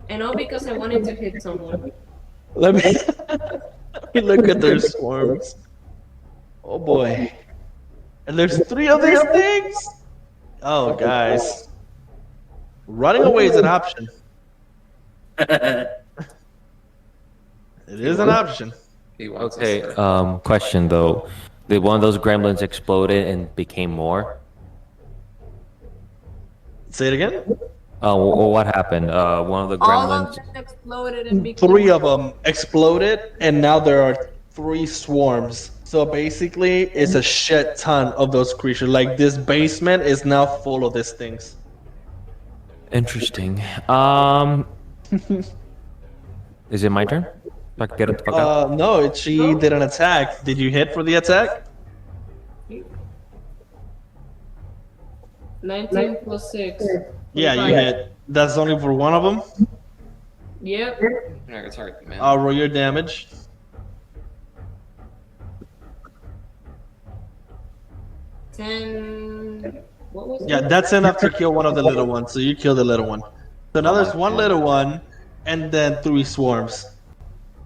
And all because I wanted to hit someone. Let me look at their swarms. Oh boy. And there's 3 of these things? Oh, guys. Running away is an option. It is an option. He wants us Okay, there. question though. Did one of those gremlins exploded and became more? Say it again? What happened? One of the All of gremlins. them exploded and became 3 of them exploded, and now there are 3 swarms. So basically, it's a shit ton of those creatures. Like, this basement is now full of these things. Interesting. Is it my turn? So I can get it the fuck out? No, she did an attack. Did you hit for the attack? 19 plus 6. Yeah, you 25. hit. That's only for one of them. Yep. Yeah, it's hard, man. I'll roll your damage. 10. What was Yeah, it? that's enough to kill one of the little ones. So you kill the little one. So now How there's much? one little one, and then 3 swarms.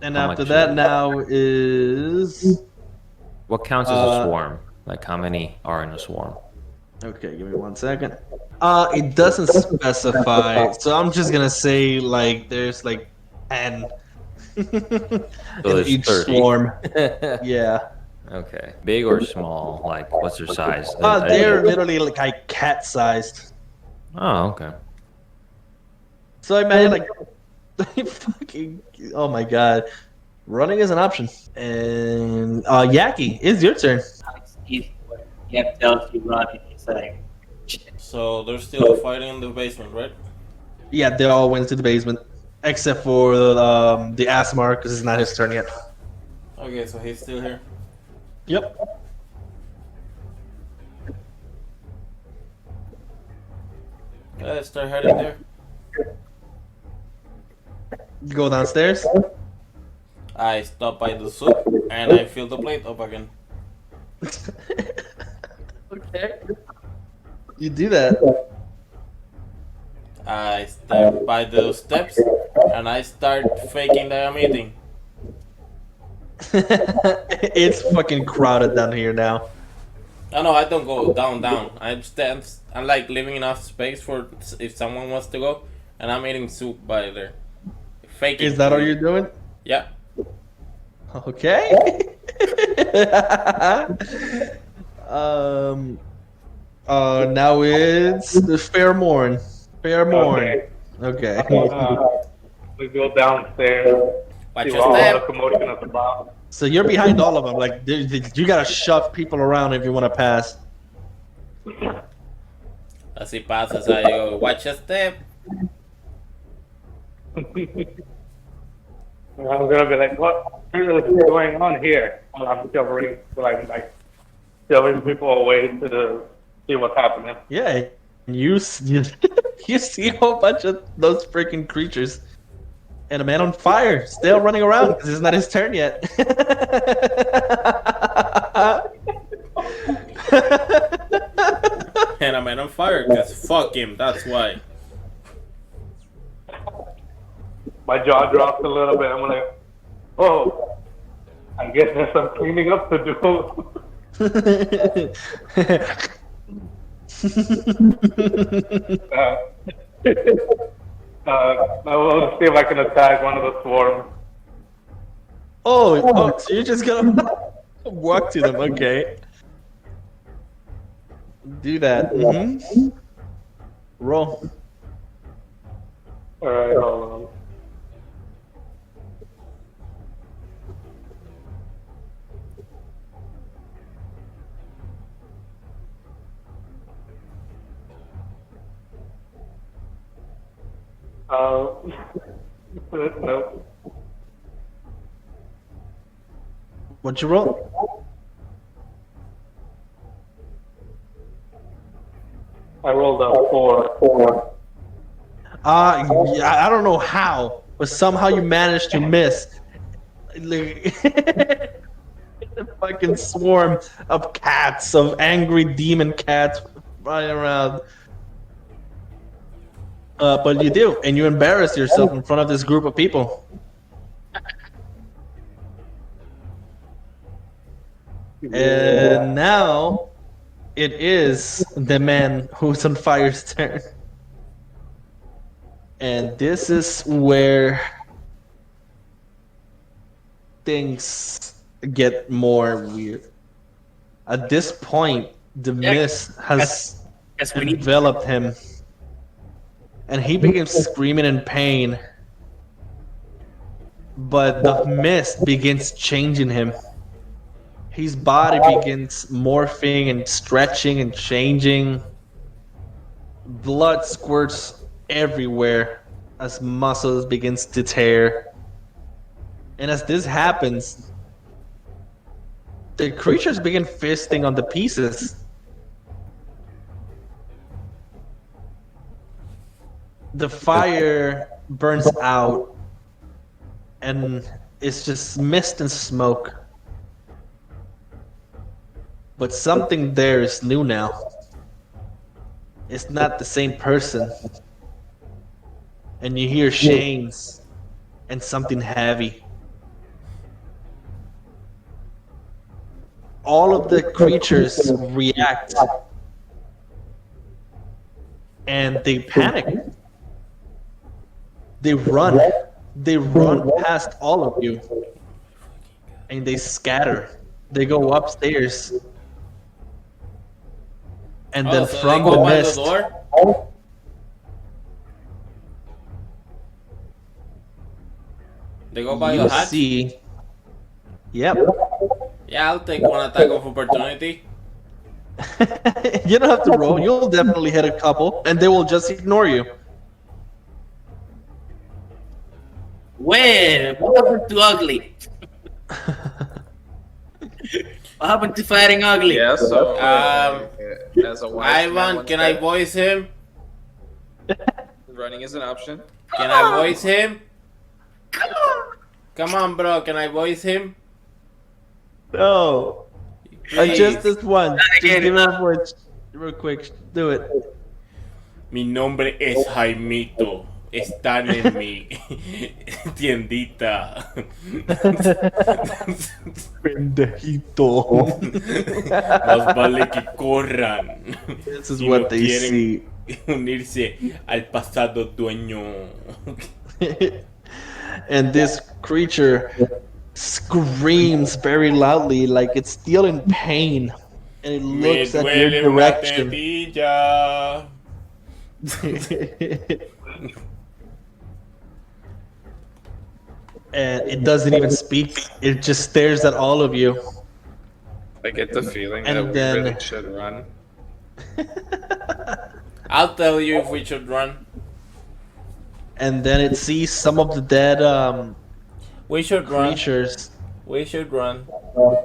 And How after much? that, now is What counts as a swarm? Like how many are in a swarm? okay. Give me 1 second. It doesn't specify, so I'm just gonna say like there's like 10 So in there's each 30. swarm. Yeah. Okay. Big or small? Like what's their size? They're literally like cat-sized. Oh, okay. So I imagine like fucking. Oh my god, running is an option. And Yaki, it's your turn. Alex, if you have tells you run, it's like So they're still fighting in the basement, right? Yeah, they all went to the basement, except for the Asmar because it's not his turn yet. Okay, so he's still here. Yep. Okay, let's start heading there. Go downstairs. I stop by the soup and I fill the plate up again. Okay. You do that. I step by the steps and I start faking that I'm eating. It's fucking crowded down here now. Oh no, I don't go down. I'm like leaving enough space for if someone wants to go, and I'm eating soup by there. Faking. Is that all you're doing? Yeah. Okay. Now it's the Fairmorn. Fairmorn. Okay. We go downstairs. Watch See your all the step. commotion at the bottom. So you're behind all of them. Like you gotta shove people around if you want to pass. As he passes, I go, watch your step. I'm gonna be like, what is going on here? Well, I'm shoving people away to see what's happening. Yeah. You you see a whole bunch of those freaking creatures. And a man on fire, still running around because it's not his turn yet. And I'm on fire, because fuck him, that's why. My jaw drops a little bit. I'm like, oh, I guess there's some cleaning up to do. I will see if I can attack one of the swarms. oh, so you're just gonna walk to them, okay. Do that. Roll. Alright, hold on. No. What'd you roll? I rolled a 4. Yeah, I don't know how, but somehow you managed to miss. Like, a fucking swarm of cats, of angry demon cats running around. But you do, and you embarrass yourself in front of this group of people. And now it is the man who's on fire's turn. And this is where things get more weird. At this point, the mist has yes, we need enveloped him. And he begins screaming in pain. But the mist begins changing him. His body begins morphing and stretching and changing. Blood squirts everywhere as muscles begins to tear. And as this happens, the creatures begin fisting on the pieces. The fire burns out, and it's just mist and smoke. But something there is new now. It's not the same person. And you hear chains and something heavy. All of the creatures react and they panic. They run. They run past all of you and they scatter. They go upstairs. And then so from they go the by mist, the door? They go by you the hatch? see. Yep. Yeah, I'll take one attack of opportunity. You don't have to roll. You'll definitely hit a couple, and they will just ignore you. Wait, what happened to Ugly? What happened to fighting Ugly? Yeah, so as a wise man Ivan, once can I said, voice him? running is an option. Can I voice him? Come on, bro. Can I voice him? No. Please. Just this one. Just give him a voice. Real quick. Do it. Mi nombre es Jaimito. Están en mi tiendita. Pendejito. Más vale que corran. This is Si what no they quieren see. unirse al pasado dueño. And this creature screams very loudly, like it's still in pain. And it Me looks at your duele una direction. tetilla. And it doesn't even speak. It just stares at all of you. I get the feeling And that we then- really should run. I'll tell you if we should run. And then it sees some of the dead We should run. creatures. We should run.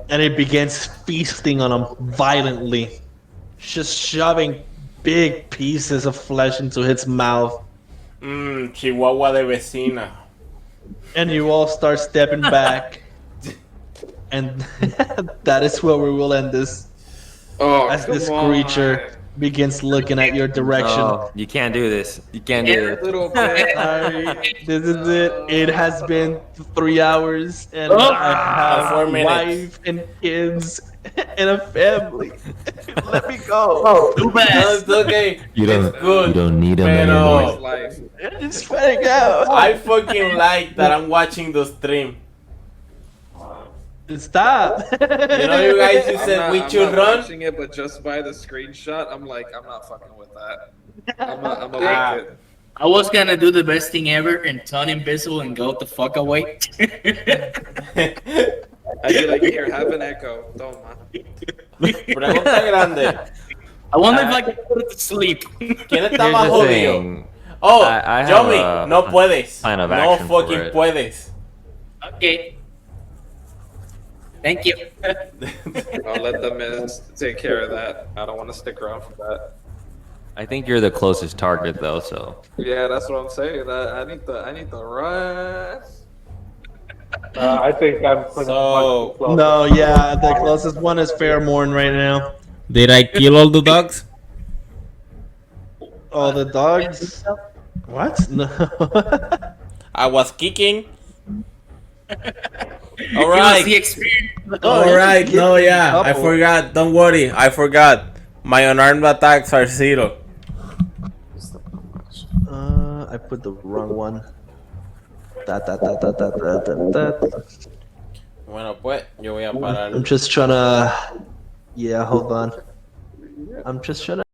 And it begins feasting on them violently. Just shoving big pieces of flesh into its mouth. Chihuahua de vecina. And you all start stepping back. And that is where we will end this. Oh, As this creature begins looking at your direction. Oh, you can't do this. You can't do this. little bit. Sorry, this is it. It has been 3 hours, and Oh. I have 4 a minutes. wife and kids and a family. Let me go. Too No, bad. it's okay. You don't. It's good. You don't need them Pero anymore. Life. It's spreading out. I fucking like that I'm watching the stream. Stop. You know, you guys just said we should run. Watching it, but just by the screenshot, I'm like, I'm not fucking with that. I'm a Ah. like it. I was gonna do the best thing ever and turn invisible and go the fuck away. I'd be like, here, have an echo. Toma. Pregunta grande. I wonder if I can put it to sleep. ¿Quién está Here's más the jodido? thing. Oh, I have Yomi, a no puedes. plan of No action for fucking it. puedes. Okay. Thank you. I'll let the mist take care of that. I don't want to stick around for that. I think you're the closest target, though. So Yeah, that's what I'm saying. I need to run. I think I'm pretty So- much close. No, yeah, the closest one is Fairmorn right now. Did I kill all the dogs? All the dogs. What? No. I was kicking. All It was right. the experience. All right. No, yeah. I Couple. forgot. Don't worry. I forgot. My unarmed attacks are 0. I put the wrong one. Da. Bueno, pues, yo voy a parar. I'm just trying to. Yeah, hold on. I'm just trying to.